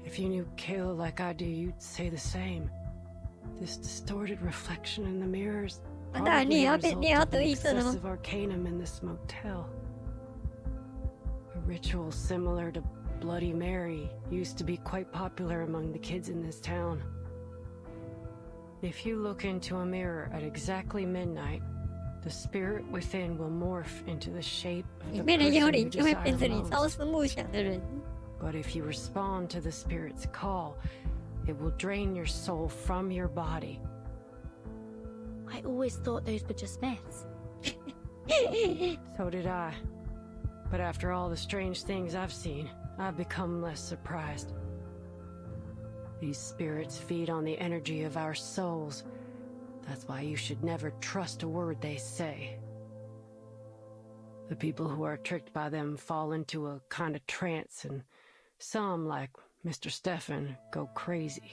If you knew Kayla like I do, you'd say the same. This distorted reflection in the mirrors probably a result of the excessive arcanum in this motel. A ritual similar to Bloody Mary used to be quite popular among the kids in this town. If you look into a mirror at exactly midnight, the spirit within will morph into the shape of the person you desire most. But if you respond to the spirit's call, it will drain your soul from your body. I always thought those were just myths. So did I. But after all the strange things I've seen, I've become less surprised. These spirits feed on the energy of our souls. That's why you should never trust a word they say. The people who are tricked by them fall into a kind of trance, and some, like Mr. Stefan, go crazy.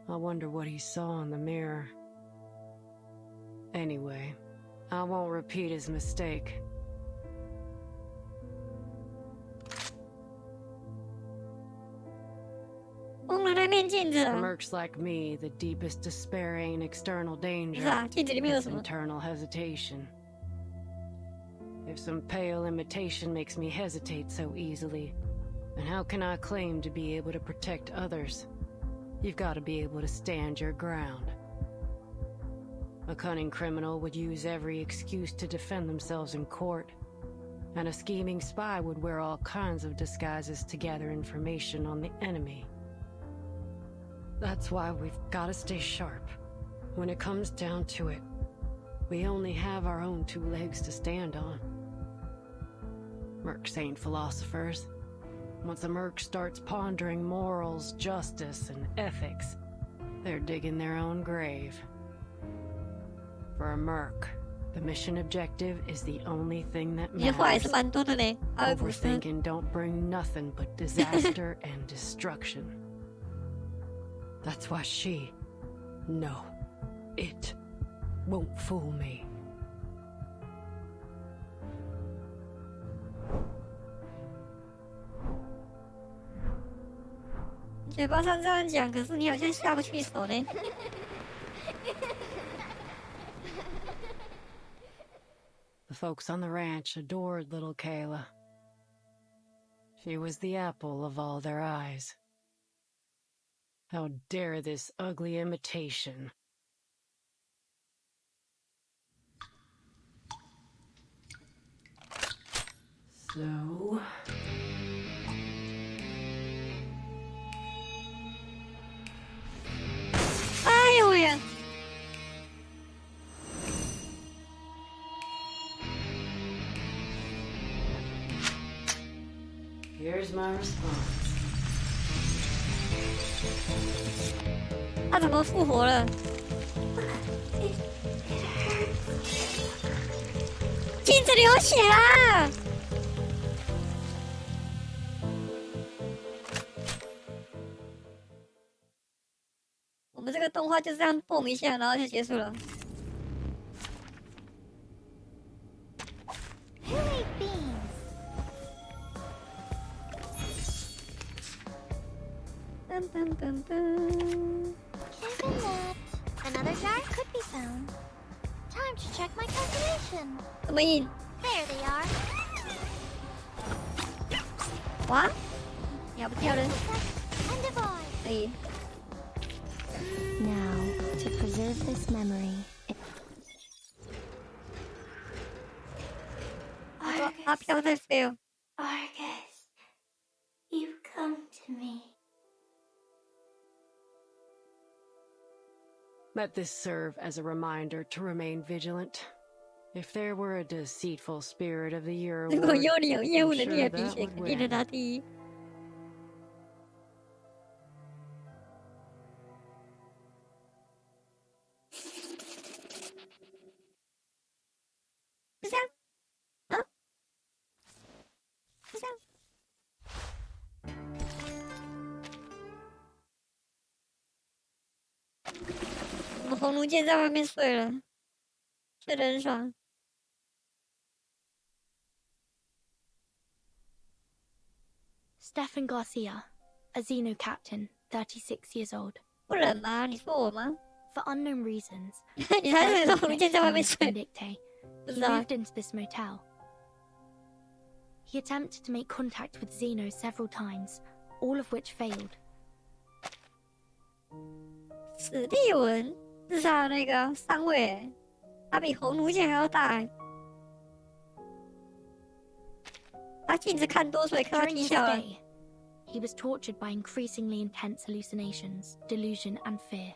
I wonder what he saw in the mirror. Anyway, I won't repeat his mistake. For mercs like me, the deepest despair ain't external danger, it's internal hesitation. If some pale imitation makes me hesitate so easily, then how can I claim to be able to protect others? You've got to be able to stand your ground. A cunning criminal would use every excuse to defend themselves in court, and a scheming spy would wear all kinds of disguises to gather information on the enemy. That's why we've got to stay sharp. When it comes down to it, we only have our own two legs to stand on. Mercs ain't philosophers. Once a merc starts pondering morals, justice, and ethics, they're digging their own grave. For a merc, the mission objective is the only thing that matters. Overthinking don't bring nothing but disaster and destruction. That's why it won't fool me. 嘴巴上这样讲，可是你好像下不去手呢。The folks on the ranch adored little Kayla. She was the apple of all their eyes. How dare this ugly imitation? So...哎呦呀！ Here's my response. 他怎么复活了？镜子流血啦！我们这个动画就这样蹦一下，然后就结束了。Dun, dun, dun. Given that, another jar could be found. Time to check my calculation. There they are. What? 要不跳人？ And divide. 可以。 Now, to preserve this memory. Argus, you've come to me. Let this serve as a reminder to remain vigilant. If there were a deceitful spirit of the year award, I'm sure that would win. 我们红奴剑在外面睡了，睡得很爽。Stefan Garcia, a Xeno captain, 36 years old. 不冷吗？你说我吗？ For unknown reasons, 你才是说红奴剑在外面睡。 he moved into this motel. He attempted to make contact with Xeno several times, all of which failed. 史蒂文至少那个上位，他比红奴剑还要大。他镜子看多，所以看他 During 踢 his 笑了。 stay, he was tortured by increasingly intense hallucinations, delusion, and fear.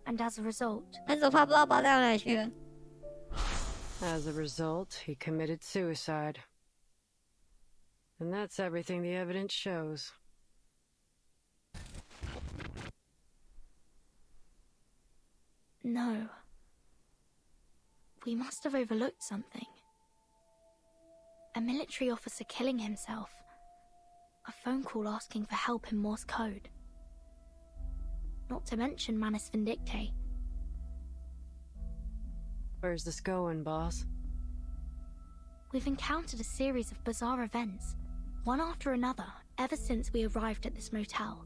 And as a result, 但是我怕不知道跑到哪里去了。 As a result, he committed suicide. And that's everything the evidence shows. no. We must have overlooked something. A military officer killing himself. A phone call asking for help in Morse code. Not to mention Manus Vindicte. Where's this going, boss? We've encountered a series of bizarre events, one after another, ever since we arrived at this motel.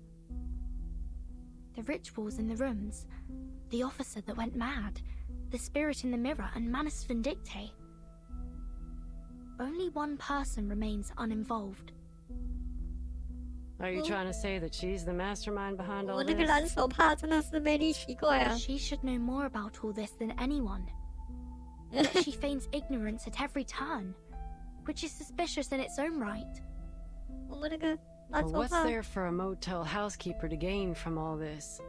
The rituals in the rooms, the officer that went mad, the spirit in the mirror, and Manus Vindicte. Only one person remains uninvolved. Are you trying to say that she's the mastermind behind all 我那个 this? 蓝手帕真的是魅力奇怪啊！ She should know more about all this than anyone. But she feigns ignorance at every turn, which is suspicious in its own right. 我们那个蓝 Well, 手 what's 帕， there for a motel housekeeper to gain from all this?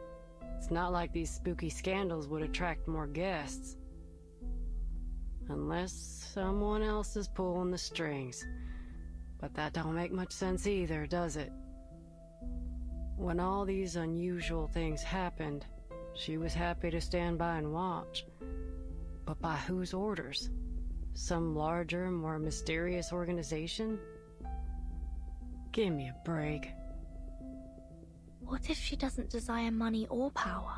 It's not like these spooky scandals would attract more guests. Unless someone else is pulling the strings. But that don't make much sense either, does it? When all these unusual things happened, she was happy to stand by and watch. But by whose orders? Some larger, more mysterious organization? Give me a break. What if she doesn't desire money or power?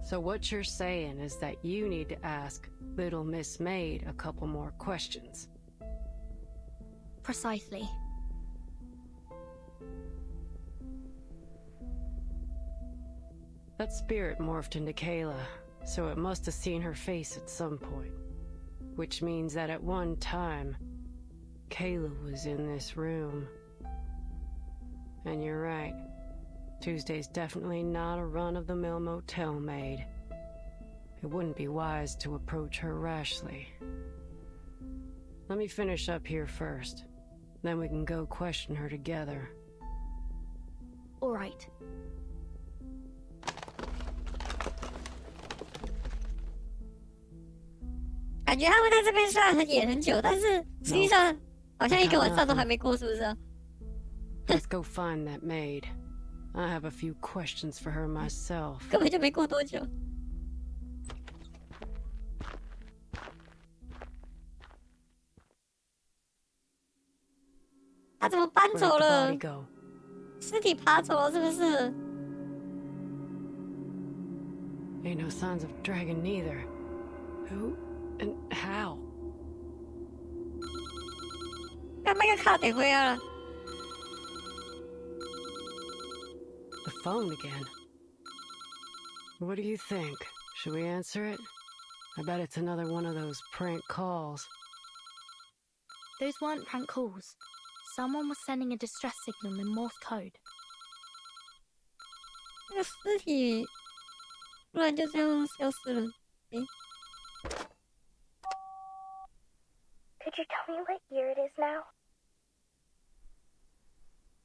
So what you're saying is that you need to ask Little Miss Maid a couple more questions. Precisely. That spirit morphed into Kayla, so it must have seen her face at some point. Which means that at one time, Kayla was in this room. And you're right. Tuesday's definitely not a run-of-the-mill motel maid. It wouldn't be wise to approach her rashly. Let me finish up here first. Then we can go question her together. All right. 感觉他们在这边虽然演很久，但是实际上好像一个晚上都还没过，是不是？ Let's go find that maid. I have a few questions for her myself. 根本就没过多久。他怎么搬走了？ Where'd the body go? 尸体爬走了，是不是？ Ain't no signs of dragon neither. Who and how? 干嘛个卡点回来了？ The phone again. What do you think? Should we answer it? I bet it's another one of those prank calls. Those weren't prank calls. Someone was sending a distress signal in Morse code. 那个尸体突然就这样消失了。诶， Could you tell me what year it is now?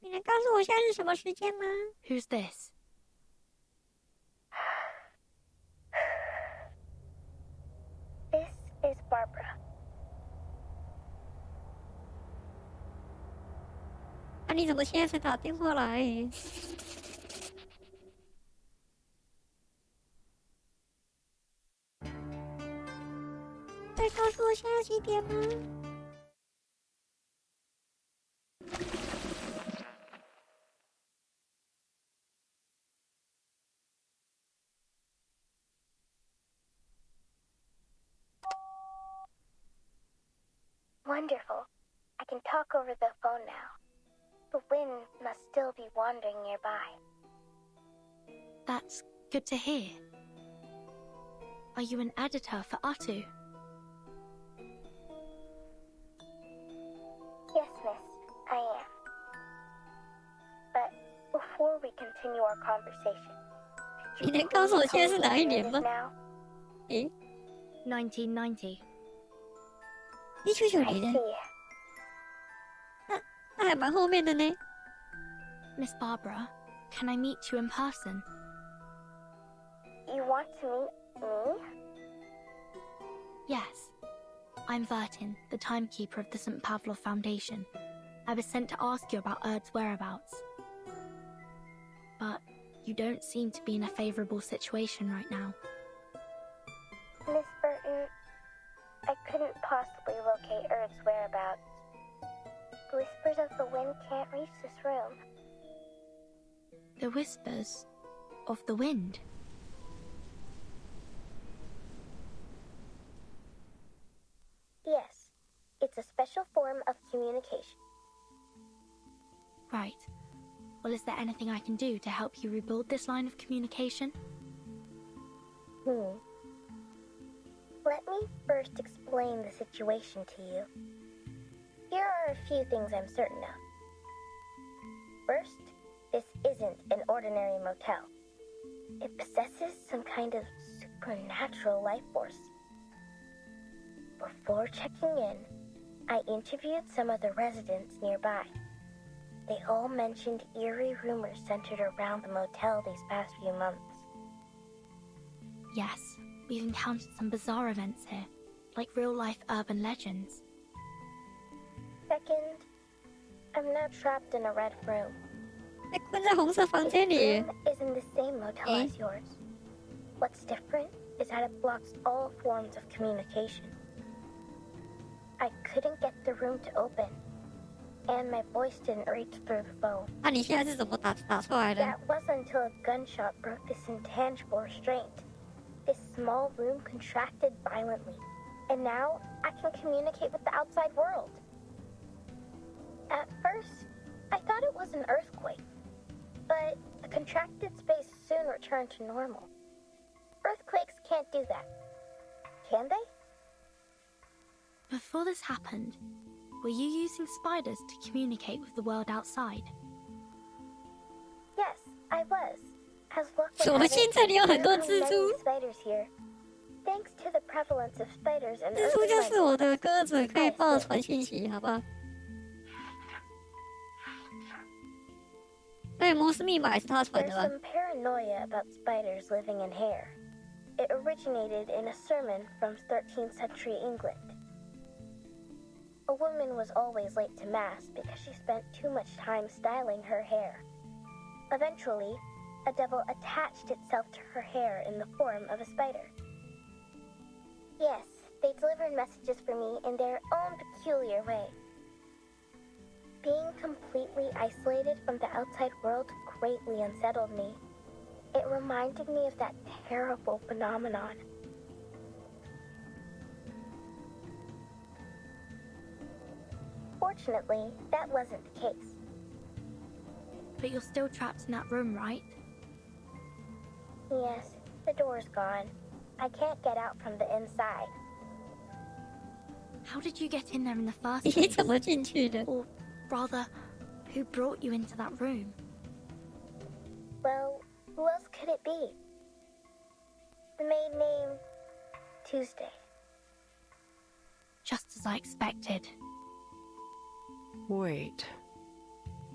你能告诉我现在是什么时间吗？ Who's this? This is Barbara. 啊，你怎么现在才打电话来？再告诉我现在几点吗？ Wonderful. I can talk over the phone now. The wind must still be wandering nearby. That's good to hear. Are you an editor for Atu? Yes, miss, I am. But before we continue our conversation, 你能告诉我现在是哪一年吗？诶1990. 1990年。那还蛮后面的呢。Miss Barbara, can I meet you in person? You want to meet me? Yes. I'm Vertin, the timekeeper of the St. Pavlov Foundation. I was sent to ask you about Erd's whereabouts. But you don't seem to be in a favorable situation right now. Miss Burton, I couldn't possibly locate Erd's whereabouts. The whispers of the wind can't reach this room. The whispers of the wind? Yes, it's a special form of communication. Right. Well, is there anything I can do to help you rebuild this line of communication? Let me first explain the situation to you. Here are a few things I'm certain of. First, this isn't an ordinary motel. It possesses some kind of supernatural life force. Before checking in, I interviewed some of the residents nearby. They all mentioned eerie rumors centered around the motel these past few months. Yes, we've encountered some bizarre events here, like real-life urban legends. Second, I'm not trapped in a red room. 被困在红色房间里。 This room is in the same motel as yours. What's different is that it blocks all forms of communication. I couldn't get the room to open, and my voice didn't reach through the phone. 那你现在是怎么打出来的？ That wasn't until a gunshot broke this intangible restraint. This small room contracted violently, and now I can communicate with the outside world. At first, I thought it was an earthquake, but the contracted space soon returned to normal. Earthquakes can't do that, can they? Before this happened, were you using spiders to communicate with the world outside? Yes, I was. As luck would 怎么 have 现 it, 在你有很 there 多 are 蜘 many 蛛？ spiders here. Thanks to the prevalence of spiders and 蜘蛛就是我的鸽子，可以帮我传信息，好不好？对，摩斯密码也是他传 There's 的吧？ some paranoia about spiders living in hair. It originated in a sermon from 13th century England. A woman was always late to mass because she spent too much time styling her hair. Eventually, a devil attached itself to her hair in the form of a spider. Yes, they delivered messages for me in their own peculiar way. Being completely isolated from the outside world greatly unsettled me. It reminded me of that terrible phenomenon. Fortunately, that wasn't the case. But you're still trapped in that room, right? Yes, the door's gone. I can't get out from the inside. How did you get in there in the first 你 place? 怎么进去的？ Or rather, who brought you into that room? Well, who else could it be? The maid named Tuesday. Just as I expected. Wait.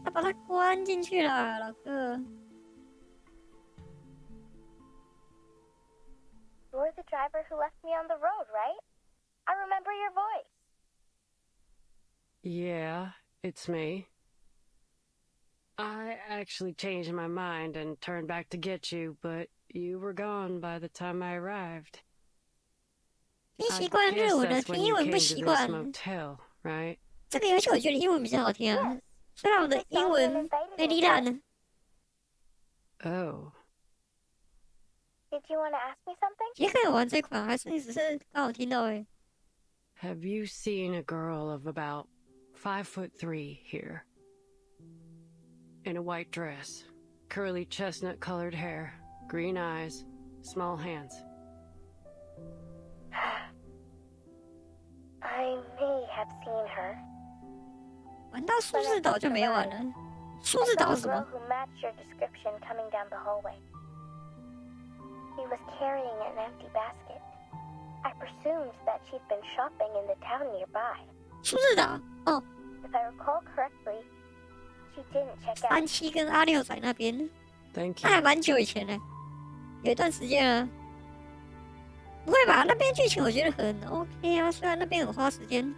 他把他关进去了，老哥。 You're the driver who left me on the road, right? I remember your voice. Yeah, it's me. I actually changed my mind and turned back to get you, but you were gone by the time I arrived. 听习惯日文了，听英文不习惯。 motel, right? 这个游戏我觉得英文比较好听啊，虽然我的英文被离烂了。 Oh. Did you want to ask me something? 也可以玩这款，还是你只是刚好听到而已？ Have you seen a girl of about 5'3" here? In a white dress, curly chestnut-colored hair, green eyes, small hands. I may have seen her. 玩到数字岛就没玩了。数字岛是什 girl 么？ who matched your description coming down the hallway. She was carrying an empty basket. I presumed that she'd been shopping in the town nearby. 数字岛哦， If I recall correctly, she didn't check out. 37跟阿六仔那边， Thank 那 you. 还蛮久以前的，有一段时间了。不会吧？那边剧情我觉得很 OK 啊，虽然那边很花时间。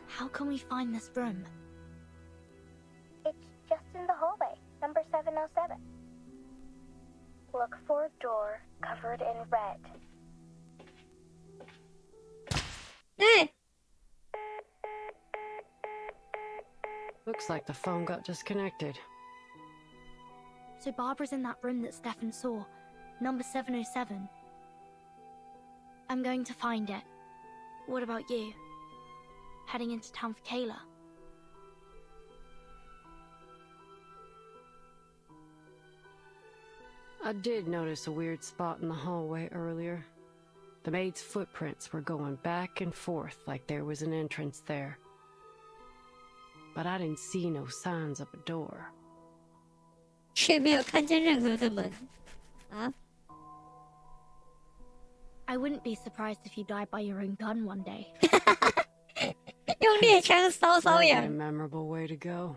How can we find this room? It's just in the hallway, number 707. Look for a door covered in red. 哎， Looks like the phone got disconnected. So Barbara's in that room that Stefan saw, number 707. I'm going to find it. What about you? Heading into town for Kayla? I did notice a weird spot in the hallway earlier. The maid's footprints were going back and forth like there was an entrance there. But I didn't see no signs of a door. 却没有看见任何的门啊！ I wouldn't be surprised if you died by your own gun one day. 用猎枪烧 That'd 痒 be a，memorable way to go.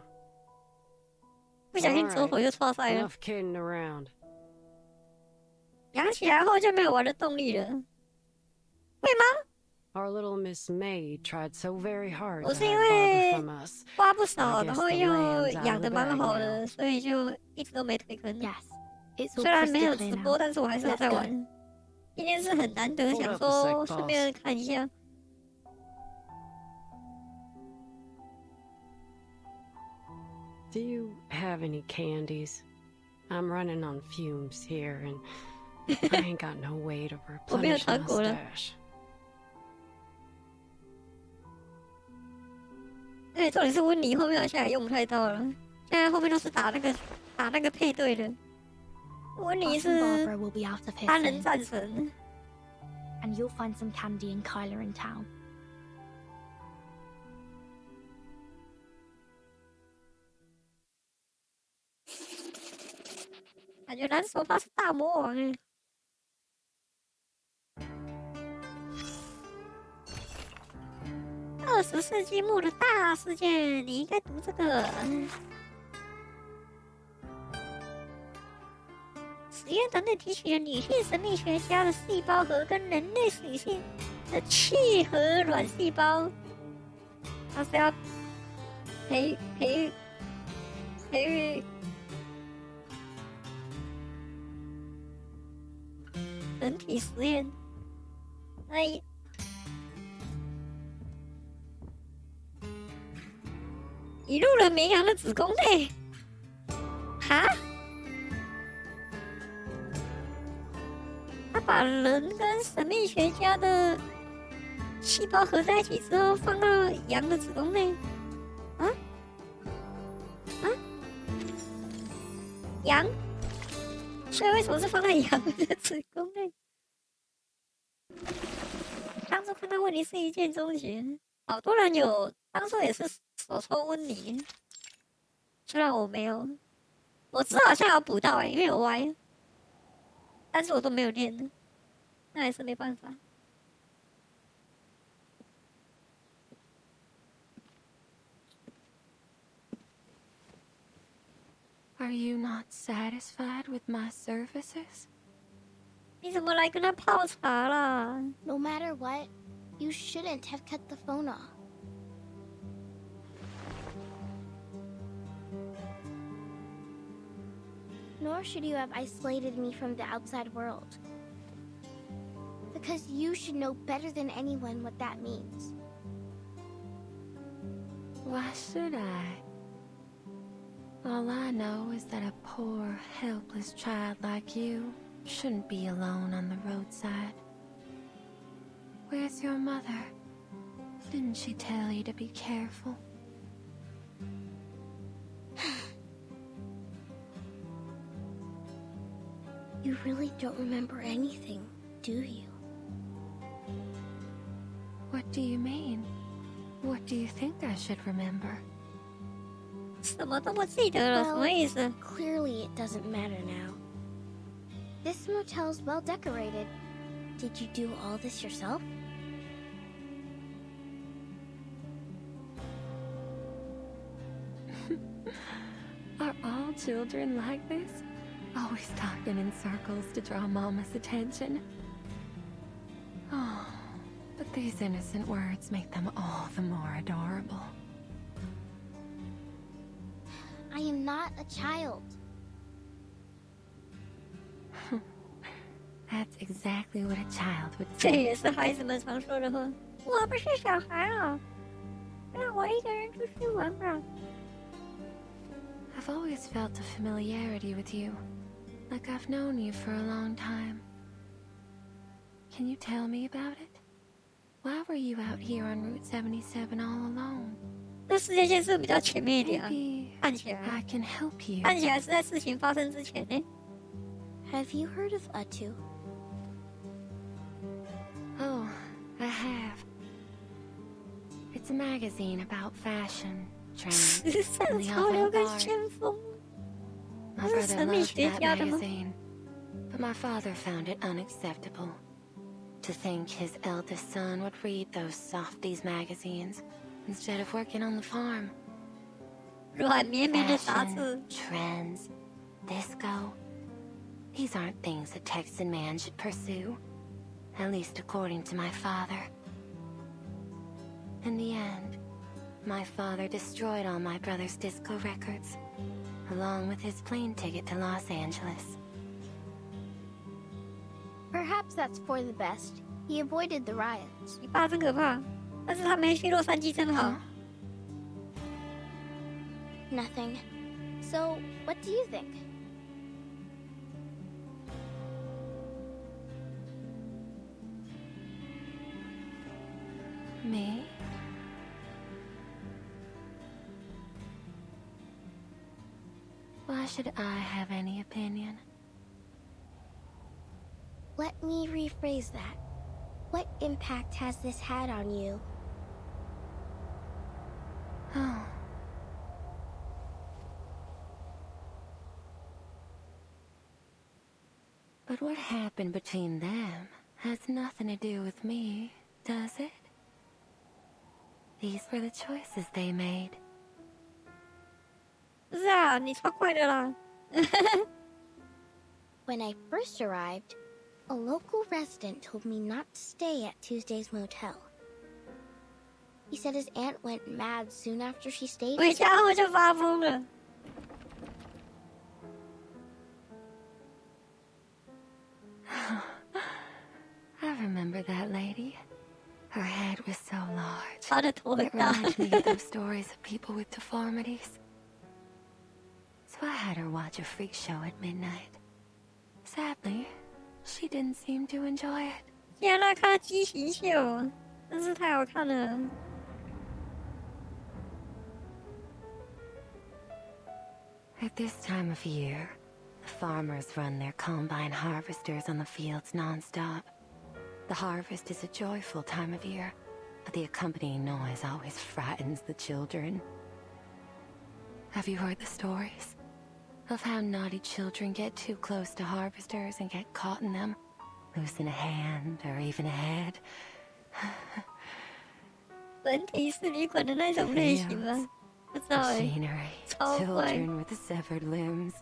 不小心走火就错赛了。 Enough kidding around. 养起来后就没有玩的动力了，会吗？ Our little Miss May tried so very hard 我 to 是因 hide 为 Barbara from us. 花不少， I guess 然后 the 又 land's out of 养的 the 蛮 bag 好 now. 的，所以就一直都没退坑。 Yes, it's all 虽然没有 crystal 直 clear 播， now. 但是我还是有在 Let's go. 玩。今天是很难得， Hold 想 up a sec, 说 boss. 顺便看一下。 Do you have any candies? I'm running on fumes here, and I ain't got no way to 我没有 replenish 糖 my 果了。 stash. 对，重点是温妮后面好像也用不太到了，现在后面都是打那个配对的。温妮 Us 是 and Barbara will be out of here 单人 soon, 战神， and you'll find some candy and Kyla in town. 感觉蓝手他是大魔王哎。20世纪末的大事件，你应该读这个。实验团队提取了女性神秘学家的细胞核跟人类女性的契合卵细胞，它是要培育人体实验。哎。 移入了绵羊的子宫内，哈？他把人跟神秘学家的细胞合在一起之后，放到羊的子宫内，啊？啊？羊？所以为什么是放在羊的子宫内？当初看到问题是一见钟情，好多人有，当初也是。 手抽温妮，虽然我没有，我知道好像有补到因为有歪，但是我都没有练，那还是没办法。Are you not satisfied with my services? 你怎么来跟他泡茶啦 No matter what, you shouldn't have cut the phone off. Nor should you have isolated me from the outside world. Because you should know better than anyone what that means. Why should I? All I know is that a poor, helpless child like you shouldn't be alone on the roadside. Where's your mother? Didn't she tell you to be careful? You really don't remember anything, do you? What do you mean? What do you think I should remember? 什么都不记得了，什么意思？ Clearly it doesn't matter now. This motel's well decorated. Did you do all this yourself? Are all children like this? Always talking in circles to draw Mama's attention. Oh, but these innocent words make them all the more adorable. I am not a child. That's exactly what a child would 这 say. 也是孩子们常说的话。我不是小孩啊，让我一个人出去玩吧。 I've always felt a familiarity with you, like I've known you for a long time. Can you tell me about it? Why were you out here on Route 77 all alone? 这世界线是比较前面一点啊， Maybe 看起来 I can help you. 看起来是在事情发生之前呢。 Have you heard of Atu? Oh, I have. It's a magazine about fashion, trends, and the 潮流跟 avant-garde. 先锋， My 他是 brother 神秘 loved 学 that 家的吗？ magazine, but my father found it unacceptable. To think his eldest son would read those softies magazines instead of working on the farm. 软绵绵的杂 Fashion, 志， trends, disco. These aren't things a Texan man should pursue, at least according to my father. In the end, my father destroyed all my brother's disco records, along with his plane ticket to Los Angeles. Perhaps that's for the best. He avoided the riots. 你爸真可怕，但是他没去洛杉矶真好。 Nothing. So, what do you think? Me? Why should I have any opinion? Let me rephrase that. What impact has this had on you? Oh. But what happened between them has nothing to do with me, does it? These were the choices they made. 不是啊，你超快的啦。 When I first arrived, a local resident told me not to stay at Tuesday's motel. He said his aunt went mad soon after she stayed. 回家后就发疯了。 I remember that lady. Her head was so large. 她的头很 It 大。 reminded me of those stories of people with deformities. So I had her watch a freak show at midnight. Sadly, she didn't seem to enjoy it. 天呐，看畸形秀，真是太好看了。 At this time of year, the farmers run their combine harvesters on the fields nonstop. The harvest is a joyful time of year, but the accompanying noise always frightens the children. Have you heard the stories of how naughty children get too close to harvesters and get caught in them, losing a hand or even a head? 人体是旅馆的那种类型吗？不知道哎。 Machinery, 超怪。 children with severed limbs.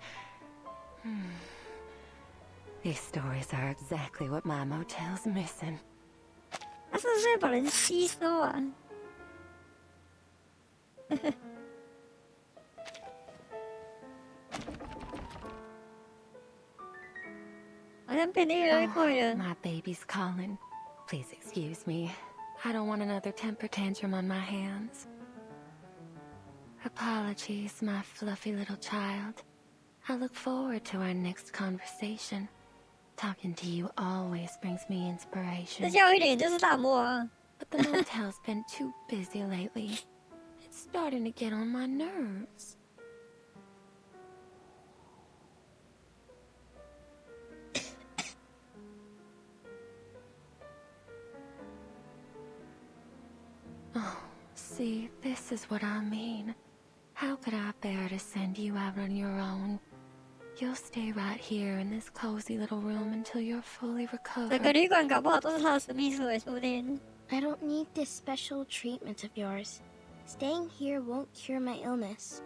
These stories are exactly what my motel's missing. 他是不是会把人吸收啊？好像变得越来越快了。 My baby's calling. Please excuse me. I don't want another temper tantrum on my hands. Apologies, my fluffy little child. I look forward to our next conversation. Talking to you always brings me inspiration. 这叫一点就是大漠啊。But the motel's been too busy lately. It's starting to get on my nerves. Oh, see, this is what I mean. How could I bear to send you out on your own? You'll stay right here in this cozy little room until you're fully recovered. 整个旅馆搞不好都是他的神秘思维，说不定。I don't need this special treatment of yours. Staying here won't cure my illness.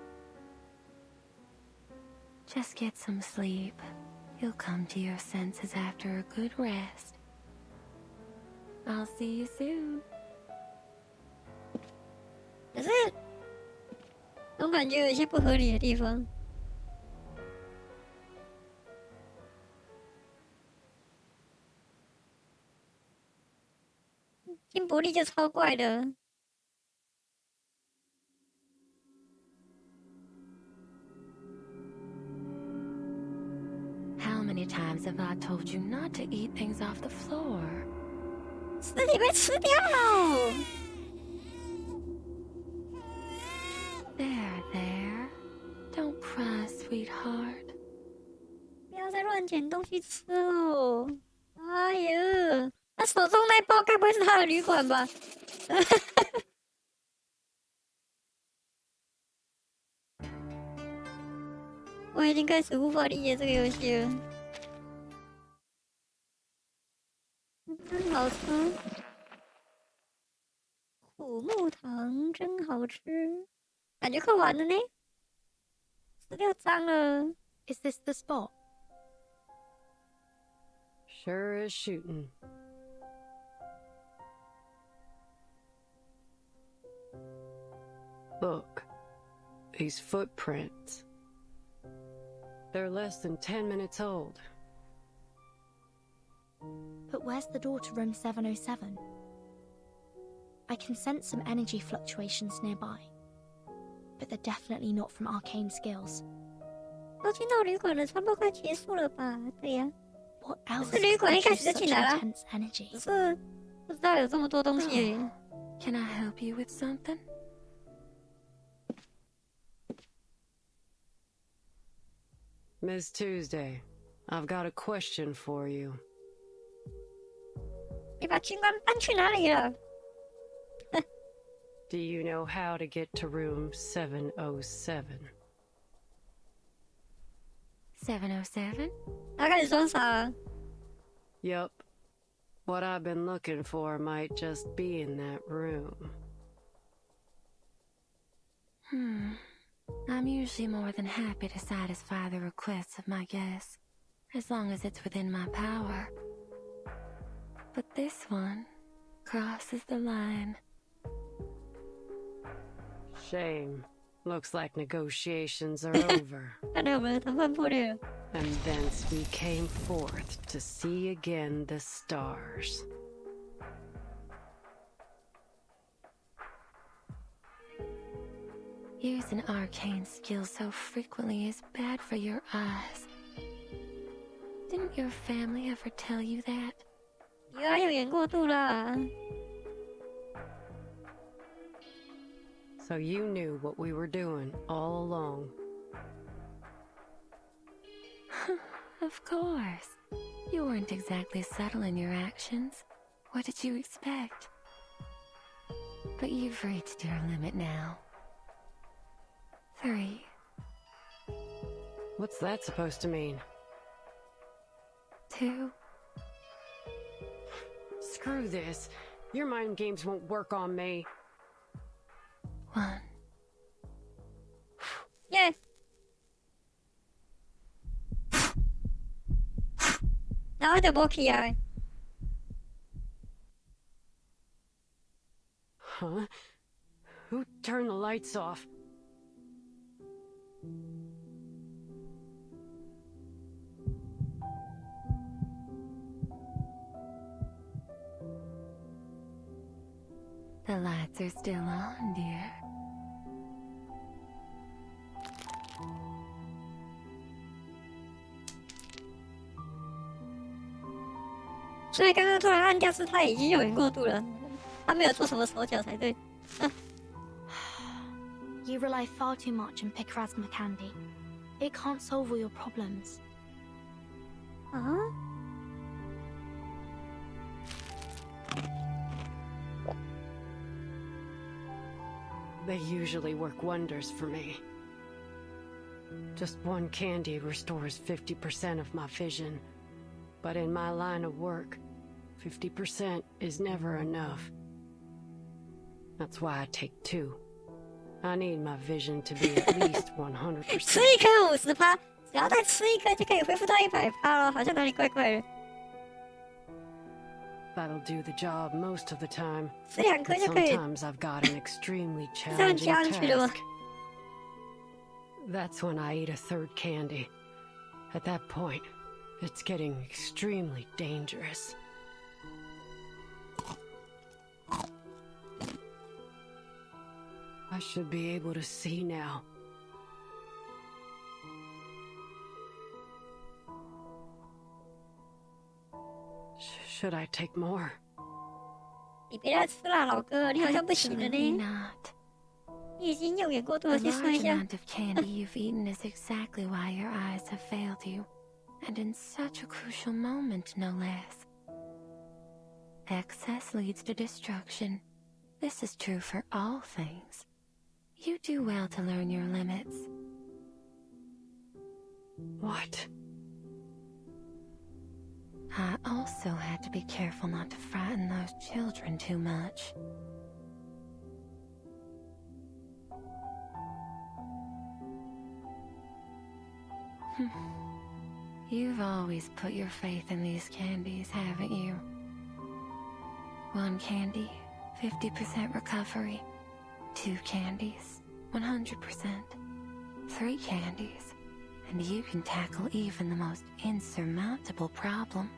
Just get some sleep. You'll come to your senses after a good rest. I'll see you soon. 可是，总感觉有一些不合理的地方。金伯利就超怪的。How many times have I told you not to eat things off the floor? 尸体被吃掉了。There. Don't cry, sweetheart. 不要再乱捡东西吃喽！哎呀，他手中那包该不会是他的旅馆吧？我已经开始无法理解这个游戏了。真好吃，虎木糖真好吃，感觉快完了呢。16章了。Is this the spot? Sure is shooting. Look, these footprints. They're less than 10 minutes old. But where's the door to room 707? I can sense some energy fluctuations nearby. But they're definitely not from arcane skills. 都进到旅馆了，差不多快结束了吧？对呀。What else 这旅馆一开始就 such 进来了， intense energy? 只是不知道有这么多东西而已。Can I help you with something? Miss Tuesday, I've got a question for you. 你把军官搬去哪里了？ Do you know how to get to room 707? 707? 他开始装傻。Yup. What I've been looking for might just be in that room. I'm usually more than happy to satisfy the requests of my guests, as long as it's within my power. But this one crosses the line. Shame. Looks like negotiations are over. And thence we came forth to see again the stars. Using arcane skills so frequently is bad for your eyes. Didn't your family ever tell you that? 有啊，有演过度啦。 So you knew what we were doing all along. Of course. You weren't exactly subtle in your actions. What did you expect? But you've reached your limit now. 3. What's that supposed to mean? 2. Screw this. Your mind games won't work on me. 1. Yeah. Now the book here. Huh? Who turned the lights off? The lights are still on, dear. 所以刚刚突然按掉是他已经用眼过度了，他没有做什么手脚才对。You rely far too much on Pickrasma candy. It can't solve all your problems. They usually work wonders for me. Just one candy restores 50% of my vision. But in my line of work, 50% is never enough. That's why I take 2. I need my vision to be at least 100%. 吃一颗50%，只要再吃一颗就可以恢复到100%了，好像哪里怪怪的。That'll do the job most of the time. 吃2颗就可以。 Sometimes I've got an extremely 这样 challenging 加上去的吗？ task. That's when I eat a 3rd candy. At that point, it's getting extremely dangerous. I should be able to see now. Should I take more? 你别再吃了，老哥，你好像不行了呢。你已经用眼过度了，去说一 The 下。 amount of candy you've eaten is exactly why your eyes have failed you, and in such a crucial moment, no less. Excess leads to destruction. This is true for all things. You do well to learn your limits. What? I also had to be careful not to frighten those children too much. You've always put your faith in these candies, haven't you? 1 candy, 50% recovery. 2 candies, 100%. 3 candies, and you can tackle even the most insurmountable problem.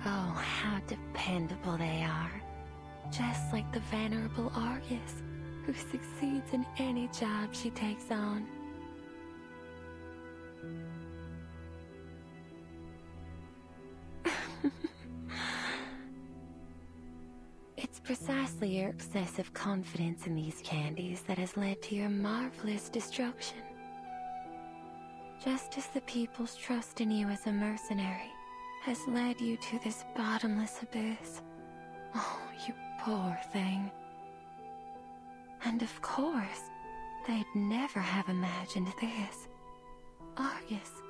Oh, how dependable they are. Just like the venerable Argus, who succeeds in any job she takes on. It's precisely your excessive confidence in these candies that has led to your marvelous destruction. Just as the people's trust in you as a mercenary has led you to this bottomless abyss. Oh, you poor thing. And of course, they'd never have imagined this. Argus,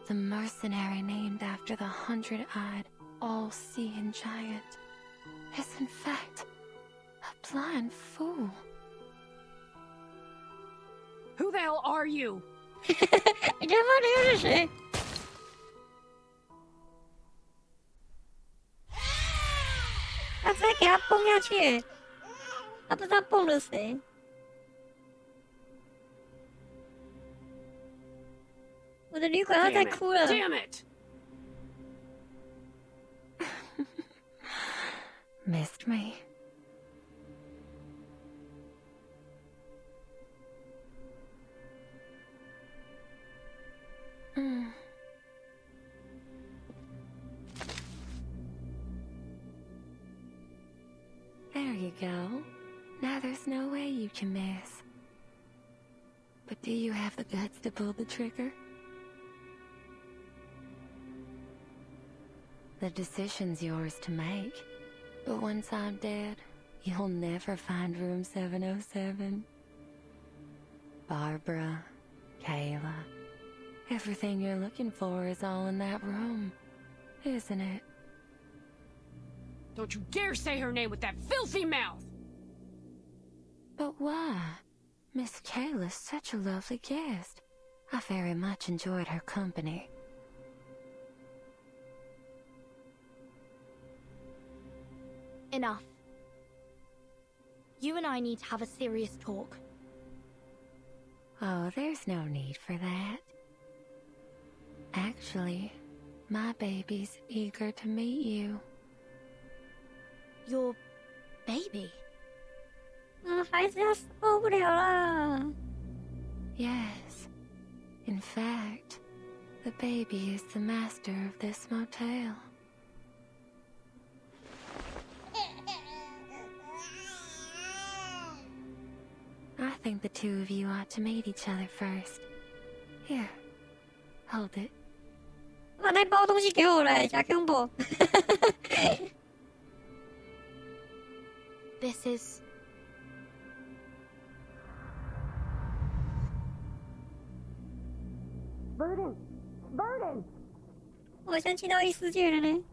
the mercenary named after the 100-eyed, all-seeing giant, is in fact a blind fool. Who the hell are you? 你他妈的又是谁？他直接给他蹦下去，他不知道蹦了谁。我的旅馆要再哭了。 Damn it! Missed me. There you go. Now there's no way you can miss. But do you have the guts to pull the trigger? The decision's yours to make. But once I'm dead, you'll never find room 707. Barbara, Kayla, everything you're looking for is all in that room, isn't it? Don't you dare say her name with that filthy mouth! But why? Miss Kayla's such a lovely guest. I very much enjoyed her company. Enough. You and I need to have a serious talk. Oh, there's no need for that. Actually, my baby's eager to meet you. Your baby? 孩子要受不了了。 Yes. In fact, the baby is the master of this motel. think the two of you ought to meet each other first. Here, hold it. 把那包东西给我了，假恐怖。This is... Burden! Burden! 我像进到异世界了呢。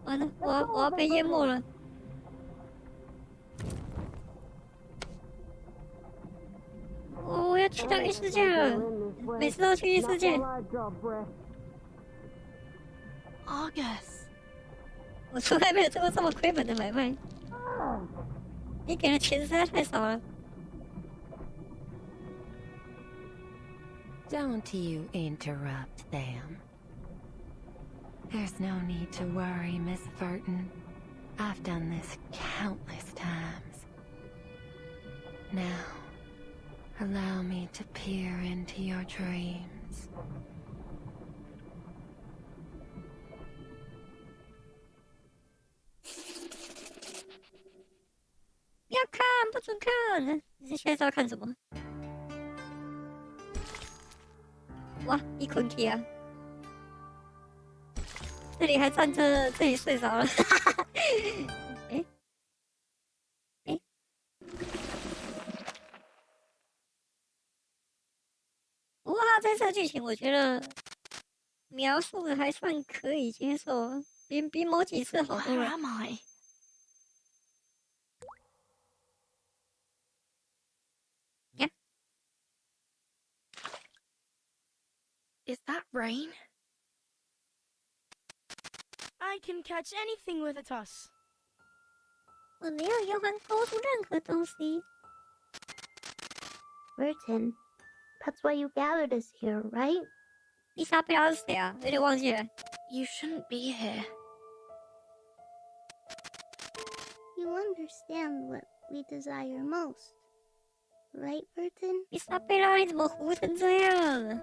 完了，我要被淹没了。我要去到异世界了，每次都去异世界。Argus， 我从来没有做过这么亏本的买卖。你给的钱实在太少了。Don't you interrupt them. There's no need to worry, Miss Burton. I've done this countless times. Now, allow me to peer into your dreams. 不要看，不准看！你现在是要看什么？哇，一捆铁啊！这里还站着，这里睡着了。哎哎，不过他这次的剧情，我觉得描述的还算可以接受，比某几次好多了。Where am I? Yeah. Is that rain? I can catch anything with a toss. 我没有用它勾出任何东西。Burton, that's why you gathered us here, right? 伊莎贝拉是谁啊？有点忘记了。You shouldn't be here. You understand what we desire most, right, Burton? 伊莎贝拉，你怎么糊成这样？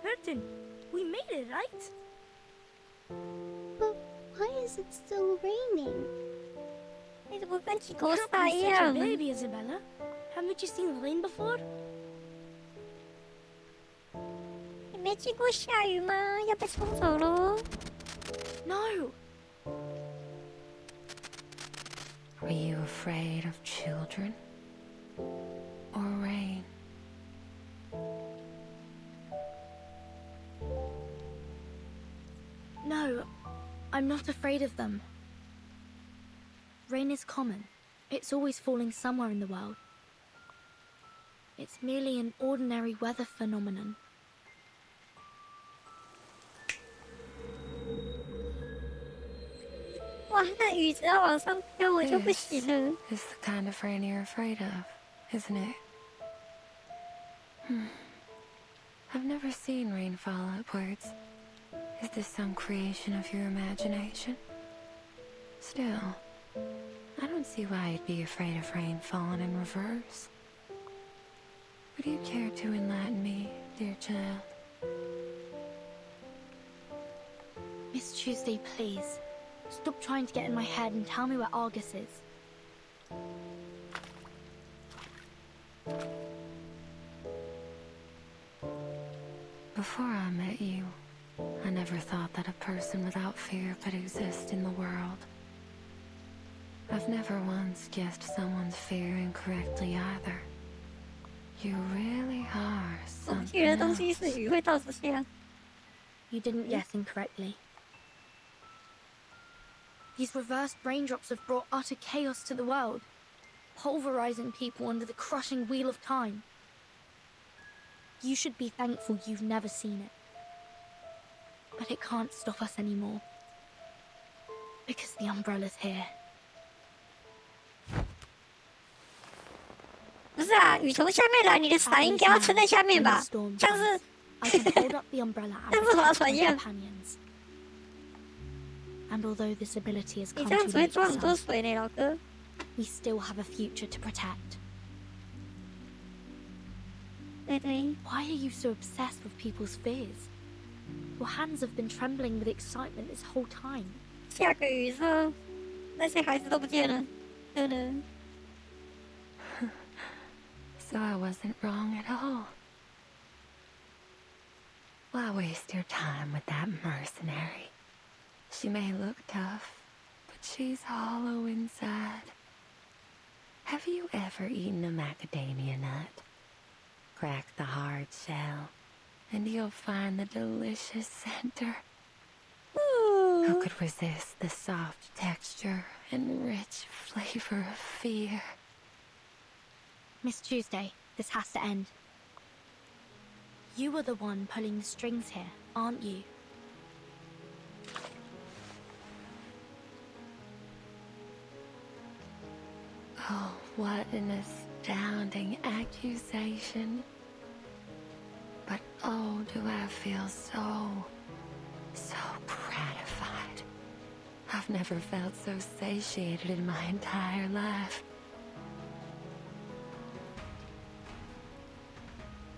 Burton, we made it, right? But why is it still raining? 你怎么跟几口 Can't 傻 be 一 such a 样？ baby, Isabella. Haven't you seen rain before? 你没见过下雨吗？要被冲走喽！ No. Are you afraid of children? Or rain? No, I'm not afraid of them. Rain is common. It's always falling somewhere in the world. It's merely an ordinary weather phenomenon. This is the kind of rain you're afraid of, isn't it? I've never seen rain fall upwards. Is this some creation of your imagination? Still, I don't see why you'd be afraid of rain falling in reverse. Would you care to enlighten me, dear child? Miss Tuesday, please. Stop trying to get in my head and tell me where Argus is. Before I met you, I never thought that a person without fear could exist in the world. I've never once guessed someone's fear incorrectly either. You really are something else. You didn't guess incorrectly. These reversed raindrops have brought utter chaos to the world, pulverizing people under the crushing wheel of time. You should be thankful you've never seen it. But it can't stop us anymore. Because the umbrella's here. 不是啊，雨从下面来，你的伞应该要撑在下面吧？像是 I can hold up the umbrella and protect my companions. And although this ability has come too late for some, we still have a future to protect. Why are you so obsessed with people's fears? Your hands have been trembling with excitement this whole time. 下个雨色，那些孩子都不见了，真的。So I wasn't wrong at all. Why waste your time with that mercenary? She may look tough, but she's hollow inside. Have you ever eaten a macadamia nut? Crack the hard shell, and you'll find the delicious center. Who could resist the soft texture and rich flavor of fear? Miss Tuesday, this has to end. You were the one pulling the strings here, aren't you? Oh, what an astounding accusation. But oh, do I feel so gratified. I've never felt so satiated in my entire life.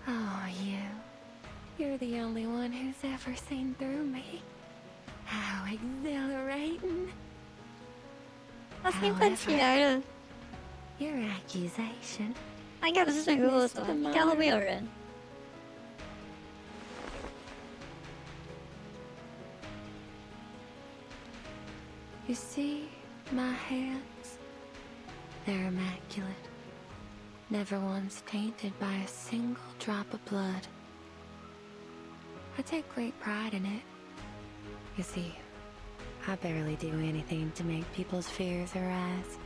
Oh, you're the only one who's ever seen through me. How exhilarating. However, your accusation. 他应该不是罪魁祸首，应该后面有人。You see my hands? They're immaculate. Never once tainted by a single drop of blood. I take great pride in it. You see, I barely do anything to make people's fears arise.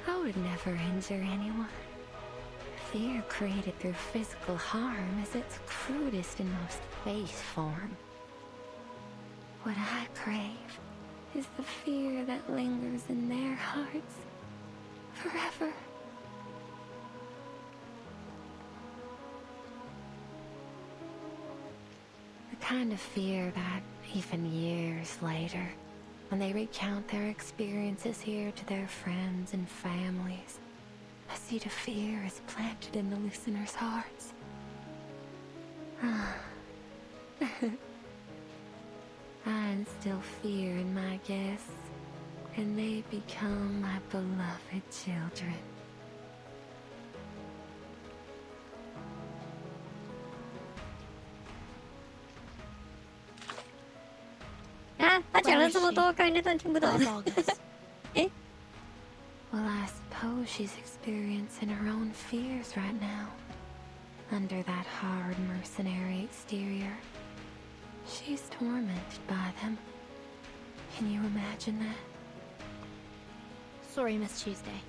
I would never injure anyone. Fear created through physical harm is its crudest and most base form. What I crave is the fear that lingers in their hearts forever. The kind of fear that, even years later, when they recount their experiences here to their friends and families, a seed of fear is planted in the listeners' hearts. I instill fear in my guests, and they become my beloved children. Well, I suppose she's experiencing her own fears right now. Under that hard mercenary exterior, she's tormented by them. Can you imagine that? Sorry, Miss Tuesday.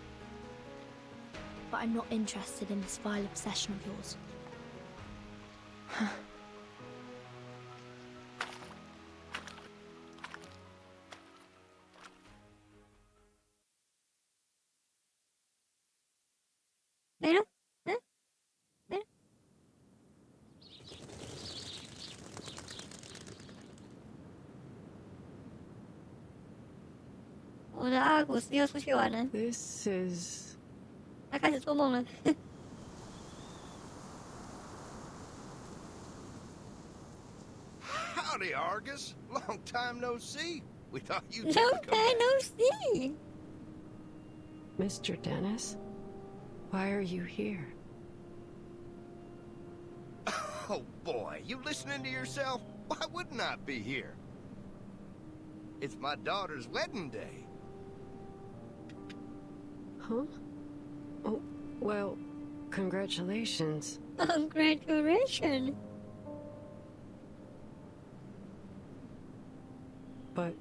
But I'm not interested in this vile obsession of yours. Huh. This is... 他开始做梦了。Howdy, Argus. Long time no see. We thought you'd Long time no see. Mr. Dennis, why are you here? Oh boy, you listening to yourself? Why wouldn't I be here? It's my daughter's wedding day. Huh? Oh, well, congratulations. Congratulations. But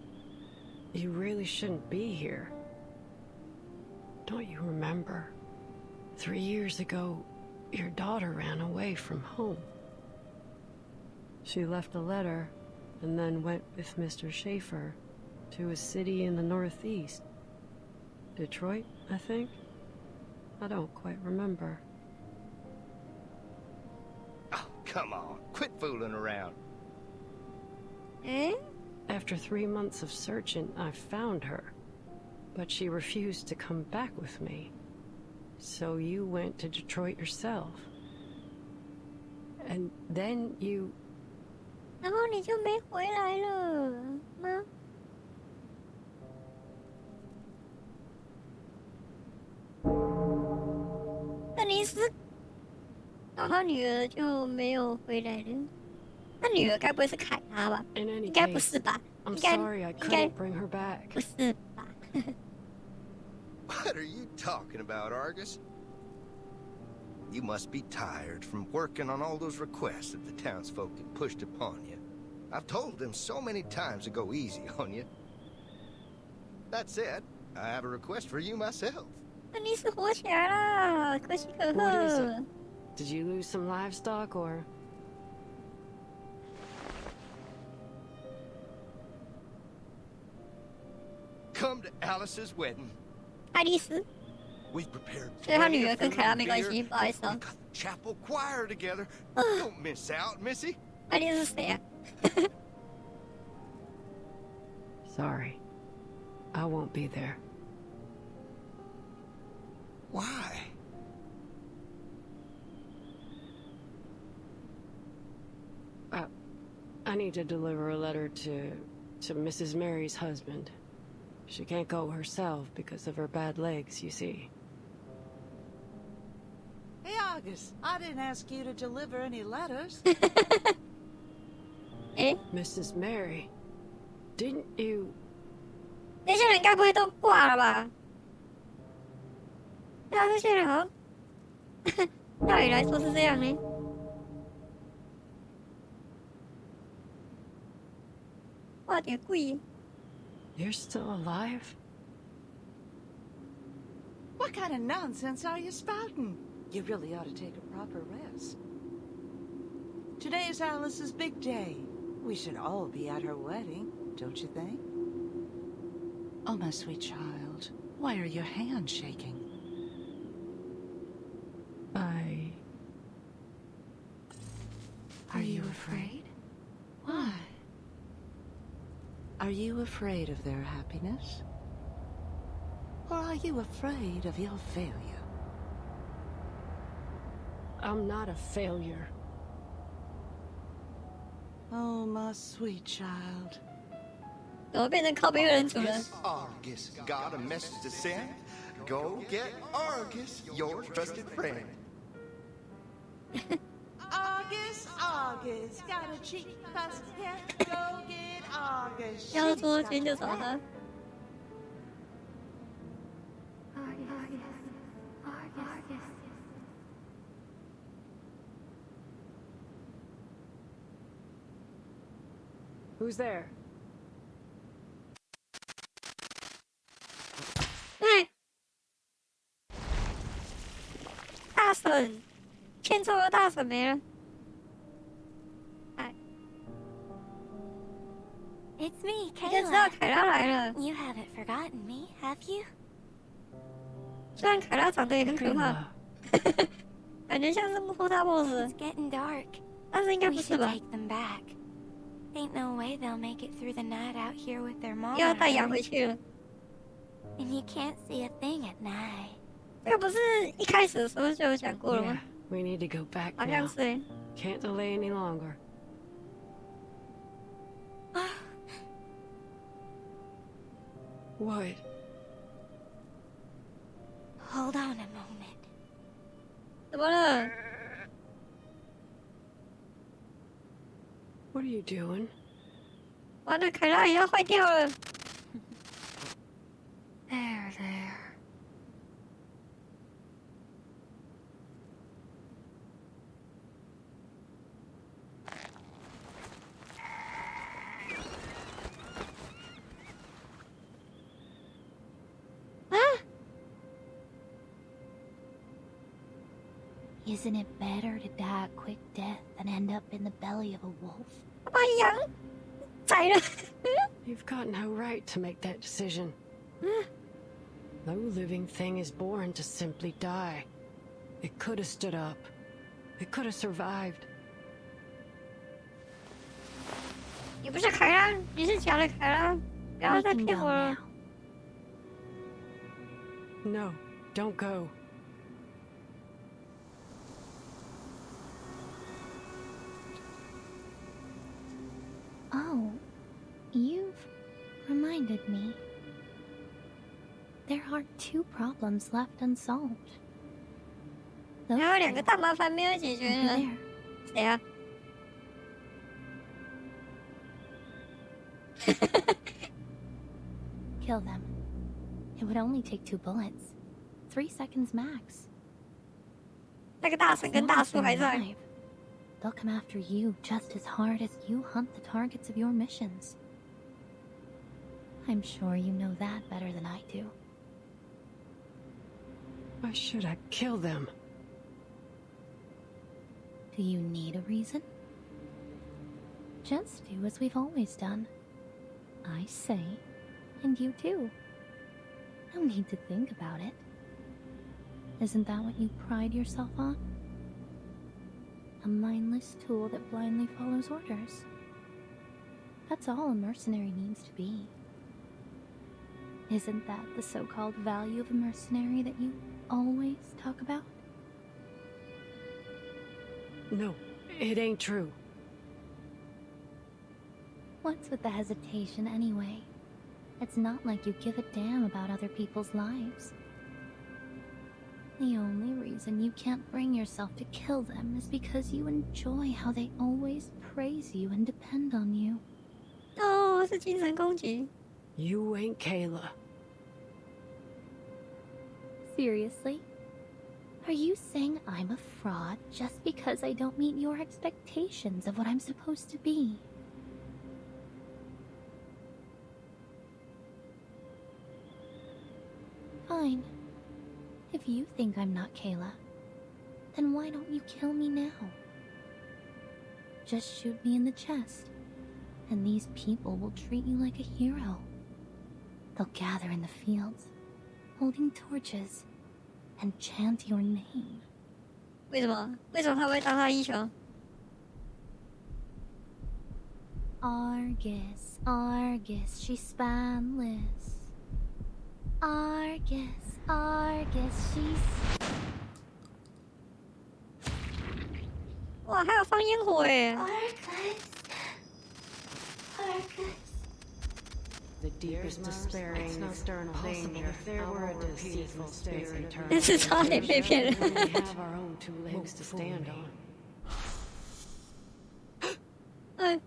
you really shouldn't be here. Don't you remember? 3 years ago, your daughter ran away from home. She left a letter and then went with Mr. Schaefer to a city in the northeast. Detroit, I think? I don't quite remember. Oh, come on. Quit fooling around. Eh? After 3 months of searching, I found her. But she refused to come back with me. So you went to Detroit yourself. And then you... 然后你就没回来了吗？那你是，然后女儿就没有回来了。那女儿该不会是凯拉吧？应该不是吧？应该不是吧？What are you talking about, Argus? You must be tired from working on all those requests that the townsfolk have pushed upon you. I've told them so many times to go easy on you. That said, I have a request for you myself. 那你是活起来了，可喜可贺。What is it? Did you lose some livestock or? Come to Alice's wedding. 爱丽丝。 We've prepared 所以他女儿跟凯拉没关系，不好意思哦。 Chapel choir together. Don't miss out, Missy. 爱丽丝是谁啊？ Sorry. I won't be there. Why? I need to deliver a letter to Mrs. Mary's husband. She can't go herself because of her bad legs, you see. Hey, August, I didn't ask you to deliver any letters. Eh? Mrs. Mary, didn't you... 那些人该不会都挂了吧？对啊，这些人好像，道理来说是这样呢。挂点贵。 You're still alive? What kind of nonsense are you spouting? You really ought to take a proper rest. Today is Alice's big day. We should all be at her wedding, don't you think? Oh, my sweet child, why are your hands shaking? Are you afraid? Why? Are you afraid of their happiness? Or are you afraid of your failure? I'm not a failure. Oh, my sweet child. 怎么变成靠边人主了？ Argus got a message to send. Go get Argus, your trusted friend. August, got a cheek past cat. Go get August. 要做全就找他。 Who's there? 哎，大婶，欠抽的大婶没了。哎， It's me, 你就知道 Kayla. 凯拉来了。 You haven't forgotten me, have you? 虽然凯拉长得也很可怕，感觉像是幕后大 boss， It's getting dark. 但是应该 We 不是 should 吧？ take them back. Ain't no way they'll make it through the night out here with their mom. 又要带羊回去了。 And you can't see a thing at night. 这个不是一开始的时候就有讲过了 Yeah, 吗？ we need to go back 好像 now. 是欸。 Can't delay any longer. What? Hold on a moment. 怎么了？ What are you doing? 完了，凯拉也要坏掉了。 There, there. Isn't it better to die a quick death than end up in the belly of a wolf? 把羊宰了。 You've got no right to make that decision. No living thing is born to simply die. It could have stood up. It could have survived. 你不是凯拉，你是假的凯拉，不要再骗我了。No, don't go. Oh, you've reminded me. There are 2 problems left unsolved. 还有2个大麻烦没有解决呢。谁啊？Kill them. It would only take 2 bullets. 3 seconds max. 那个大婶跟大叔还在。They'll come after you just as hard as you hunt the targets of your missions. I'm sure you know that better than I do. Why should I kill them? Do you need a reason? Just do as we've always done. I say, and you do. No need to think about it. Isn't that what you pride yourself on? A mindless tool that blindly follows orders. That's all a mercenary needs to be. Isn't that the so-called value of a mercenary that you always talk about? No, it ain't true. What's with the hesitation anyway? It's not like you give a damn about other people's lives. The only reason you can't bring yourself to kill them is because you enjoy how they always praise you and depend on you. Oh, 是精神攻击。You ain't Kayla. Seriously? Are you saying I'm a fraud just because I don't meet your expectations of what I'm supposed to be? Fine. If you think I'm not Kayla, then why don't you kill me now? Just shoot me in the chest, and these people will treat you like a hero. They'll gather in the fields, holding torches, and chant your name. 为什么？为什么他会当他英雄？ Argus, Argus, she's spanless. Argus, Argus, she's... 哇，还有放烟火哎！ The deepest despairing external danger. If there were a deceitful spirit, 真是差点被骗了。 we have our own 2 legs to stand on. 哎。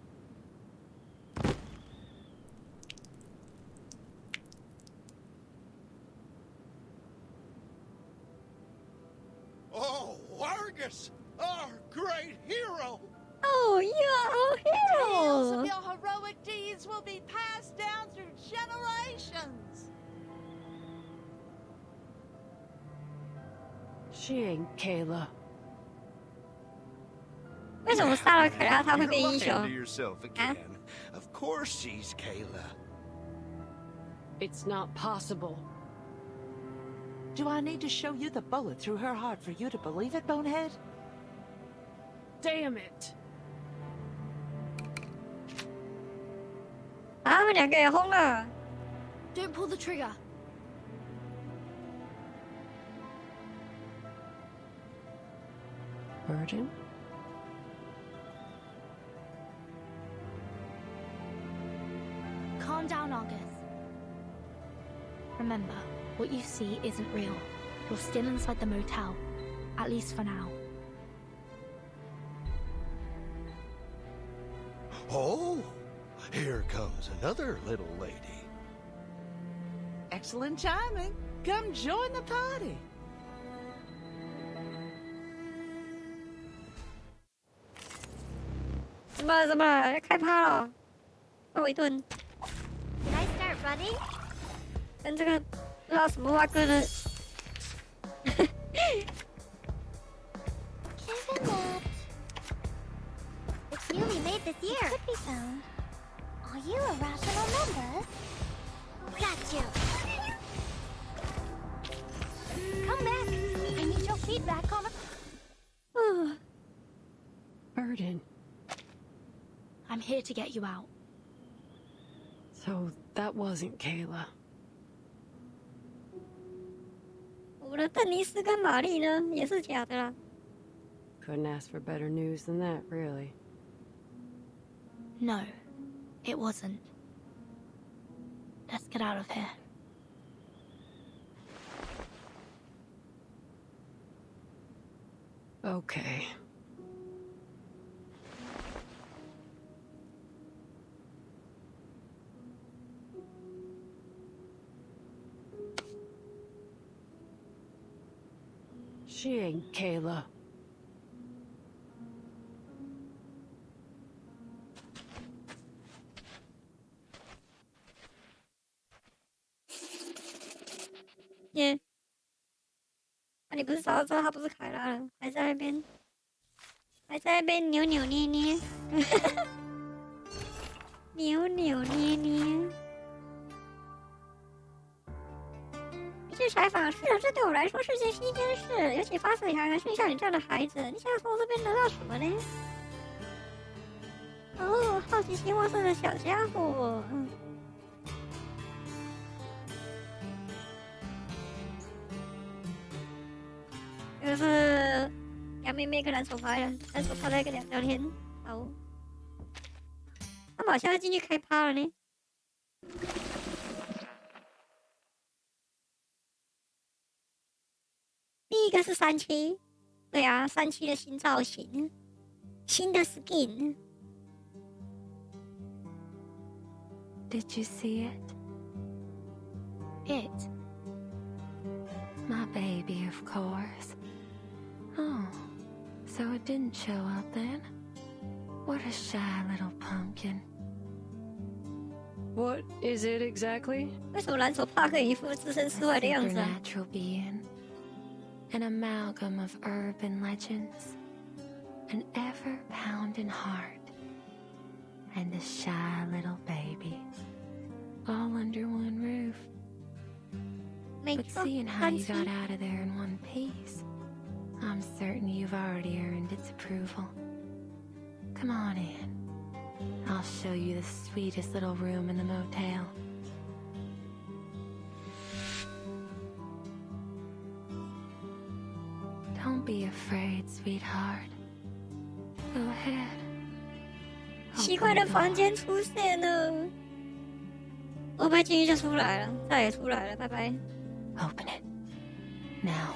Oh, Argus, our great hero! Oh, you're our Tales hero! of your heroic deeds will be passed down through generations. She ain't Kayla. 为什么杀了凯拉他会 You're 变英 lying 雄 to？ yourself again. Of course she's Kayla. It's not possible. Do I need to show you the bullet through her heart for you to believe it, Bonehead? Damn it! 啊，他们2个也轰了。 Don't pull the trigger. Burden? Calm down, Argus. Remember, what you see isn't real. You're still inside the motel. At least for now. Oh, here comes another little lady. Excellent timing. Come join the party. 怎么了？怎么了？要开趴了？揍我一顿！ Did I start running? 跟这个不知道什么蛙哥的。 Given that it's newly made this year, it could be found. Are you a rational member? Got you. Come back. I need your feedback on a... Burden. I'm here to get you out. So that wasn't Kayla. 我们的邓尼斯跟玛丽呢，也是假的啦。Couldn't ask for better news than that, really. No, it wasn't. Let's get out of here. Okay. She ain't Kayla. Yeah. 啊，你不是早就知道他不是凯拉了，还在那边扭扭捏捏，扭扭捏捏。一次采访是啊，这对我来说是件新鲜事，尤其发誓还是像你这样的孩子，你想从我这边得到什么呢？哦，好奇心旺盛的小家伙。就是杨妹妹跟蓝手拍了，蓝手拍在跟聊天。好，他们好像要进去开趴了呢。第一个是37，对啊，37的新造型，新的 skin。Did you see it? It? My baby, of course. Oh, so it didn't show up then? What a shy little pumpkin. What is it exactly? 为什么蓝手帕可以一副置身事外的样子啊？ Supernatural being, an amalgam of urban legends, an ever-pounding heart, and a shy little baby, all under one roof. But seeing how you got out of there in one piece, I'm certain you've already earned its approval. Come on in. I'll show you the sweetest little room in the motel. Don't be afraid, sweetheart. Go ahead. 奇怪的房间出现了，我们进去就出来了，再也出来了，拜拜。Open it. Now.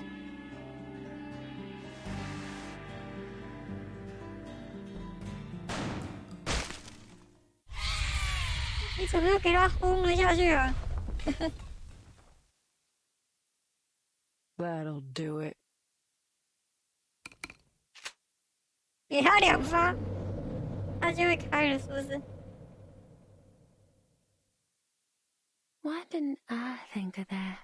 你怎么又给他轰了下去啊？That'll do it. 给他2发，他就会开了，是不是？ Why didn't I think of that?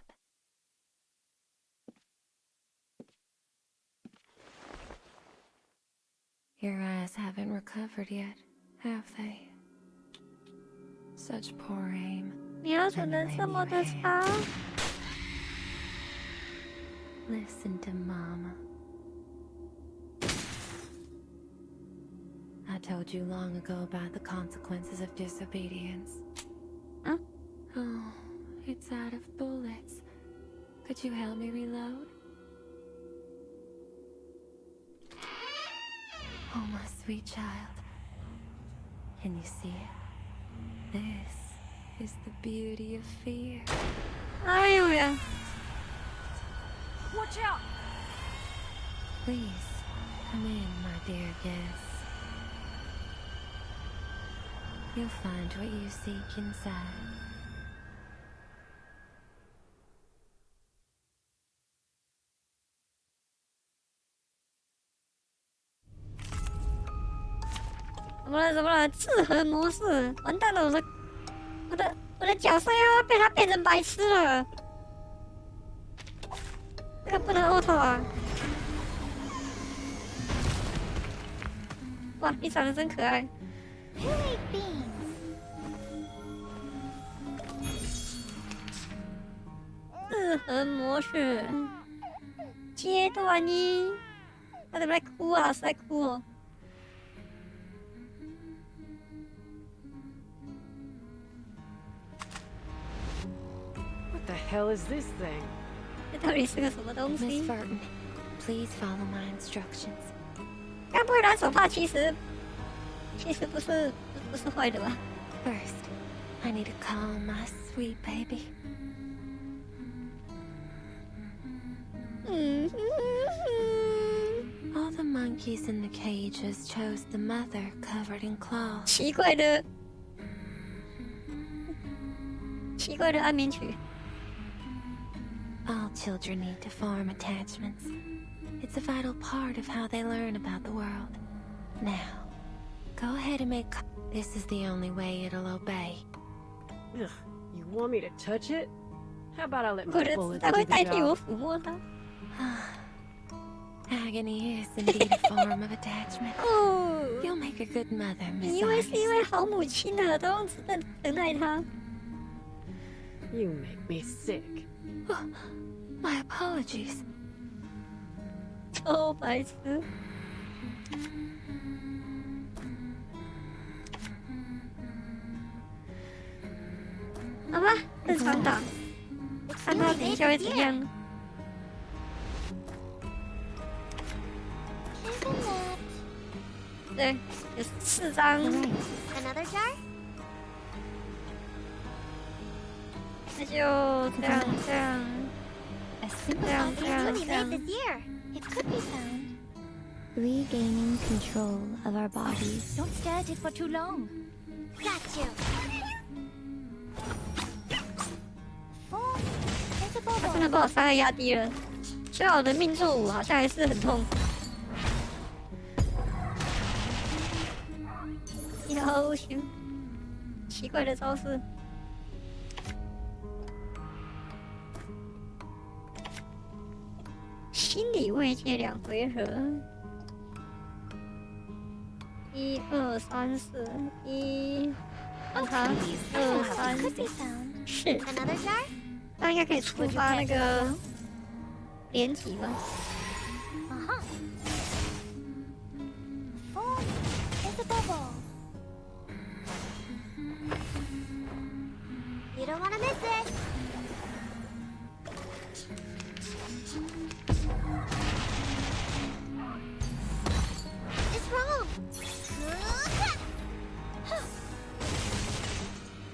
Your eyes haven't recovered yet, have they? Such poor aim. 瞄准的这么的差。 Listen to Mama. I told you long ago about the consequences of disobedience. Huh? Oh, it's out of bullets. Could you help me reload? Oh, my sweet child. Can you see it? This is the beauty of fear. 哎呦呀 Watch out! Please, come in, my dear guest. You'll find what you seek inside.怎么了？制衡模式，完蛋了！我的角色要被他变成白痴了。这个不能 auto 啊！哇，你长得真可爱。制衡模式，阶段1。他怎么在哭啊？是在哭哦。the hell is this thing? 这到底是个什么东 Miss 西？ Burton, please follow my instructions. 该不会蓝手帕其实不是坏的吧？ First, I need to calm my sweet baby. 嗯。 All the monkeys in the cages chose the mother covered in claws. 奇怪的安眠曲。 All children need to form attachments. It's a vital part of how they learn about the world. Now, go ahead and make... This is the only way it'll obey. Ugh, you want me to touch it? How about I let 我 my 的 bullets 它 do 会 the 代替我 job? 抚摸它。 Agony is indeed a form of attachment. 哦， You'll make a good mother, 你 Miss 因为是因 August. 为好母亲啊，都用等待它。 You make me sick. My apologies. 超白痴。好吧，日常档，看他等一下会怎样。 对，有4张。 Another jar? 那就这样。 A simple really made this year. It could be found. Regaining control of our bodies. Don't stare at it for too long. Got you. Oh, there's a 他 bubble. 真的把我伤害压低了，虽然我的命中5好像还是很痛。要求奇怪的招式。心理慰藉2回合。1、2、3、4，1，让他2、3、4。 Another jar? 那应该可以触发那个连击吧？ Uh-huh. Oh, there's a bubble. You don't want to miss it. It's wrong.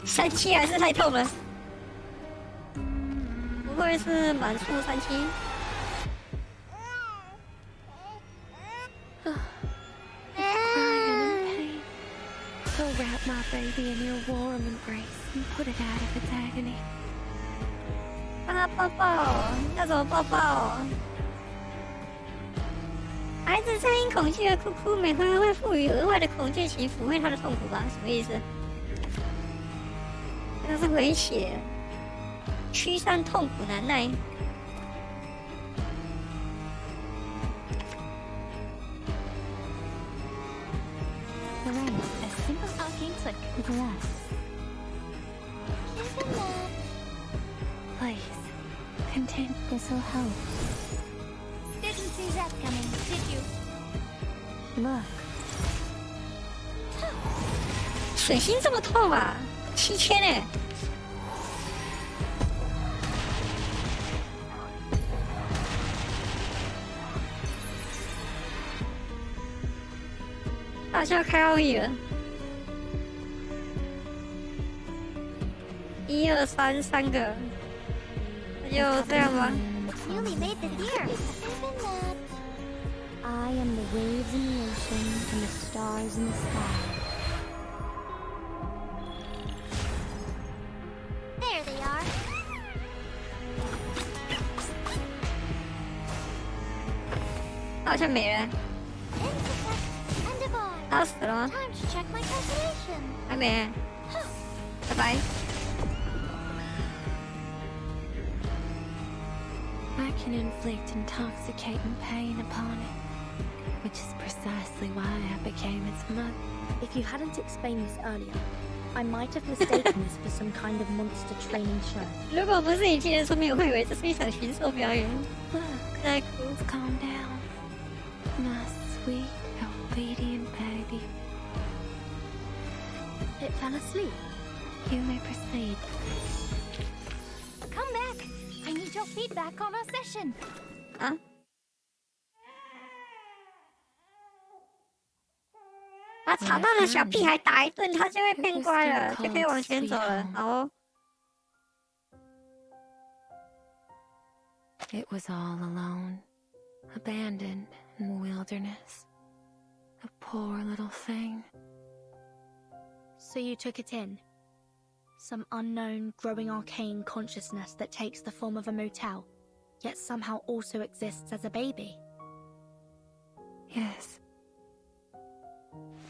37还是太痛了，不会是满速37？ So wrap my baby in your warm embrace and put it out of its agony. 帮他抱抱，要怎么抱抱？孩子在因恐惧而哭哭，每回合会赋予额外的恐惧期，抚慰他的痛苦吧？什么意思？这是回血，驱散痛苦难耐。 Alright, a simple arcane flick with less. Please, continue. This'll help. Didn't see that coming, did you? Look. 水星这么痛啊？7000哎！大家开奥义了。1、2、3，三个，那就这样吧。 Nearly made this year. I am the waves in the ocean and the stars in the sky. There they are. 好像没了， And divide. 打死了吗？ Time to check my calculation. 还没，拜拜。 I can inflict intoxicating pain upon it, which is precisely why I became its mother. If you hadn't explained this earlier, I might have mistaken this for some kind of monster training show. 如果不是你今天说没有，会以为这是一场驯兽表演。 Look, 在哭。 calm down. My sweet, obedient baby. It fell asleep. You may proceed. Come back. back. I need your feedback on our session. 啊？把吵闹的小屁孩打一顿，他就会变乖了，就可以往前走了。好哦。It was all alone, abandoned in the wilderness. A poor little thing. So you took it in? Some unknown, growing arcane consciousness that takes the form of a motel, yet somehow also exists as a baby? Yes.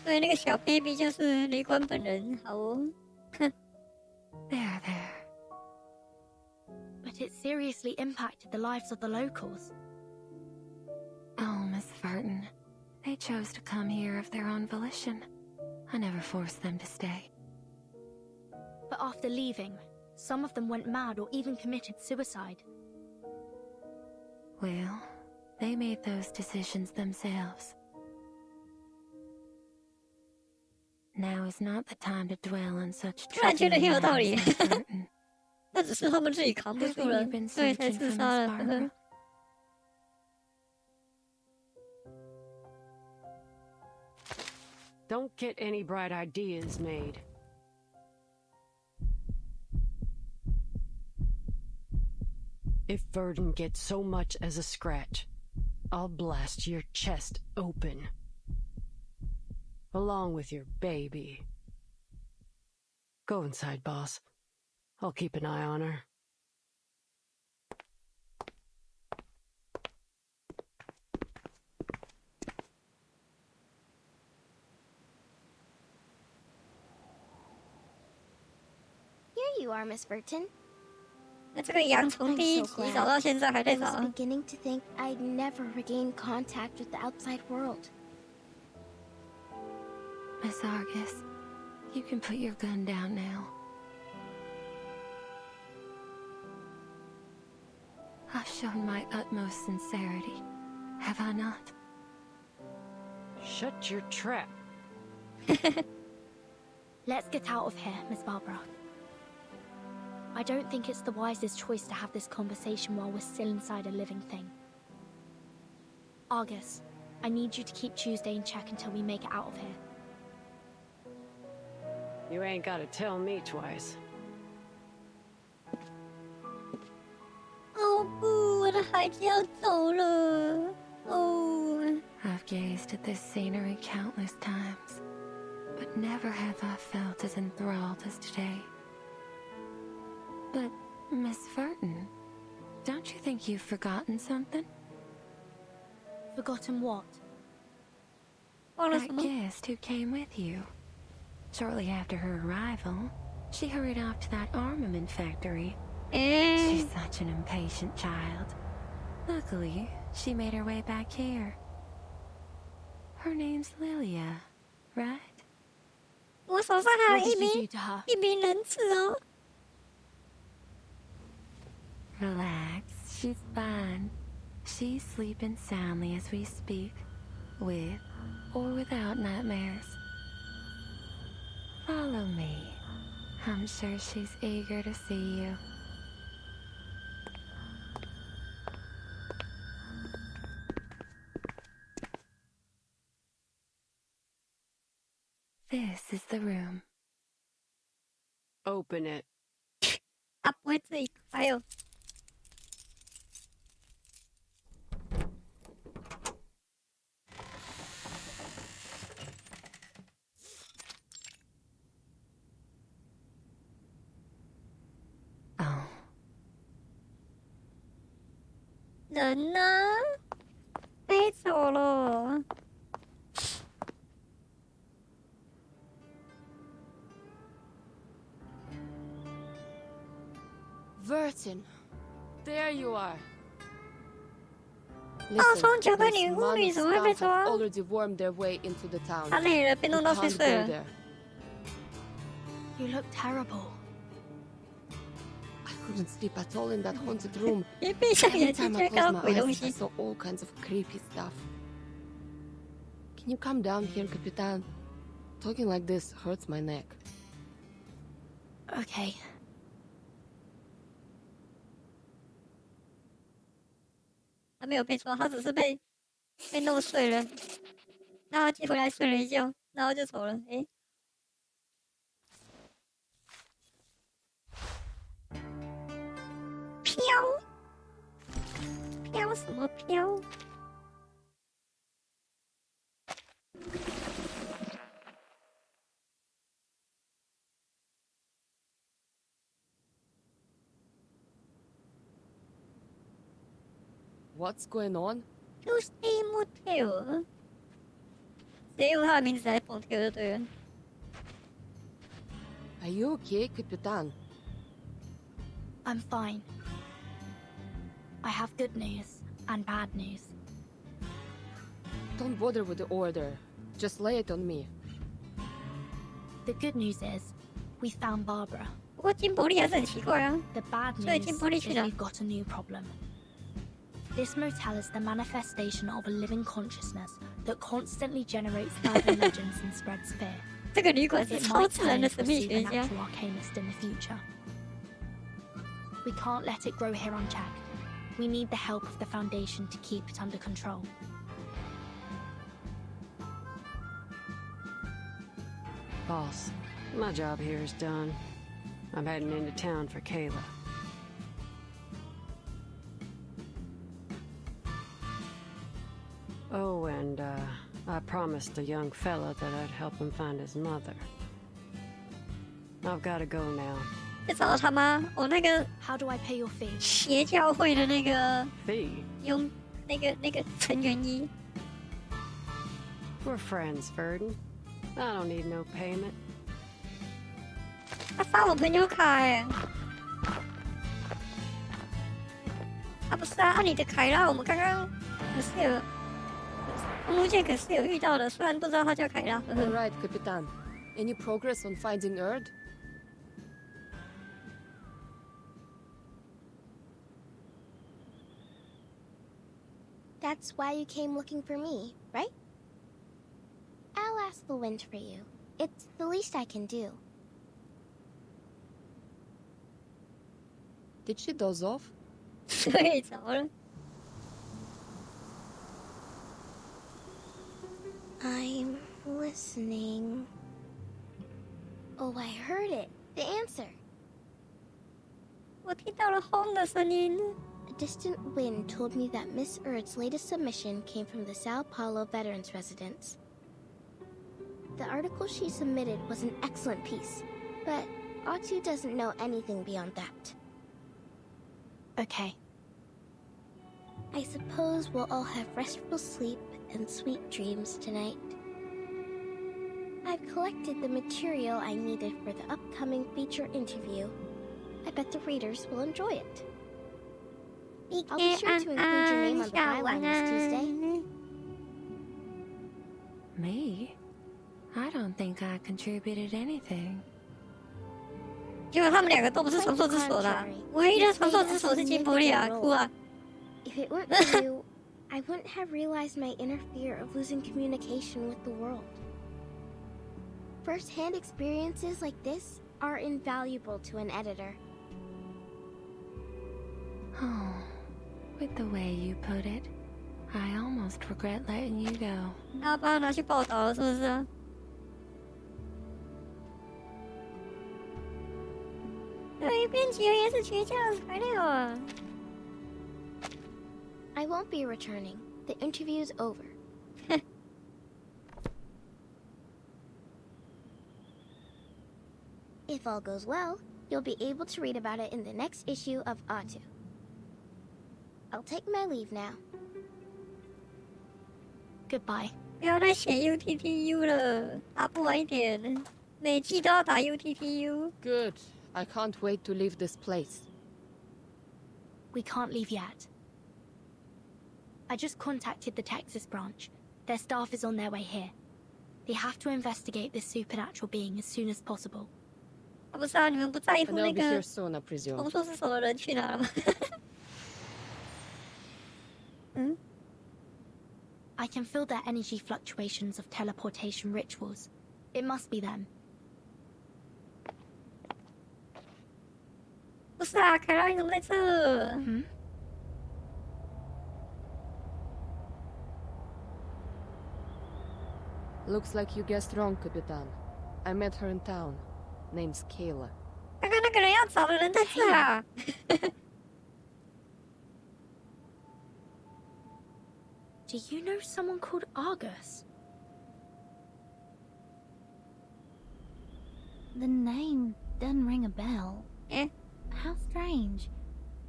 所以那个小 baby 就是雷官本人，好哦。There. But it seriously impacted the lives of the locals. Oh, Miss Verton. They chose to come here of their own volition. I never forced them to stay. But after leaving, some of them went mad or even committed suicide. Well, they made those decisions themselves. Now is not the time to dwell on such 突然觉得很有道理。 Miss Verton. 那只是他们自己扛不住了，所以才自杀了。呵呵。Don't get any bright ideas made. If Verdon gets so much as a scratch, I'll blast your chest open. Along with your baby. Go inside, boss. I'll keep an eye on her. Here you are, Miss Verton. 那这个羊从第一集找到现在还在 I 找 was。beginning to think I'd never regain contact with the outside world. Miss Argus, you can put your gun down now. I've shown my utmost sincerity, have I not? Shut your trap. Let's get out of here, Miss Barbara. I don't think it's the wisest choice to have this conversation while we're still inside a living thing. Argus, I need you to keep Tuesday in check until we make it out of here. You ain't gotta tell me twice. 哦不，我的孩子要走了。哦。I've gazed at this scenery countless times, but never have I felt as enthralled as today. But, Miss Verton, don't you think you've forgotten something? Forgotten what? That guest who came with you. Shortly after her arrival, she hurried off to that armament factory. She's such an impatient child. Luckily, she made her way back here. Her name's Lilia, right? 我手上还有 What did you do to her? 一名人质哦。Relax, she's fine. She's sleeping soundly as we speak, with or without nightmares. Follow me. I'm sure she's eager to see you. This is the room. Open it. 他不会自己，还有。Oh. 人呢？飞走了。Verton, there you are. 从九个女巫里怎么会被抓？ already wormed their way into the town. 他累了，被弄到睡睡了。 You look terrible. I couldn't sleep at all in that haunted room. 一闭上眼 Every 睛 time 就 I 会看 closed 到 my 鬼东 eyes, I 西。 saw all kinds of creepy stuff. Can you come down here, Capitan? Talking like this hurts my neck. Okay. 他没有被抓，他只是被弄碎了，然后接回来睡了一觉，然后就走了。诶，飘什么飘？ What's going on? Tuesday Motel， 直接用他的名字来讽刺就对了。Are you okay, Capitan? I'm fine. I have good news and bad news. Don't bother with the order. Just lay it on me. The good news is, we found Barbara. 不过金伯利还是很奇怪啊。 The bad 所以 news 金伯利 is 去哪？ we've got a new problem. This motel is the manifestation of a living consciousness that constantly generates urban legends and spreads fear. 这个旅馆是 It 超 might 自然 turn 的 into 神 a 秘学家。 supernatural arcanist in the future. We can't let it grow here unchecked. We need the help of the Foundation to keep it under control. Boss, my job here is done. I'm heading into town for Kayla. Oh, and I promised the young fella that I'd help him find his mother. I've got to go now. 去找他吗？哦，那个 How do I pay your fee? 邪教会的那个 Fee? 用那个成员一。 We're friends, Verdon. I don't need no payment. 他发我朋友卡哎。啊不是啊，按你的凯拉，我们刚刚可是有，目前可是有遇到的，虽然不知道他叫凯拉。 All right, Capitan. Any progress on finding Erd? That's why you came looking for me, right? I'll ask the wind for you. It's the least I can do. Did she doze off? 睡着了。 I'm listening. Oh, I heard it. The answer. 我听到了轰的声音。 A distant wind told me that Miss Erd's latest submission came from the Sao Paulo Veterans Residence. The article she submitted was an excellent piece, but Otto doesn't know anything beyond that. Okay. I suppose we'll all have restful sleep and sweet dreams tonight. I've collected the material I needed for the upcoming feature interview. I bet the readers will enjoy it. I'll be sure to include your name on the byline this Tuesday. Me? I don't think I contributed anything. 结果他们两个都不是传说之手的啊，唯一的传说之手是金伯利啊，哭啊！ If it weren't for you, I wouldn't have realized my inner fear of losing communication with the world. First-hand experiences like this are invaluable to an editor. Oh, with the way you put it, I almost regret letting you go. 他把他拿去报道了，是不是啊？对，编辑也是绝佳的材料啊！ I won't be returning. The interview's over. If all goes well, you'll be able to read about it in the next issue of Otto. I'll take my leave now. Goodbye. 不要再写 UTTU 了，打不完一点，每季都要打 UTTU。 Good. I can't wait to leave this place. We can't leave yet. I just contacted the Texas branch. Their staff is on their way here. They have to investigate this supernatural being as soon as possible. 啊不是啊，你们不在乎 And 那 they'll be 个 here soon, I presume. 红说之手的人去哪了吗？嗯， I can feel their energy fluctuations of teleportation rituals. It must be them. 不是啊，凯拉你怎么在这？ Looks like you guessed wrong, Capitan. I met her in town. Name's Kayla. 刚刚那个人要找的人在这啊！Do you know someone called Argus? The name doesn't ring a bell. Eh? How strange.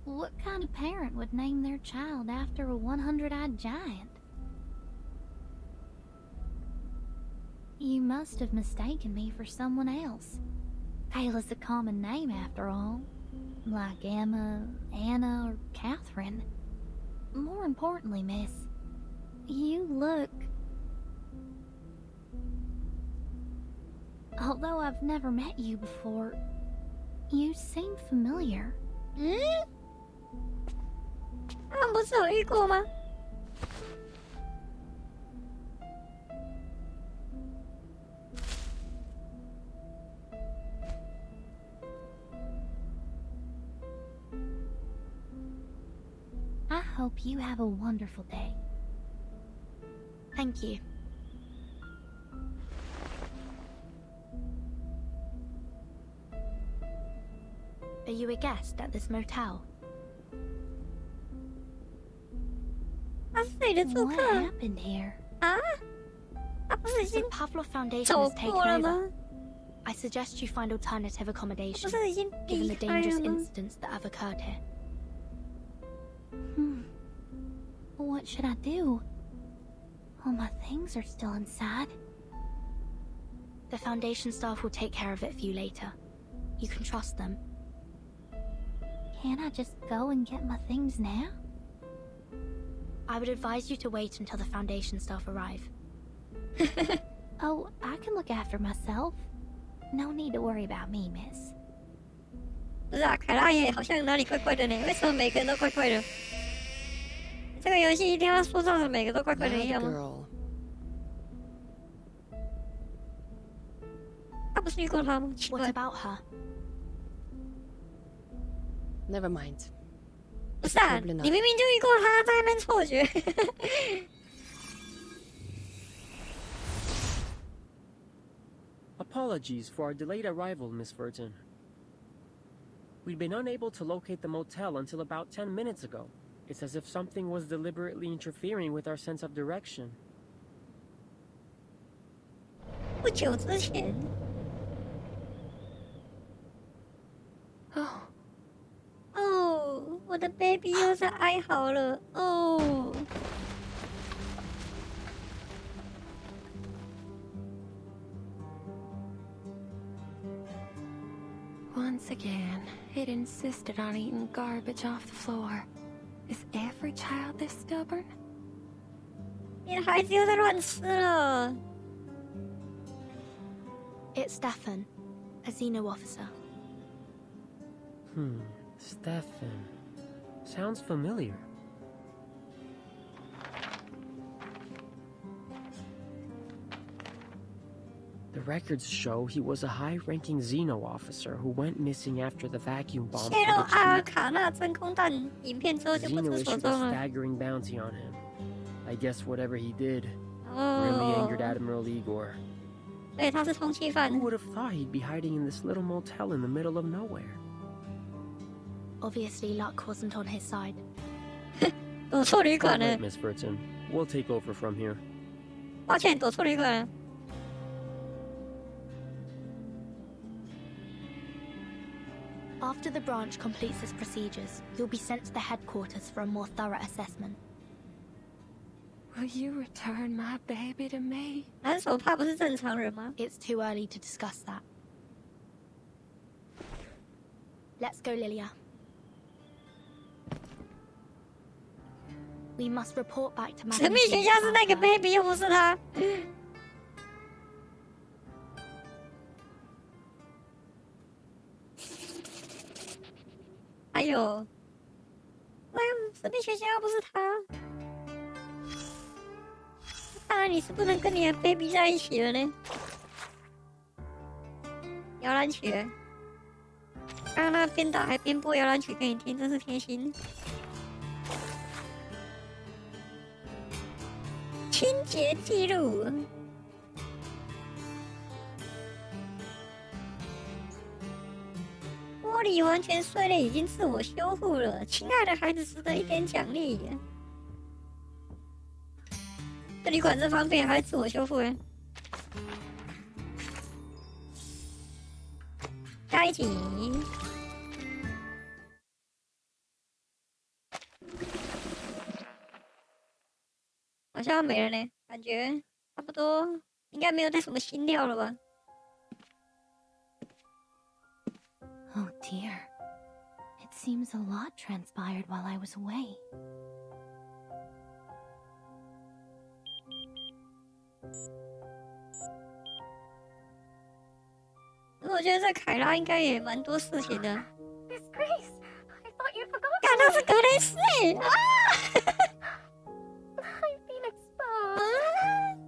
What kind of parent would name their child after a 100-eyed giant? You must have mistaken me for someone else. Kayla's a common name after all. Like Emma, Anna, or Catherine. More importantly, miss, you look... Although I've never met you before, you seem familiar. 他们不是有遇过吗？ I hope you have a wonderful day. Thank you. Are you a guest at this motel? 他是这里的住 What 客 happened here? 啊？他不是已 The 经 Pavlov Foundation 走 has taken 过了 over. 吗？ I suggest you find alternative 不 accommodation, 是已经 given 离 the 开 dangerous 了吗？ incidents that have occurred here. What should I do? All my things are still inside. The Foundation staff will take care of it for you later. You can trust them. Can't I just go and get my things now? I would advise you to wait until the Foundation staff arrive. Oh, I can look after myself. No need to worry about me, miss. 不是啊，凯拉也好像哪里怪怪的呢？为什么每个人都怪怪的？这个游戏一定要塑造的每个都怪怪的一 That 样吗？ girl. 他不是遇过他吗？奇 What 怪， about her? Never mind. 不是啊， Probably 你 not. 明明就遇过他，在那边错觉。 Apologies for our delayed arrival, Miss Burton. We'd been unable to locate the motel until about 10 minutes ago. It's as if something was deliberately interfering with our sense of direction. 不久之前， Oh, 哦，我的 baby 又在哀嚎了，哦。 once again, it insisted on eating garbage off the floor. Is every child this stubborn? 你的孩子又在乱吃了。 It's Stefan, a Xeno officer. Stefan. Sounds familiar. The records show he was a high-ranking Xeno officer who went missing after the vacuum bomb 泄露 footage 阿尔 leaked. 卡纳真空弹影片之后就不 Xeno 知所 issued 踪 a 了。 staggering bounty on him. I guess whatever he did 哦 really angered Admiral Igor. 对，他是通缉犯 Who。would have thought he'd be hiding in this little motel in the middle of nowhere? Obviously, luck wasn't on his side. 躲错旅馆 All 了 right,，Miss Burton. We'll take over from here. 抱歉，躲错旅馆了。 After the branch completes its procedures, you'll be sent to the headquarters for a more thorough assessment. Will you return my baby to me? 蓝手帕不是正常人吗？ It's too early to discuss that. Let's go, Lilia. We must report back to 神 Madame 秘学家是那个 baby，又不是他。还有，那神秘学家又不是他。看来你是不能跟你的 baby 在一起了呢。摇篮曲，刚刚那边打还边播摇篮曲给你听，真是贴心。清洁记录，已完全睡累，已经自我修复了。亲爱的孩子，值得一点奖励。这旅馆这方便，还自我修复哎。下一集。好像没了呢，感觉差不多，应该没有带什么新料了吧。 Oh dear. It seems a lot transpired while I was away. 我觉得这凯拉应该也蛮多事情的。Miss Grace, I thought you forgot. 干，他是格雷斯哎！啊 I've been exposed.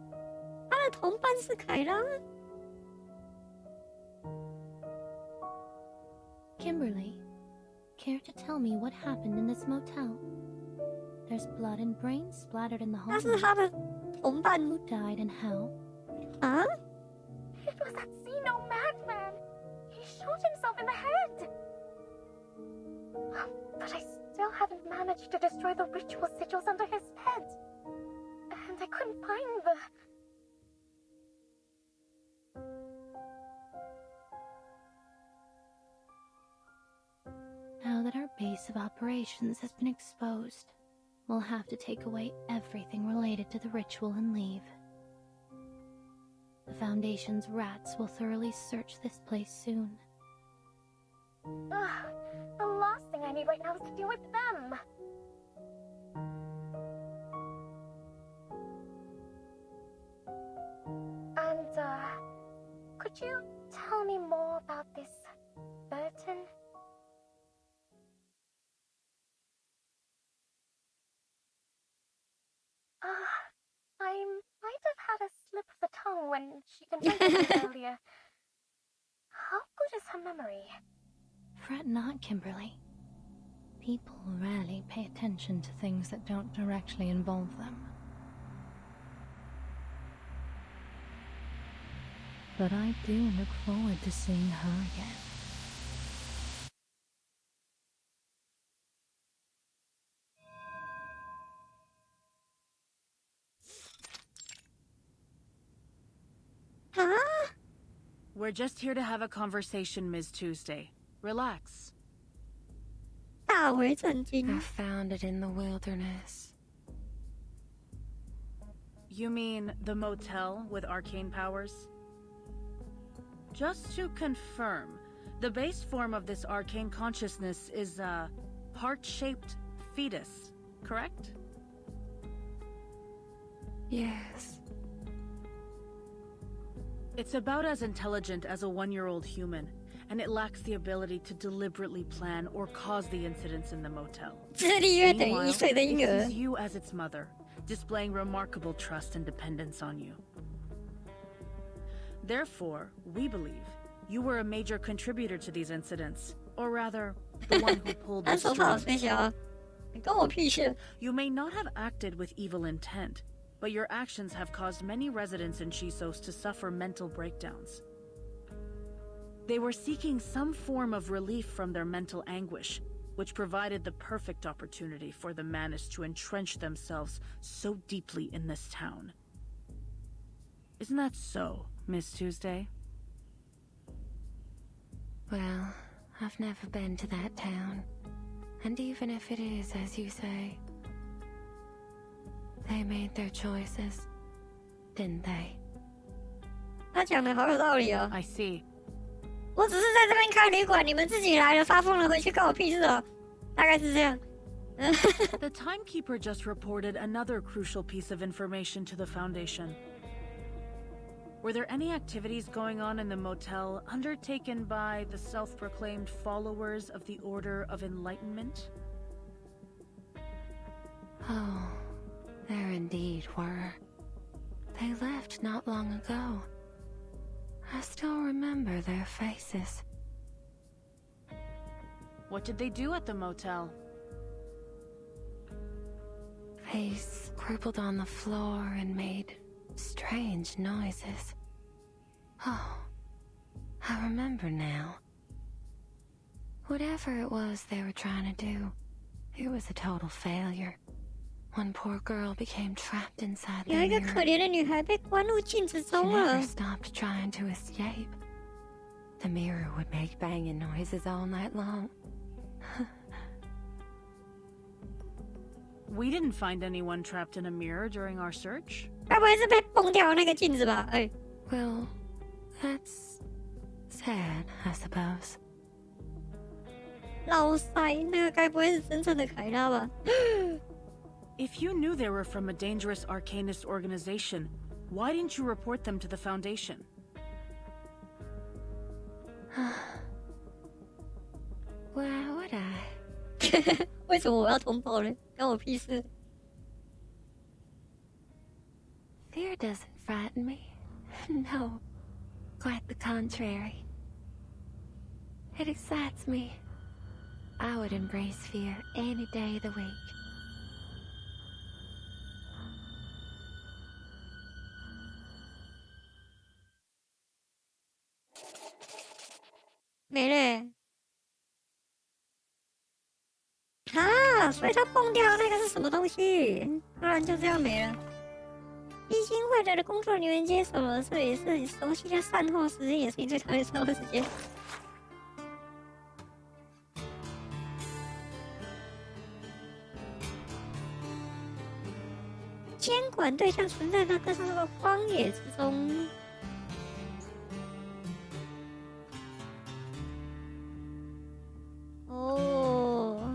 他的同伴是凯拉。 Kimberly, care to tell me what happened in this motel? There's blood and brains splattered in the hallway. 那是他的同伴。 Who died and how? 啊 It was that Zeno madman. He shot himself in the head. But I still haven't managed to destroy the ritual sigils under his bed. And I couldn't find the... Now that our base of operations has been exposed, we'll have to take away everything related to the ritual and leave. The Foundation's rats will thoroughly search this place soon. The last thing I need right now is to deal with them. And, could you tell me more about this Burton? I might have had a slip of the tongue when she confronted me earlier. How good is her memory? Fret not, Kimberly. People rarely pay attention to things that don't directly involve them. But I do look forward to seeing her again. Huh? We're just here to have a conversation, Ms. Tuesday. Relax. 大为震惊。 I found it in the wilderness. You mean the motel with arcane powers? Just to confirm, the base form of this arcane consciousness is a heart-shaped fetus, correct? Yes. It's about as intelligent as a one-year-old human, and it lacks the ability to deliberately plan or cause the incidents in the motel. Meanwhile, it sees you as its mother, displaying remarkable trust and dependence on you. Therefore, we believe you were a major contributor to these incidents, or rather, the one who pulled the strings. You may not have acted with evil intent, but your actions have caused many residents in Chisos to suffer mental breakdowns. They were seeking some form of relief from their mental anguish, which provided the perfect opportunity for the Manus to entrench themselves so deeply in this town. Isn't that so, Miss Tuesday? Well, I've never been to that town. And even if it is, as you say, they made their choices, didn't they? 他讲的好有道理哦。 I see. 我只是在这边开旅馆，你们自己来了，发疯了回去关我屁事哦。大概是这样。The timekeeper just reported another crucial piece of information to the Foundation. Were there any activities going on in the motel undertaken by the self-proclaimed followers of the Order of Enlightenment? Oh, there indeed were. They left not long ago. I still remember their faces. What did they do at the motel? They scribbled on the floor and made strange noises. Oh, I remember now. Whatever it was they were trying to do, it was a total failure. One poor girl became trapped inside the 有一个 mirror. 可怜的女孩被关入镜子 She 中了 never。stopped trying to escape. The mirror would make banging noises all night long. We didn't find anyone trapped in a mirror during our search. 该不会是被崩掉那个镜子吧？哎， Well, that's sad, I suppose. 老塞，那个该不会是真正的凯拉吧？ If you knew they were from a dangerous arcanist organization, why didn't you report them to the Foundation? Why would I? 为什么我要通报呢？关我屁事！ Fear doesn't frighten me. No, quite the contrary. It excites me. I would embrace fear any day of the week. 没了。啊，所以他崩掉的那个是什么东西？突然就这样没了。基金会的工作人员接手了，这也是你熟悉的善后时间，也是你最讨厌善后时间。监管对象存在在这个荒野之中。哦，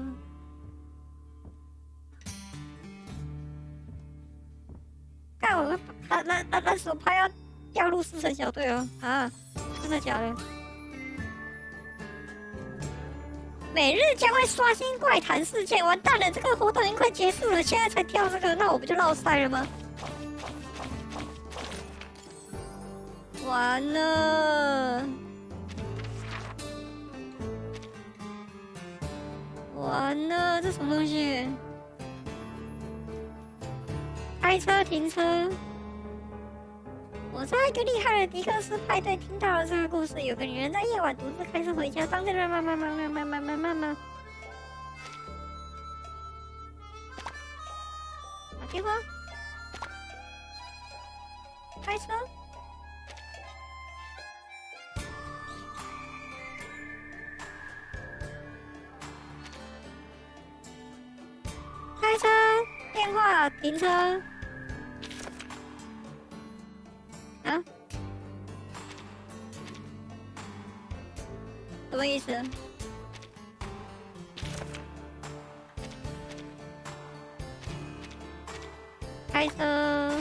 看我那手拍要掉入四神小队哦！啊，真的假的？每日将会刷新怪谈事件，完蛋了！这个活动已经快结束了，现在才跳这个，那我不就落赛了吗？完了！完了，这什么东西？开车停车。我在一个厉害的迪克斯派对听到了这个故事，有个女人在夜晚独自开车回家，当着妈妈。打电话，开车。开车，电话，停车。啊？什么意思？开车。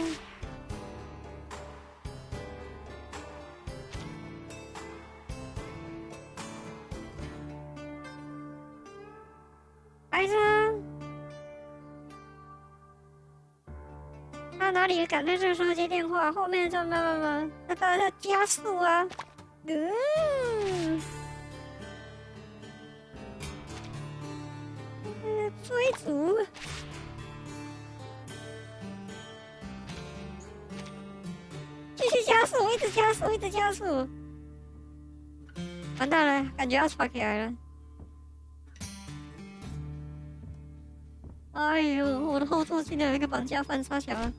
开车。他哪里敢在这时候接电话？后面这慢，他当然要加速啊！追逐，继续加速，一直加速，完蛋了，感觉要吵起来了！哎呦，我的后座竟然有一个绑架犯，杀小了！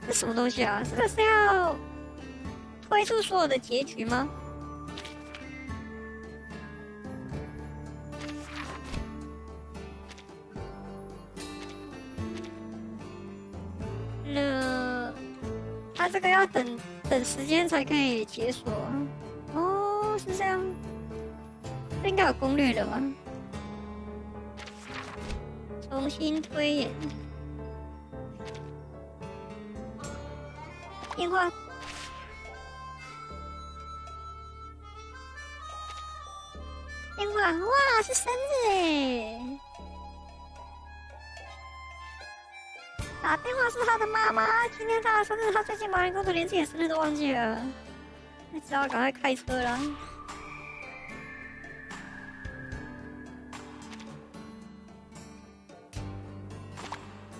这什么东西啊？这个是要推出所有的结局吗？他这个要等时间才可以解锁。哦，是这样。这应该有攻略的吧？重新推演。电话。电话，哇，是生日哎！打电话是他的妈妈，今天他的生日，他最近忙于工作，连自己的生日都忘记了。那只好赶快开车了。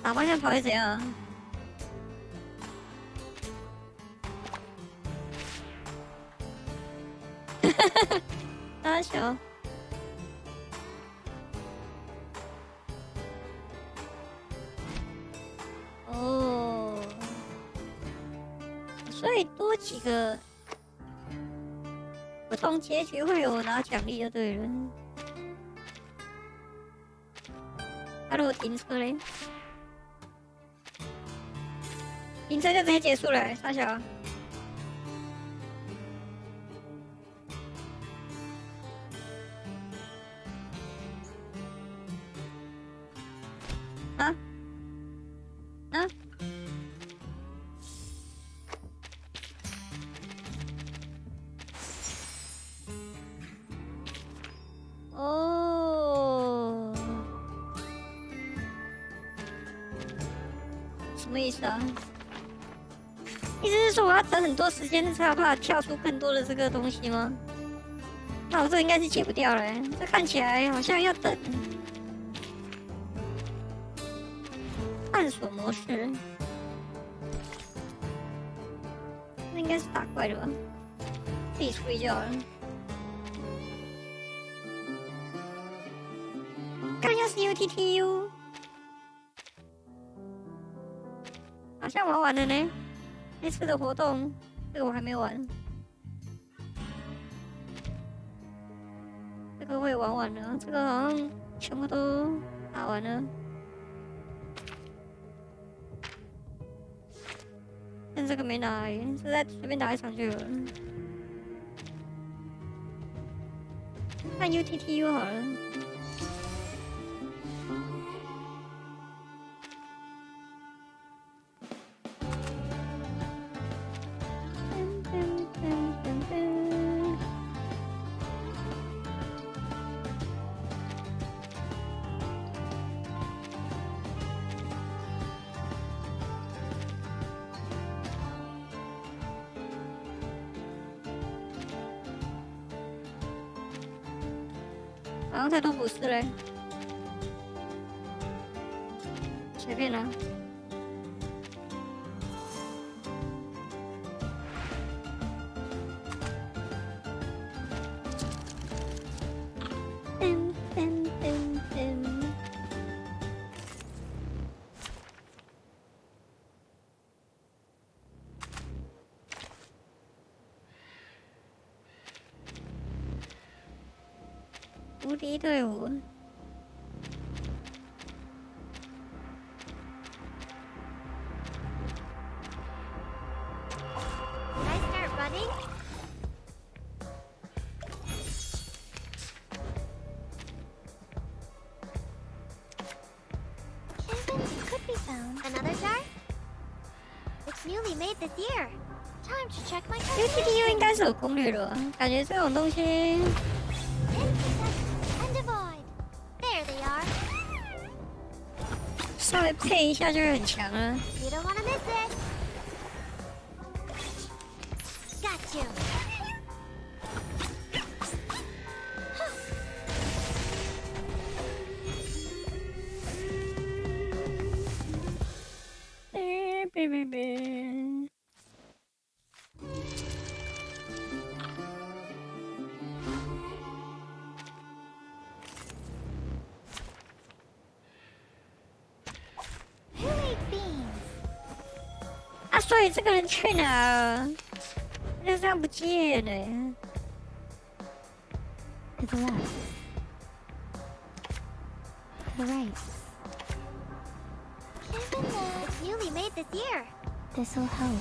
打方向跑会怎样？笑。哦，所以多几个不同结局会有拿奖励就对了。他如果停车嘞？停车就直接结束了，傻小。啊？啊？哦，什么意思啊？意思是说我要等很多时间才有办法跳出更多的这个东西吗？那我这应该是解不掉了欸，这看起来好像要等探索模式，那应该是打怪了吧？自己处理就好了。看一下 CUTTU， 好像玩完了呢。这次的活动，这个我还没玩，这个我也玩完了，这个好像全部都打完了，但这个没拿而已，这再随便打一场就有了。看 UTTU 好了。好像太多不是嘞，随便啦。无敌队伍。Can I start running? Camping could be found. Another jar? It's newly made this year. Time to check my card. UTTU 应该是有攻略的吧？感觉这种东西。There they are. 稍微配一下就会很强了。You don't wanna miss it. Got you.啊，所以这个人去哪了？就这样不见了。To the left. To the right. It's newly made this year. This'll help.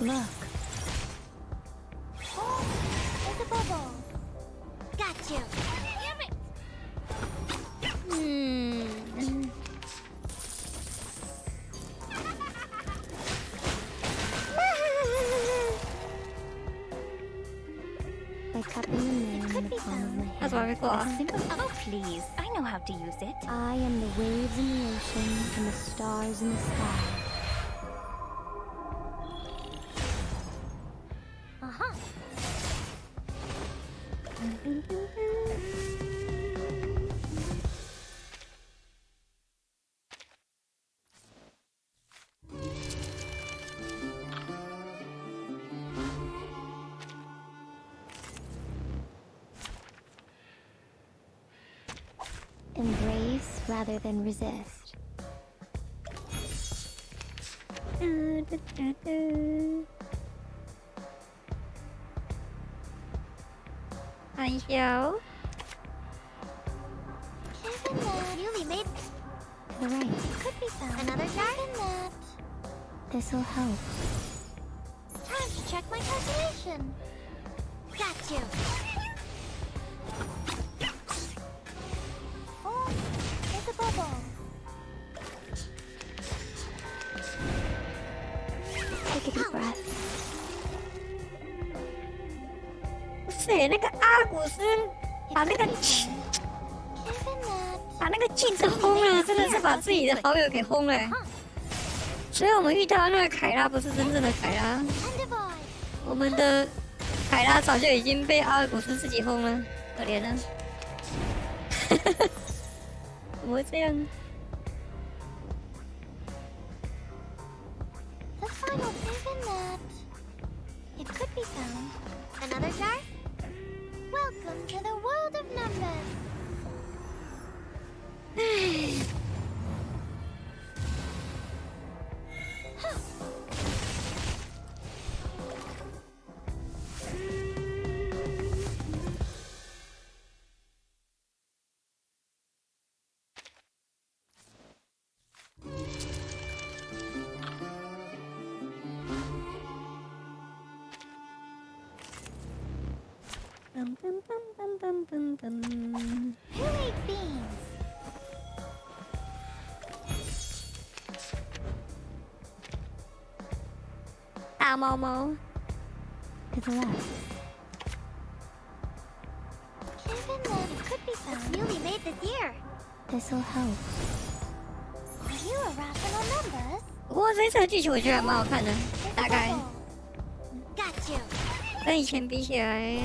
Look. Oh, there's a bubble. Got you. Damn it. By cupping the moon in the palm of my hand. That's why we got. Oh, please. I know how to use it. I am the waves in the ocean and the stars in the sky. Uh-huh. Embrace rather than resist. 看一下哦。Newly made. To the right. Could be found. Another jar? This'll help. Time to check my calculation. Got you. Oh, there's a bubble. Take a deep breath. 不是那个阿古斯把那个镜子轰了，真的是把自己的好友给轰了。所以我们遇到那个凯拉不是真正的凯拉，我们的凯拉早就已经被阿尔古斯自己轰了，可怜了。怎么会这样？ The final season that it could be found. Another jar? Welcome to the world of numbers. 噔噔噔噔噔噔噔。 Who ate beans? 大猫猫。 To the left. Even then, it could be found. It's newly made this year. This'll help. Are you a rational numbers? 不过这次的剧情我觉得还蛮好看的，大概 Got you. 跟以前比起来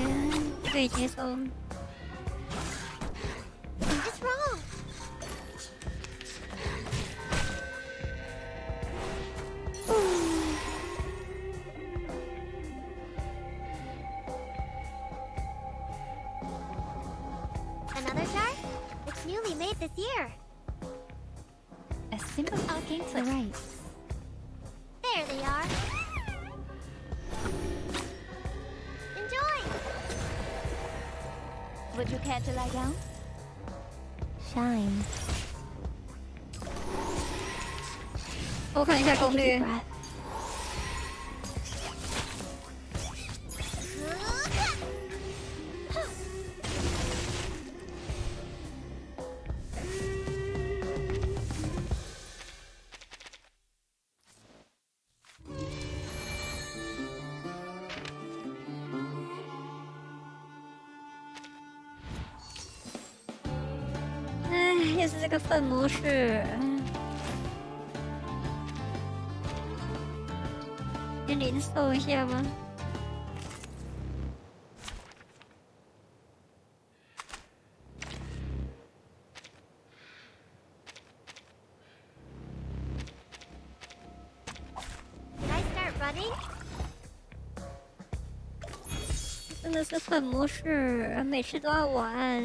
可以接受。 It's wrong. Another jar? It's newly made this year. A simple arcane to the right. There they are. Enjoy! Would you care to lie down? Shine. 我看一下攻略。 又是这个粪模式，先零售一下吗？ Did I start running? 真的是粪模式，每次都要玩。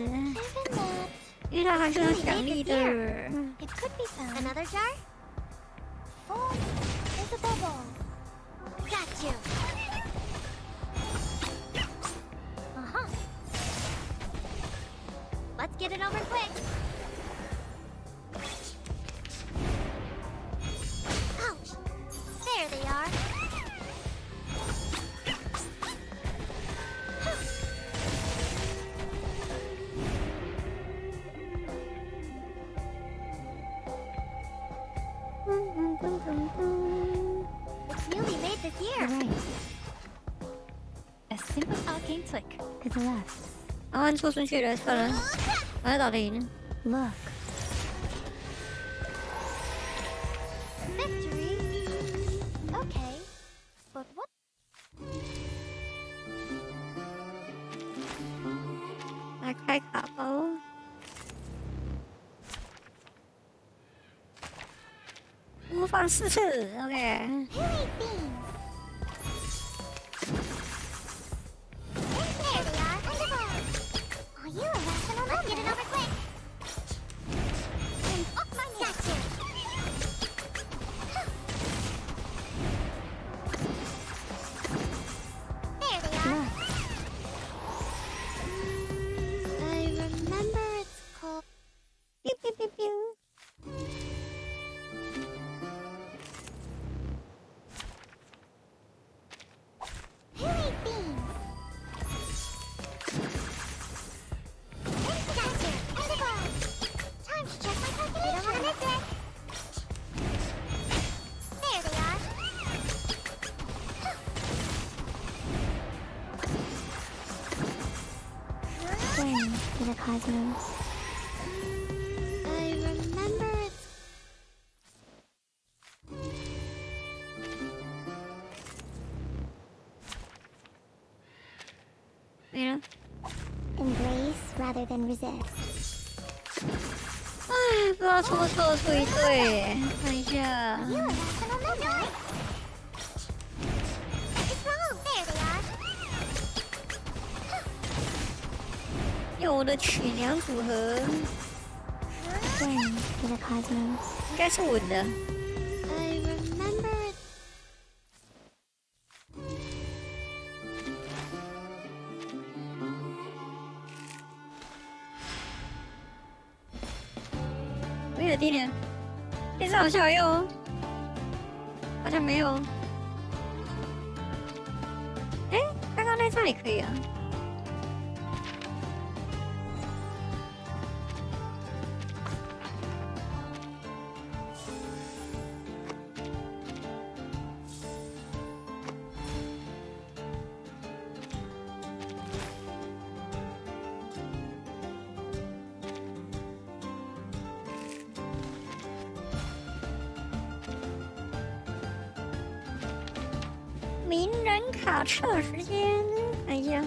因为它还是有奖励的。 It could be found. Another jar? Oh, there's a bubble. Got you. Uh-huh. Let's get it over quick. Ouch! There they are. It's newly made this year. To the right. A simple arcane flick. To the left. 按错顺序了，算了，我要打得赢。 Look. Victory. Okay, but what? 来开卡包。 播放4次 ，OK。 Who ate beans? There they are. Are you a rational number? Let's get it over quick. Cosmos. I remember it's... Yeah. Embrace rather than resist. 哎，不知道抽出一对，看一下。有我的曲梁组合，应该是稳的。I remember it. 没有地点，电视好像有用，好像没有。哎，刚刚那张也可以啊。名人卡测时间，看一下。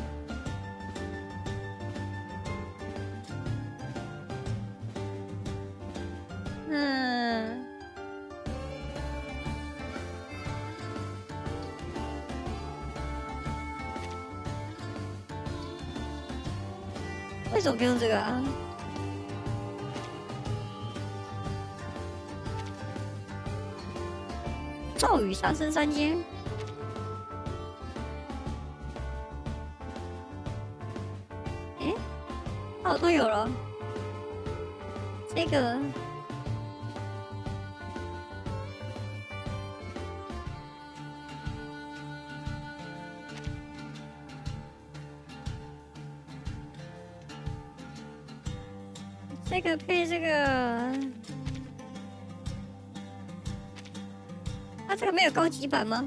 为什么不用这个啊？骤雨上升3阶。哦，都有了。这个配这个，啊，这个没有高级版吗？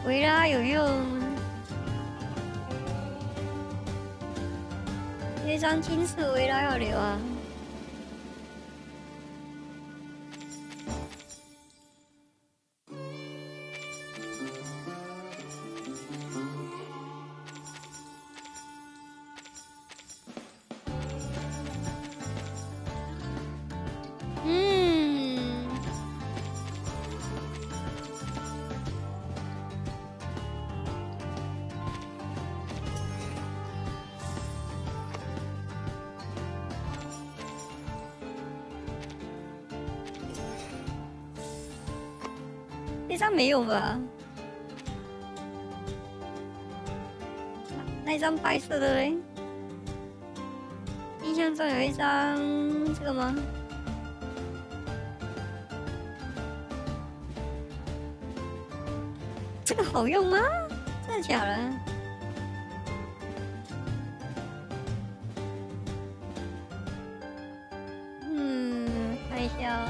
维拉有用，那张金色维拉要留啊。那张没有吧？那张白色的嘞？印象中有一张这个吗？这个好用吗？真的假的？看一下。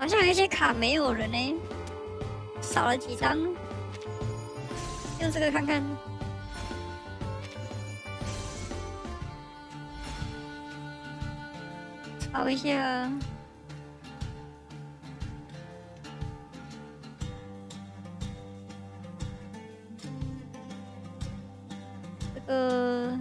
好像有一些卡没有了呢，少了几张，用这个看看。抄一下。这个。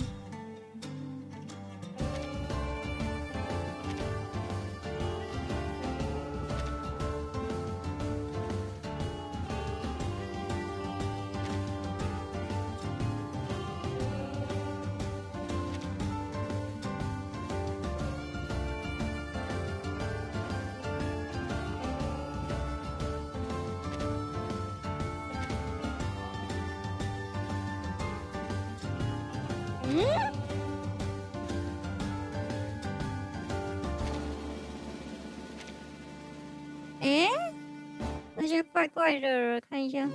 怪怪的，看一下。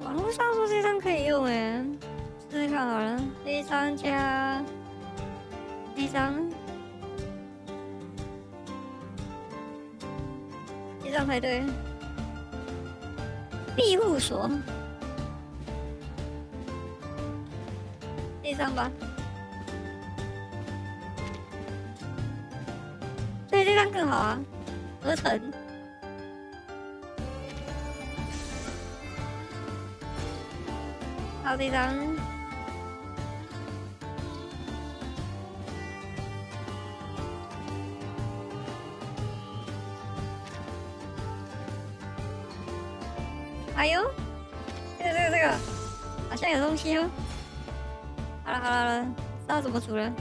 网络上说这张可以用诶，试试看好了。这一张加这张，这张才对。庇护所，这张吧。对，这张更好啊，合成。还有这张，哎呦，这个，好像有东西哦。好了，知道怎么组了。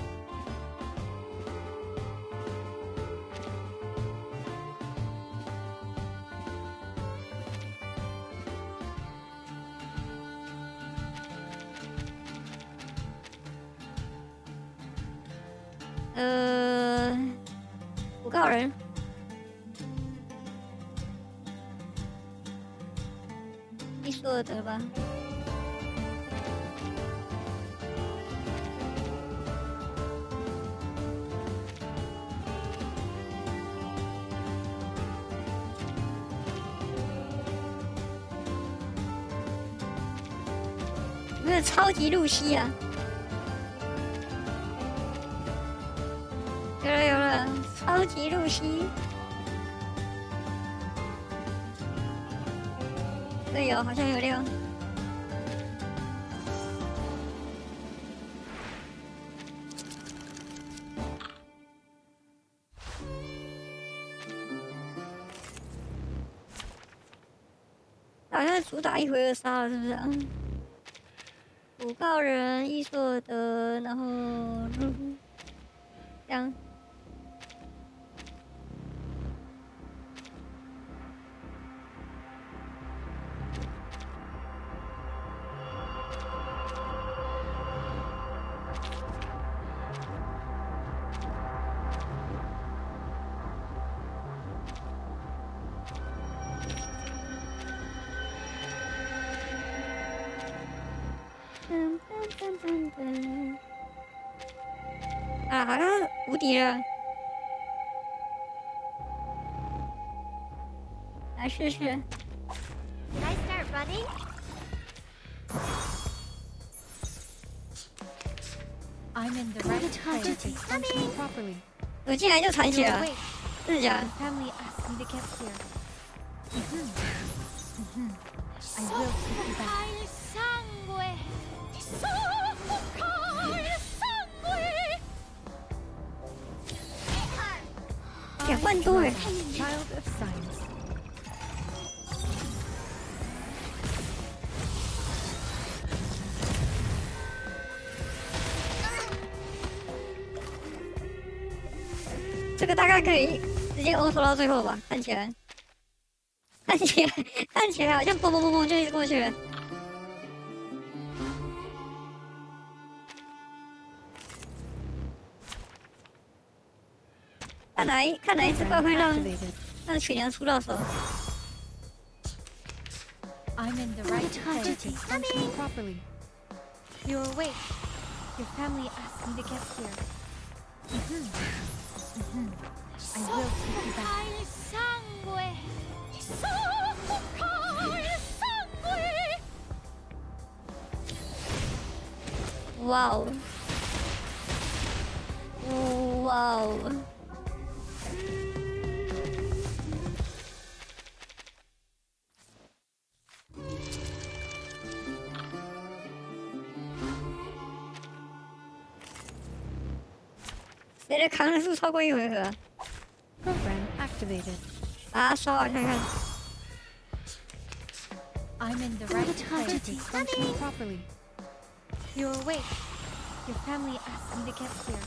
5个人，你说的吧？有没有超级露西啊？有了，超级露西，对有，好像有6。好像主打1回2杀了，是不是啊？5告人，易硕德，然后这样。啊，好像无敌了，来试试。Can I start running? I'm in the right place. Functioning properly. 我进来就残血了，是假的。 Family asked me to get here. I will take you back. Sangue! 2万多哎！ Child of science. 这个大概可以直接欧拖到最后吧，看起来好像嘣嘣嘣嘣就一直过去了。看哪一只怪会让曲娘出到手。 I'm in the right place. Functioning properly. You're awake. Your family asked me to get here. I will take you back. Sangue! Wow. Wow. 谁的扛人数超过1回合 Program activated. 把它刷完看看。I'm in the right place, functioning properly. You're awake. Your family asked me to get here.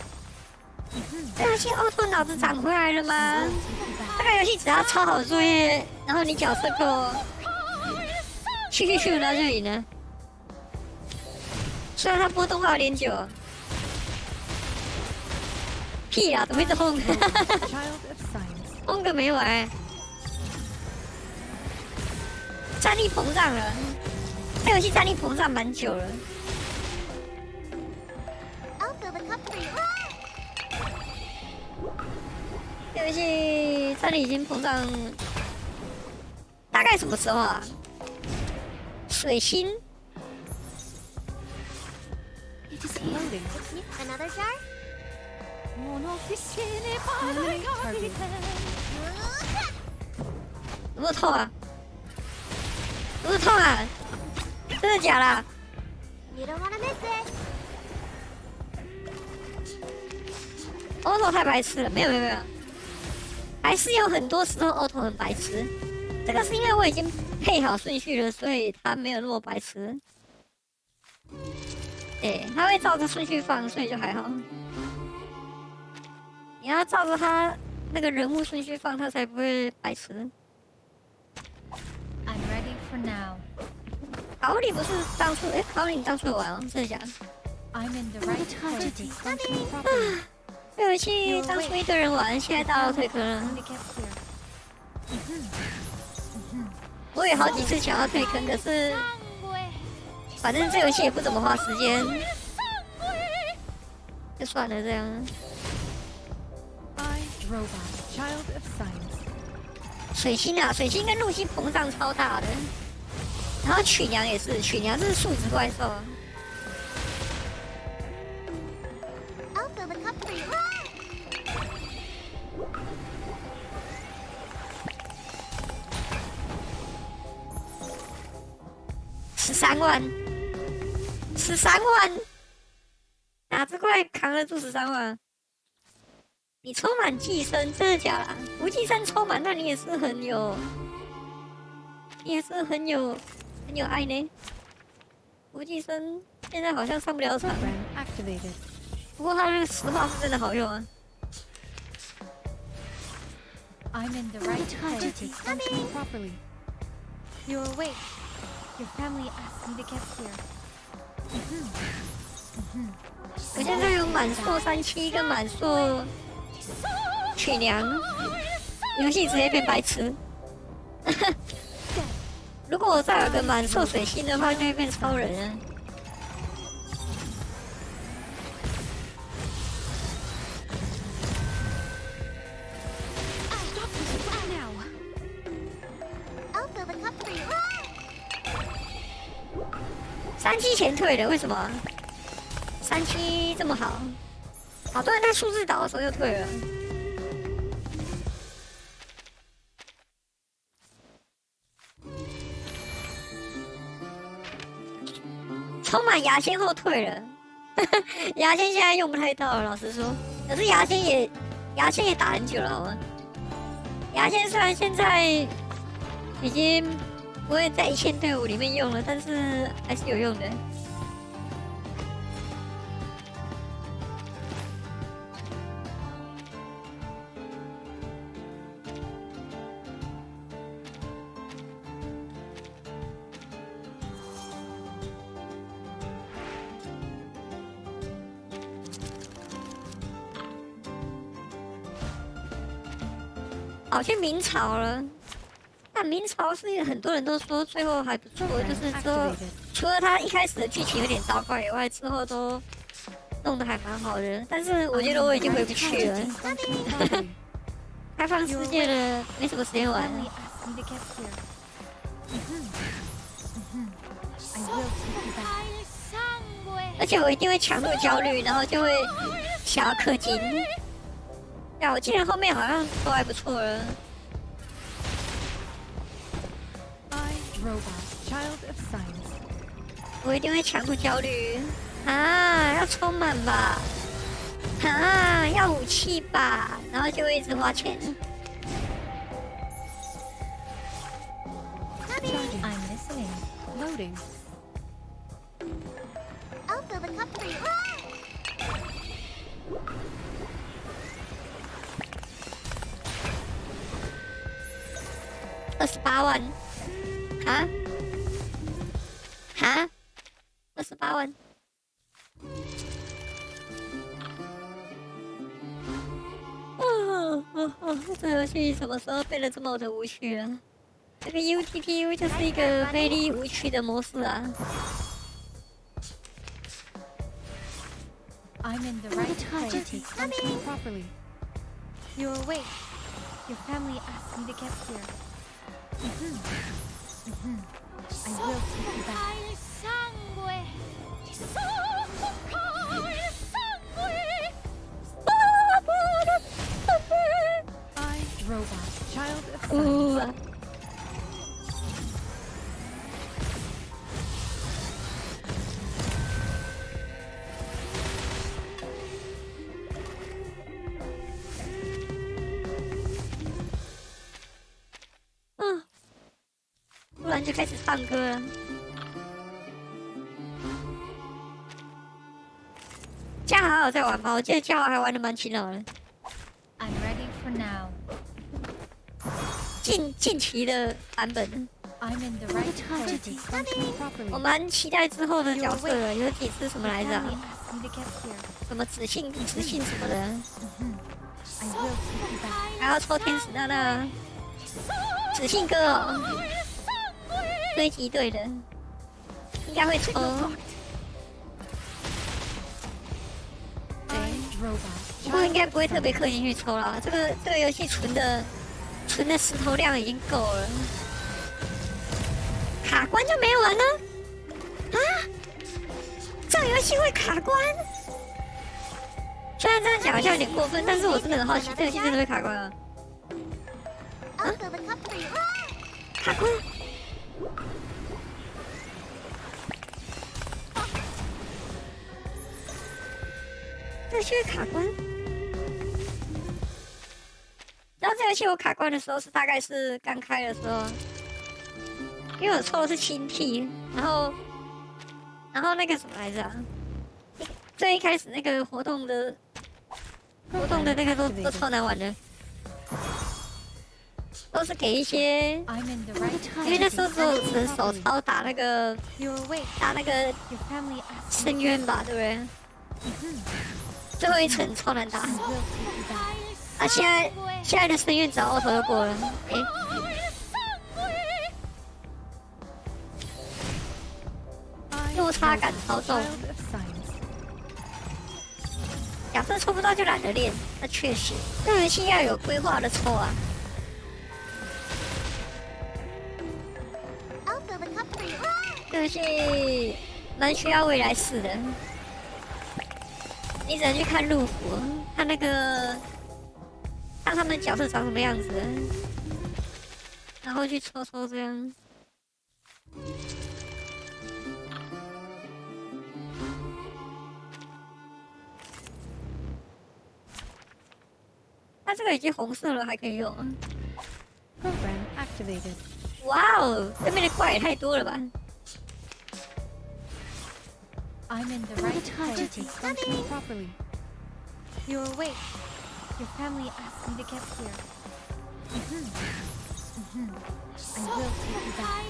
这游戏奥拓脑子长回来了吗？这个游戏只要抄好作业，然后你角色够，去，然后就赢了。虽然它播动画有点久。屁啦，怎么一直轰？轰个没完。战力膨胀了，这游戏战力膨胀蛮久了。这游戏战力已经膨胀，大概什么时候啊？水星。Another jar? 有没有痛啊？有没有痛啊？真的假的？ You don't wanna miss it. Auto 太白痴了，没有，还是有很多时候 Auto 很白痴。这个是因为我已经配好顺序了，所以它没有那么白痴。它会照着顺序放，所以就还好。你要照着它那个人物顺序放，它才不会白痴。I'm ready for now. 考里不是当初考里你当初有玩哦，真的假的？ I'm in the right place, functioning properly. 这游戏当初一堆人玩，现在大家都退坑了。我有好几次想要退坑，可是反正这游戏也不怎么花时间，就算了这样。水星啊，水星跟陆星膨胀超大的，然后曲娘也是，曲娘是数值怪兽。13万，13万，哪只怪扛得住13万？你抽满寄生，真的假的？无寄生抽满，那你也是很有，爱呢。无寄生现在好像上不了场，不过他那个石化是真的好用啊。I'm in the right place, functioning properly. You're awake. Your family asked me to get here. 我现在有满硕37跟满硕曲娘，游戏直接变白痴。如果我再有个满硕水星的话，就会变超人了。37前退了，为什么？37这么好，好多人在数字岛的时候就退了。充满牙签后退了，牙签现在用不太到了，老实说。可是牙签也打很久了，好吗？牙签虽然现在已经不会在1000队伍里面用了，但是还是有用的。跑去明朝了。但明朝是很多人都说最后还不错，就是说除了他一开始的剧情有点糟糕以外，之后都弄得还蛮好的。但是我觉得我已经回不去了，开放世界的没什么时间玩了。而且我一定会强度焦虑，然后就会想要氪金。呀，我记得后面好像都还不错了。我一定会强度焦虑啊！要充满吧，啊，要武器吧，然后就会一直花钱。I'm listening. loading. I'll fill the cup for you. 28万，哈，28万。这游戏什么时候变得这么的无趣了？这个 UTPU 就是一个非常无趣的模式啊。I'm in the right place. Function properly. You're awake. Your family asked me to get here. I will take you back. I, robot, child of science. 突然就开始唱歌了。嘉豪有在玩吗？我记得嘉豪还玩的蛮勤劳的。I'm ready for now. 近期的版本。I'm in the right place. Function properly. 我蛮期待之后的角色的，有几只什么来着？ Family asked me to get here. 什么子信什么的。 I will take you back. 还要抽天使娜娜。子信哥哦。追击队的，应该会抽。不过应该不会特别氪金去抽啦。这个游戏存的石头量已经够了。卡关就没完了？啊？这个游戏会卡关？虽然这样讲好像有点过分，但是我真的很好奇，这个游戏真的会卡关啊？啊？卡关？这游戏会卡关？然后这游戏我卡关的时候是大概是刚开的时候，因为我抽的是新 T， 然后那个什么来着啊？最一开始那个活动的那个都超难玩的。都是给一些，因为那时候只能手操打那个深渊吧，对不对？最后一层超难打。啊，现在的深渊只要auto就过了。落差感超重。假设抽不到就懒得练，那确实，这游戏要有规划的抽啊。这游戏蛮需要未来式的，你只能去看路服，看他们角色长什么样子，然后去抽这样。它这个已经红色了，还可以用啊。Program activated. 哇哦，这边的怪也太多了吧！ I'm in the right place. Function properly. You're awake. Your family asked me to get here. I will take you back.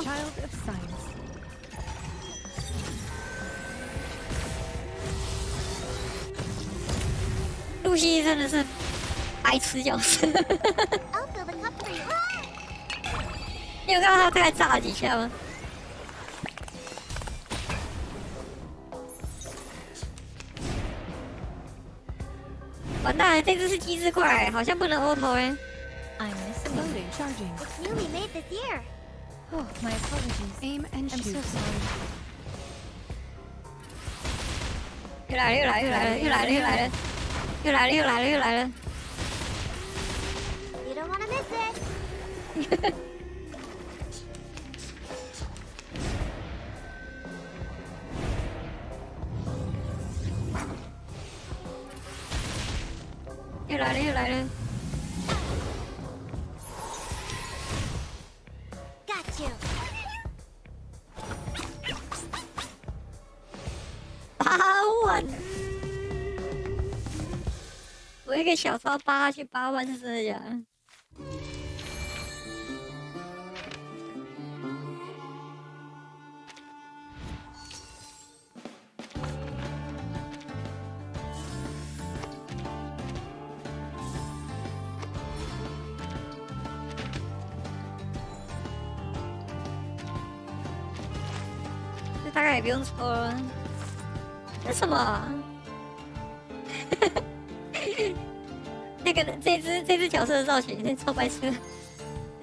Child of science. 露西真的是白痴角色。你有看到他大概炸了几下吗？完蛋了，这只是机制怪，好像不能 auto 哎。I'm loading, charging. It's newly made this year. Oh, my apologies. Aim and shoot. I'm so sorry. 又来了！ You don't want to miss it. 我来了，又来了。Got you. 8万，我一个小招扒下去8万是真的假的？这大概也不用抽了。这什么？那个这只角色的造型超白痴，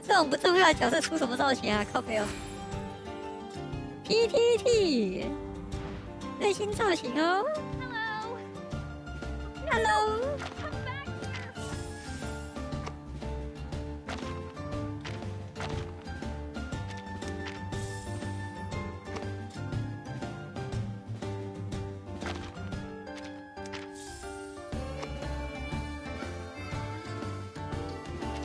这种不重要的角色出什么造型啊？靠北哦 ！PTT 最新造型哦 ！Hello，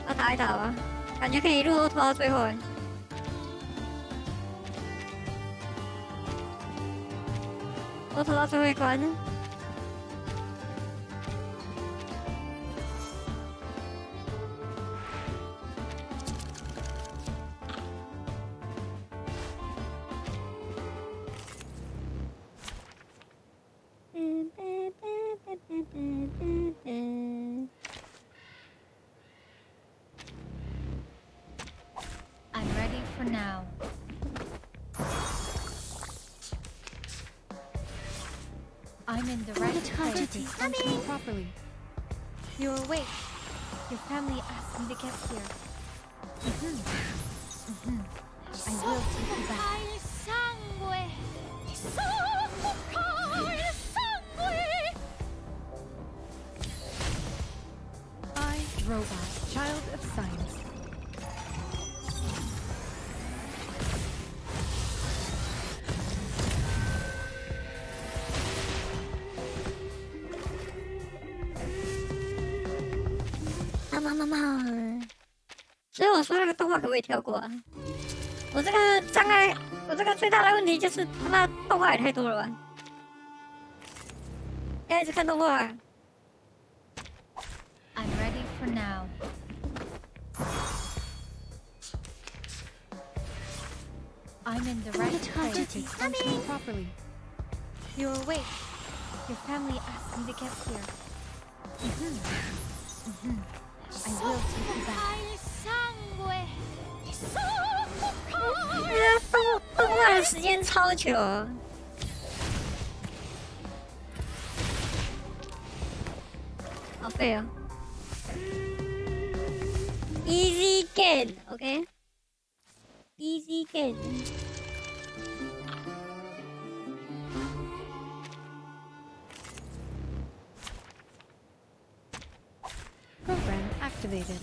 要打一打吧，感觉可以一路都拖到最后哎。我拖到最后一关了。I'm ready for now. I'm in the right place to function properly. You're awake. Your family asked me to get here. I will take you back. I, robot, child of science.妈，所以我说那个动画可不可以跳过啊？我这个障碍，我这个最大的问题就是他妈动画也太多了吧？要一直看动画。I'm ready for now. I'm in the right place to function properly. You're awake. Your family asked me to get here. I will take you back. 动画的时间超久，好废哦。Easy game, OK? Easy game. Program activated.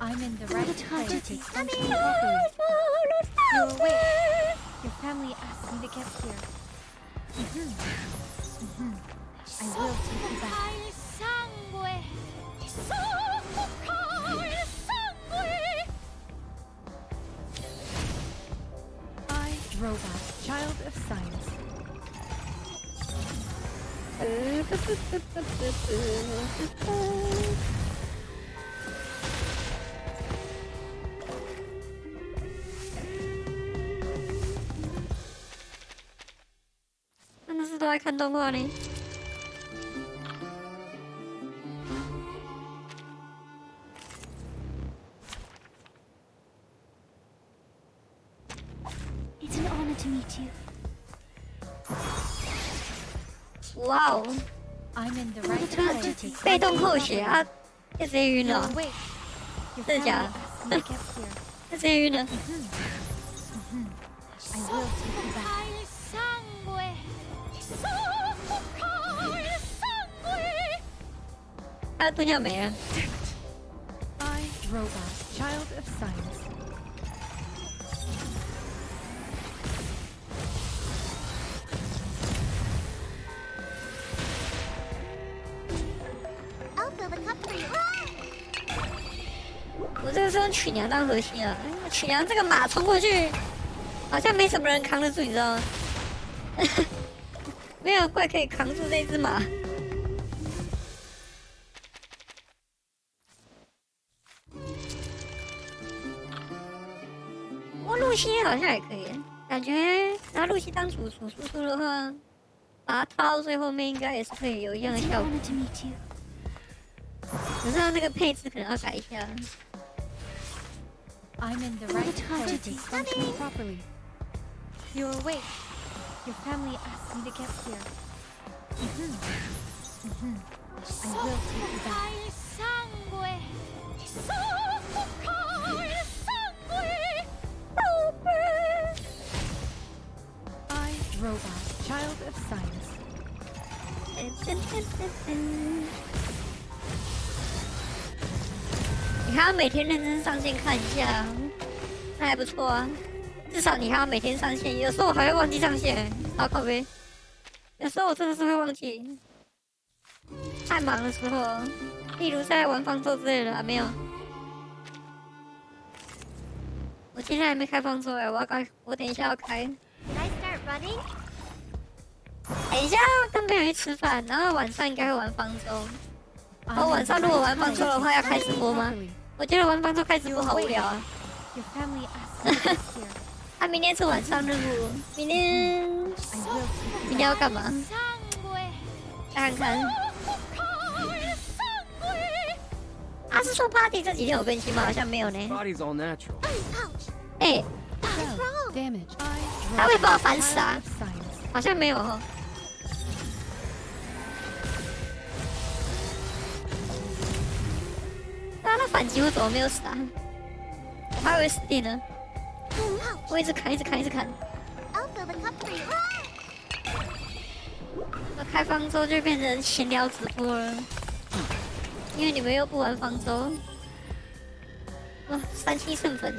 I'm in the right place to function properly. You're awake. Your family asked me to get here. I will take you back. I, robot, child of science.真的是都在看动画呢。It's an honor to meet you. Wow. I'm in the right place. 被动扣血啊，就直接晕了。真的假的？就直接晕了。I will take you back. 他蹲下没了。I, robot, child of science. 我这个是用曲娘当核心啊，曲娘这个马冲过去，好像没什么人扛得住，你知道吗？没有怪可以扛住这只马。不过露西好像也可以，感觉拿露西当主厨输出的话，把它套到最后面应该也是可以有一样的效果。可是它那个配置可能要改一下。I'm in the right place, functioning properly. You're awake. Your family asked me to get here. I will take you back. I, robot, child of science. 你还要每天认真上线看一下，那还不错啊。至少你还要每天上线，有时候我还会忘记上线，好可悲。有时候我真的是会忘记，太忙的时候，例如在玩方舟之类的，没有。我今天还没开方舟哎，我等一下要开。等一下跟朋友去吃饭，然后晚上应该会玩方舟。然后晚上如果玩方舟的话，要开直播吗？我觉得玩方舟开直播好无聊啊。啊，明天是晚上任务，明天要干嘛？看看。他是说 Party 这几天有更新吗？好像没有呢。哎，他会把我烦死啊！好像没有哦。他反击我怎么没有死啊？我还以为死定了。我一直砍，一直砍，一直砍。我开方舟就变成闲聊直播了，因为你们又不玩方舟。哇，37胜粉。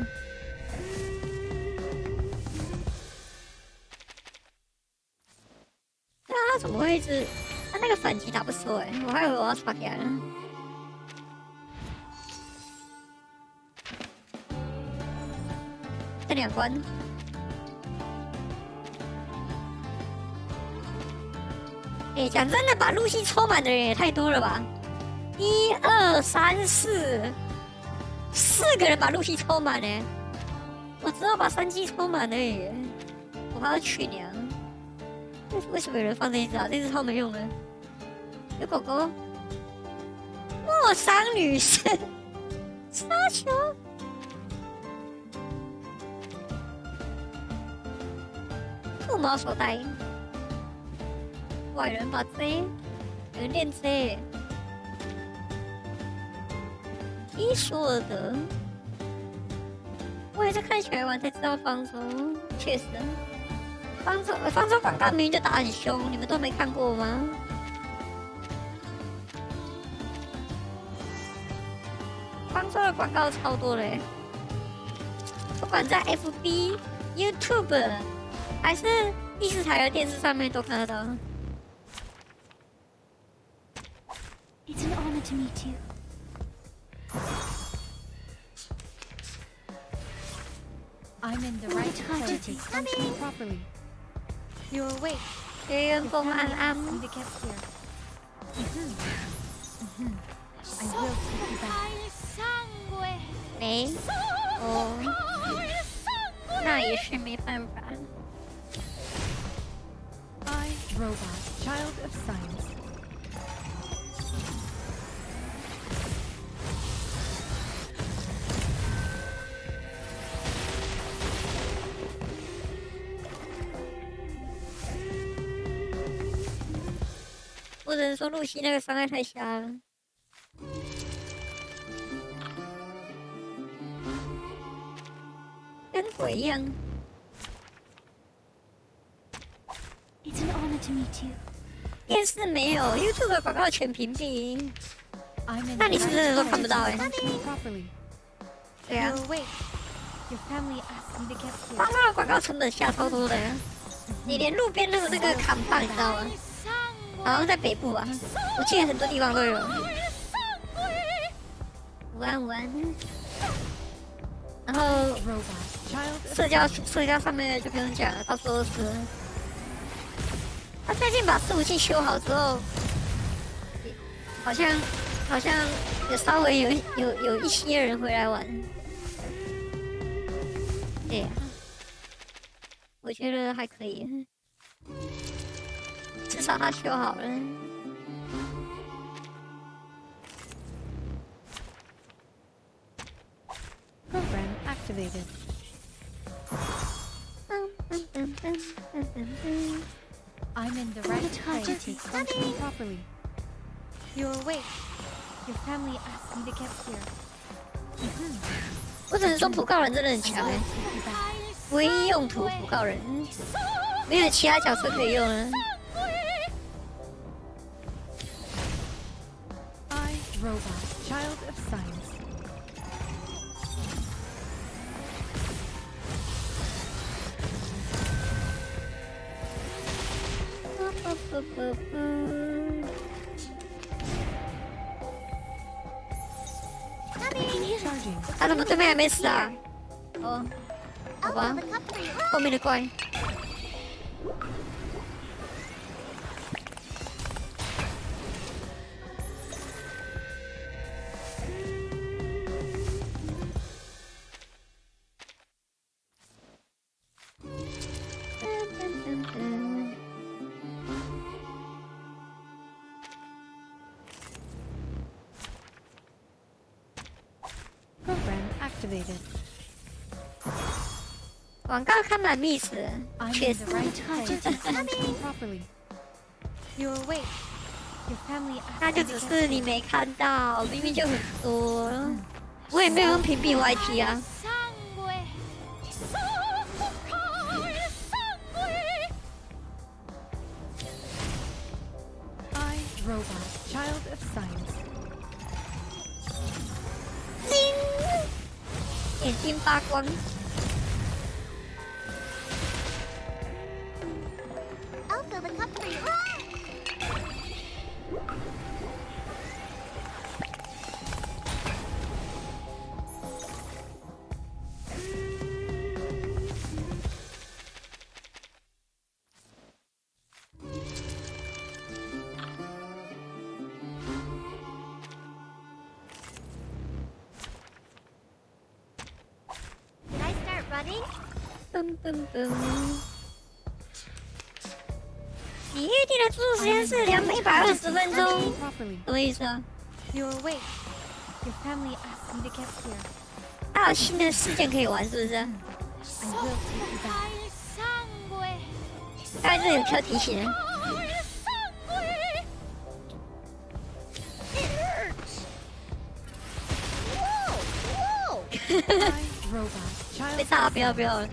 对啊，他怎么会一直？他那个反击打不错哎，我还以为我要刷起来了。这2关，哎，讲真的，把露西抽满的人也太多了吧？1、2、3、4个人把露西抽满呢，我只有把3机抽满而已。我还要曲娘，为什么有人放这一只啊？这只超没用的。有狗狗，陌生女士，傻球。兔毛手袋，外人把 J， 有人练 J， 伊索尔德，我也是看起来玩才知道方舟，确实，方舟广告明明就打很凶，你们都没看过吗？方舟的广告超多嘞，不管在 FB、YouTube。还是第4台的电视上面都看得到。It's an honor to meet you. I'm in the right place, functioning properly. You're awake. 学员风安安。I will take you back. 没哦，那也是没办法。I, robot, child of science. I 我只能说露西那个伤害太瞎了。跟鬼一样。It's an honor to meet you. 电视没有 ，YouTube 的广告全屏蔽。那你是不是真的都看不到哎？对啊。方舟的广告成本下超多的呀，你连路边都有那个扛棒，你知道吗？好像在北部吧，我记得很多地方都有。午安午安。然后社交上面就不用讲了，到处都是。他最近把伺服器修好之后，好像也稍微有一些人回来玩。对呀，我觉得还可以，至少他修好了。Program activated. I'm in the right place to function properly. You're awake. Your family asked me to get here. 我只能说普告人真的很强哎，唯一用途普告人，没有其他角色可以用了。I, robot, child of science. Charging. 他怎么对面还没死啊？哦，好吧，后面的怪。Program activated. 广告看满密死，确实。You're awake. Your family. 那就只是你没看到，明明就很多。我也没有用屏蔽 YT 啊。I, robot, child of science. 眼睛发光。I'll fill the cup for you. Did I start running? 噔噔噔。你预定的住宿时间是120分钟，什么意思啊？ You're awake. Your family asked me to get here. 还有新的事件可以玩，是不是？ I will take you back. 大概这里有跳提醒。被炸，不要不要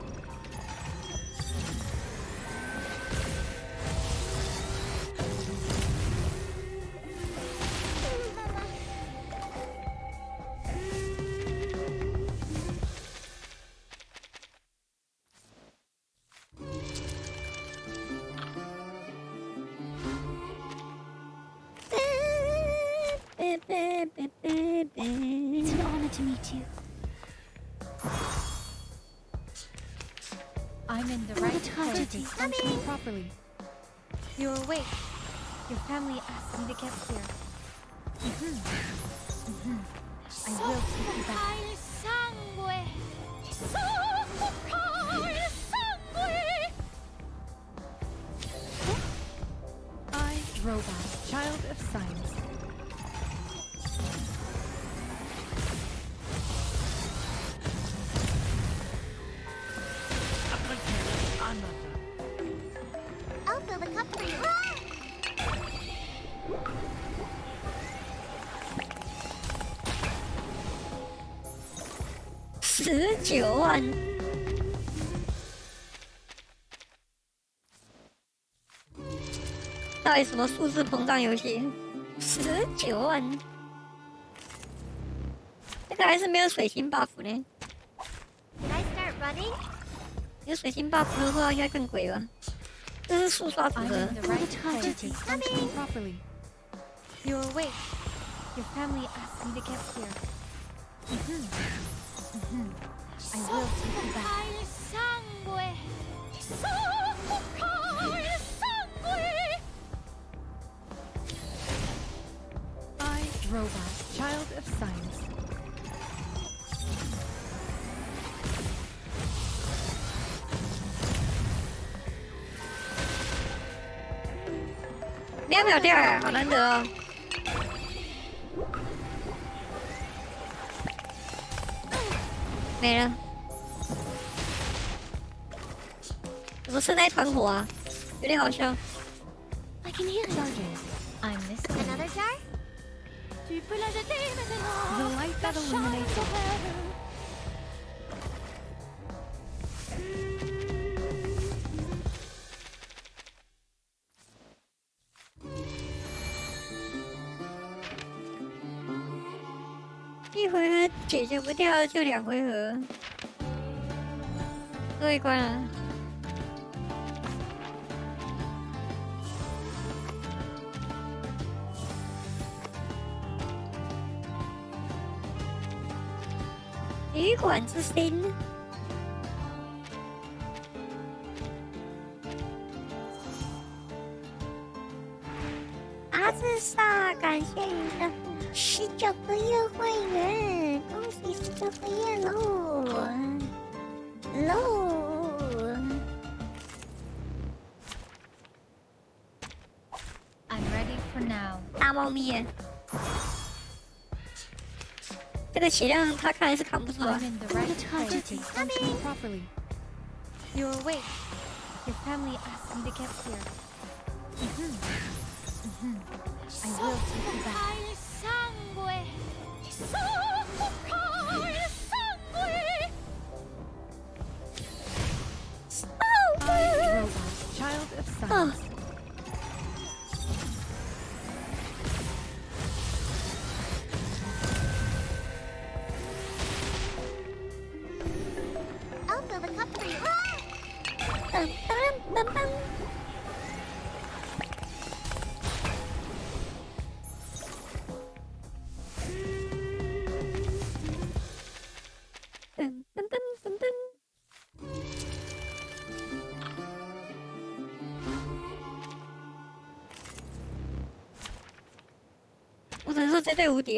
！It's an honor to meet you. I'm in the right place to function properly. You're awake. Your family asked me to get here. I will take you back. I, robot, child of science. I'll fill the cup for you. 19万。到底什么数字膨胀游戏？19万。这个还是没有水星 buff 呢。Did I start running? 有水星 buff 的话，应该更贵吧？这是速刷组合。 You're awake. Your family asked me to get here. I will take you back. I, Robot, Child of Science.2秒掉哎，好难得哦。没了。怎么是那一团火啊？有点好笑。I can hear Sergeant. I'm listening. Another jar? The light that illuminates all. 一回合解决不掉就2回合，最后一关了。旅馆之星。阿兹萨，感谢你的19个月会员，恭喜19个月喽！喽。I'm ready for now. 大猫咪耶，这个血量他看来是扛不住啊。 I'm in the right place. Functioning properly. You're awake. Your family asked me to get here. I will take you back. I, Robot, Child of Science. I'll fill the cup for you.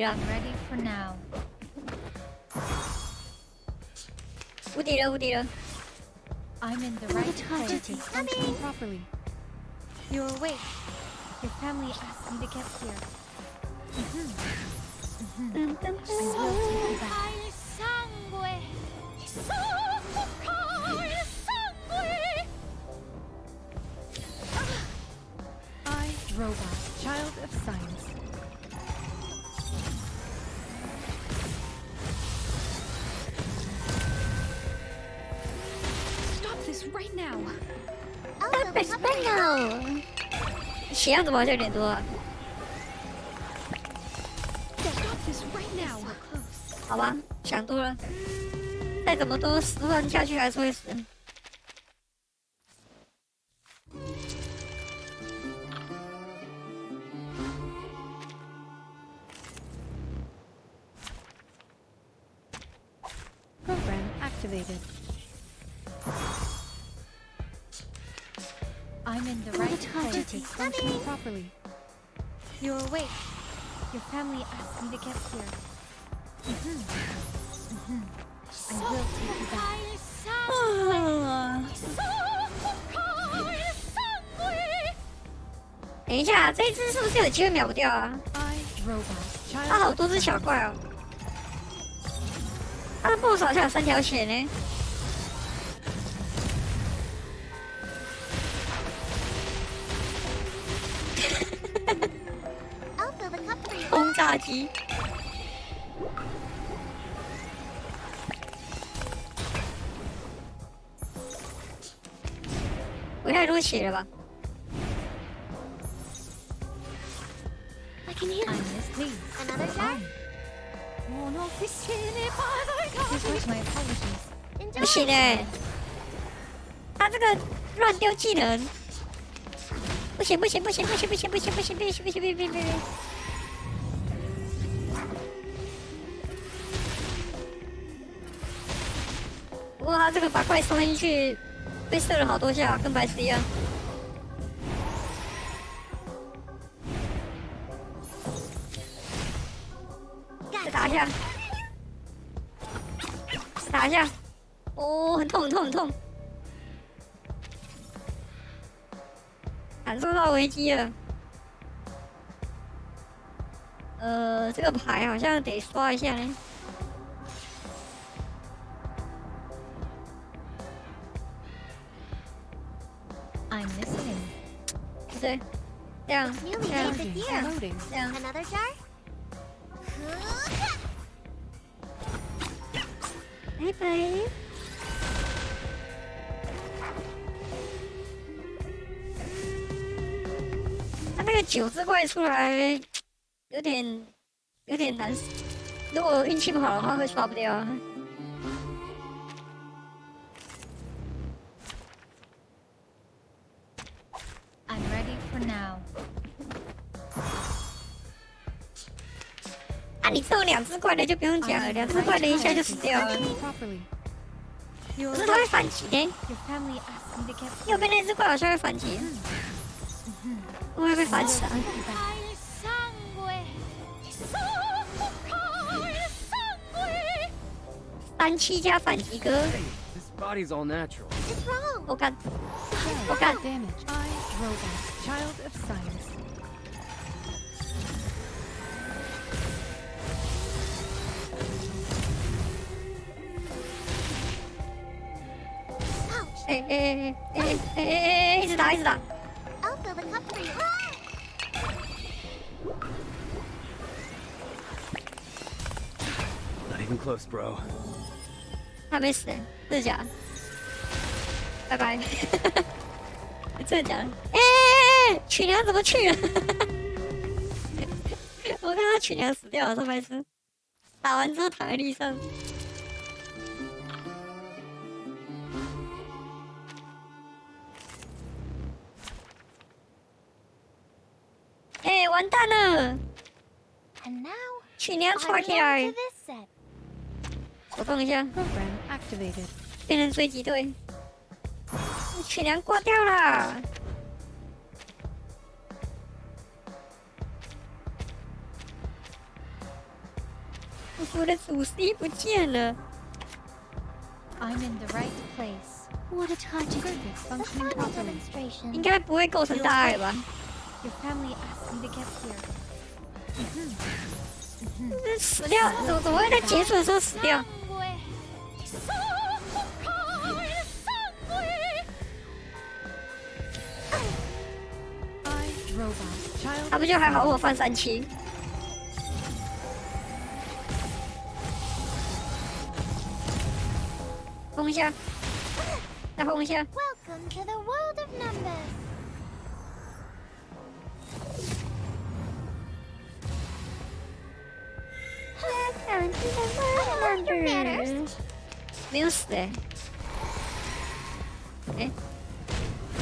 I'm ready for now. 无敌了，无敌了。 I'm in the right place. Functioning properly. You're awake. Your family asked me to get here. I will take you back. I, Robot, Child of Science. Stop this right now. Marshmallow 血量怎么好像有点多啊？ Stop this right now. 好吧，想多了。再怎么多10万下去还是会死。Program activated. I'm in the right place. Functioning properly. You're awake. Your family asked me to get here. I will take you back. 等一下，这一只是不是有机会秒不掉啊？它好多只小怪哦。它的 BOSS 好像有3条血呢。轰炸机。不太多血了吧？ I can hear it. Another jar? Here's my apologies. 不行哎，他这个乱丢技能，不行不行不行不行不行不行不行不行不行不行不行不行！不过他这个把怪送进去，被射了好多下，跟白痴一样。再打一下，打一下。哦，很痛很痛很痛。感受到危机了。这个牌好像得刷一下呢。I'm listening. 对，这样，这样，这样。 Another jar? 拜拜。他那个9只怪出来，有点难。如果运气不好的话，会刷不掉。I'm ready for now. 啊，你这有2只怪的就不用讲了，2只怪的一下就死掉了。可是它会反击的。右边那只怪好像会反击，会不会被反死啊？37加反击哥。This body's all natural. What's wrong? 我干，我干。 Damage. I, Robot, child of science. 一直打，一直打。I'll fill the cup for you. Not even close, bro. 他没死，真的假的？拜拜。真的假的？曲娘怎么去了？我看到曲娘死掉了，这白痴。打完之后躺在地上。完蛋了！ And now 曲娘抓起来， to this set. 手动一下， Program activated. 变成追击队。曲娘挂掉了。我的主 C 不见了。I'm in the right place. What a tragic functioning properly. demonstration. 应该不会构成大碍吧？ Your family asked me to get here. 死掉，怎么会在结束的时候死掉？他不就还好我放37？轰一下，再轰一下。 Welcome to the world of numbers. Welcome to the world of numbers. 没有死哎。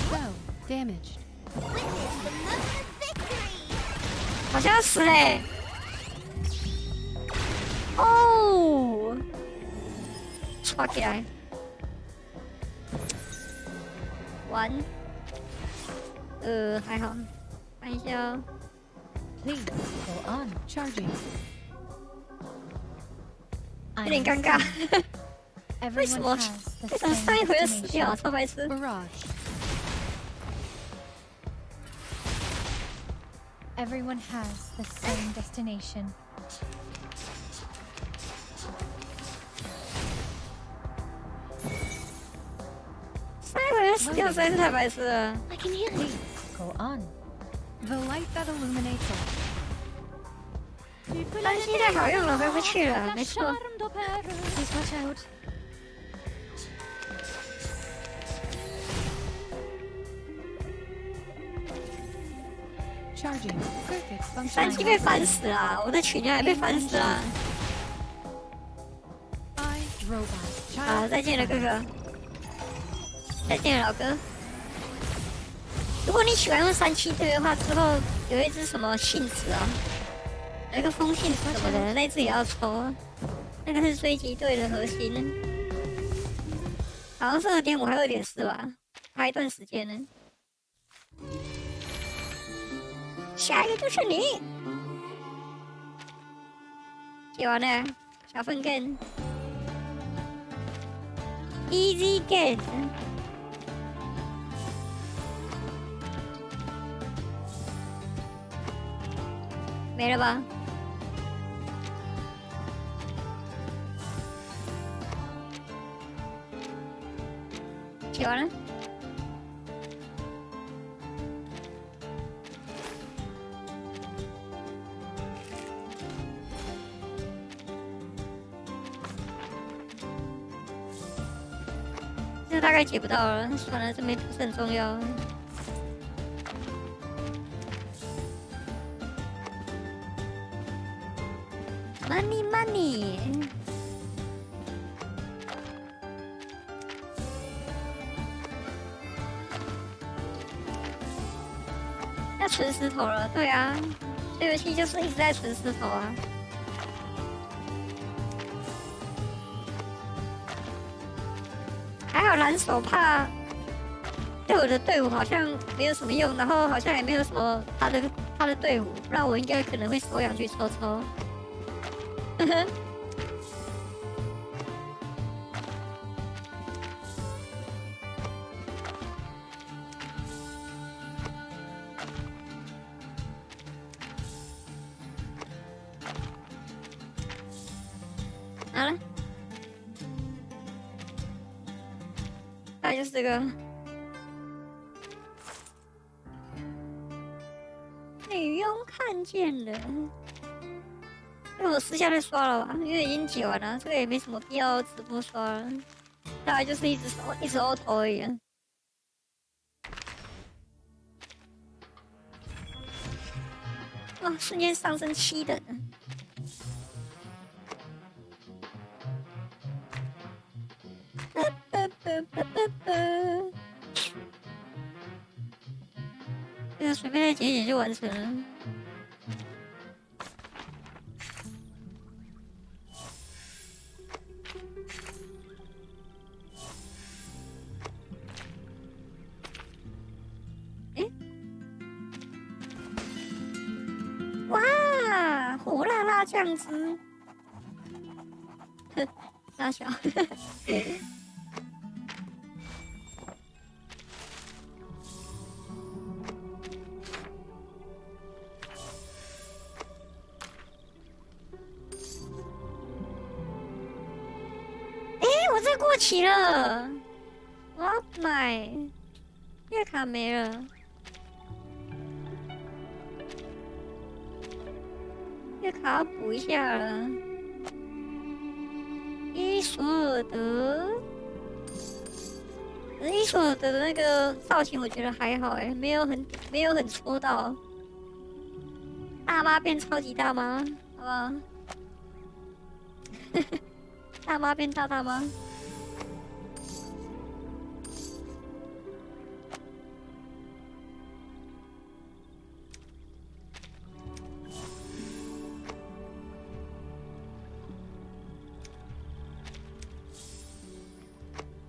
So damaged. 好像要死嘞！哦，抓起来，完，还好，看一下哦。 Please go on charging. 有点尴尬。为什么？上一回就死掉，超白痴。 Everyone has the same destination. 上一回就死掉，实在是太白痴了。 I can hear it. Go on. The light that illuminates all. 但现在好用了，回不去了，没错。 Please watch out. Charging. Perfect function. 37被烦死了，我的曲娘也被烦死了。 I robot. 好，再见了哥哥，再见了老哥。如果你喜欢用37队的话，之后有一只什么信子啊，有一个风信什么的，那只也要抽啊。那个是追击队的核心呢。好像是2.5还2.4吧，还有一段时间呢。下一个就是你，解完了，小粪根 ，Easy Game。没了吧？解完了。这大概解不到了，算了，这没不是很重要。Money。要存石头了，对啊，这游戏就是一直在存石头啊。还好蓝手帕对我的队伍好像没有什么用，然后好像也没有什么他的队伍，不然我应该可能会收养去抽抽。呵呵。好了，大概就是这个。女佣看见了。因为我私下在刷了吧，因为已经解完了，这个也没什么必要直播刷了，大概就是一直欧头而已啊。哇，瞬间上升7等。这个随便再解解就完成了。哇，火辣辣酱汁，大小。我这过期了，我要买，月卡没了。月卡要补一下了，伊索尔德，伊索尔德的那个造型我觉得还好哎，没有很戳到。大妈变超级大妈，好不好？大妈变大妈。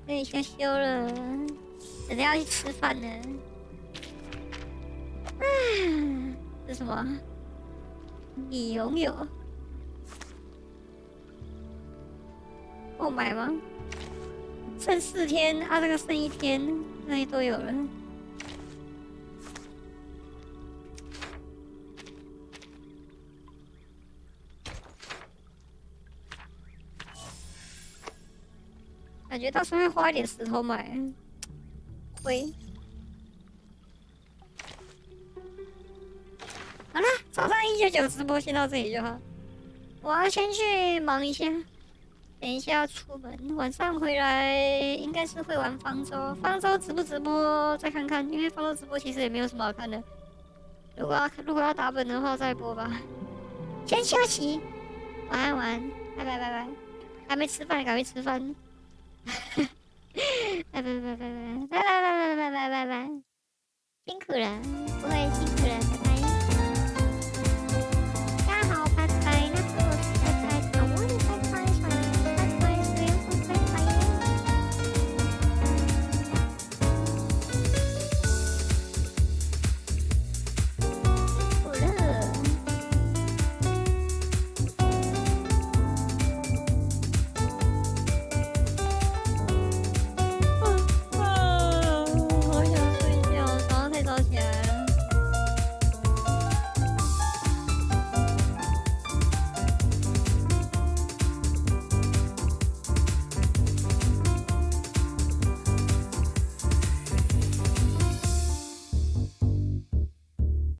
可以先休了，等下要去吃饭呢。这什么？已拥有。购买吗？剩4天啊，这个剩1天，那些都有了。感觉到时候会花一点石头买，会。好了，早上199直播先到这里就好。我要先去忙一下，等一下要出门，晚上回来应该是会玩方舟。方舟直不直播再看看，因为方舟直播其实也没有什么好看的。如果要打本的话再播吧。先休息，晚安晚安，拜拜拜拜。还没吃饭，赶快吃饭。拜拜拜拜拜拜拜拜拜拜拜拜，辛苦了，不会辛苦了。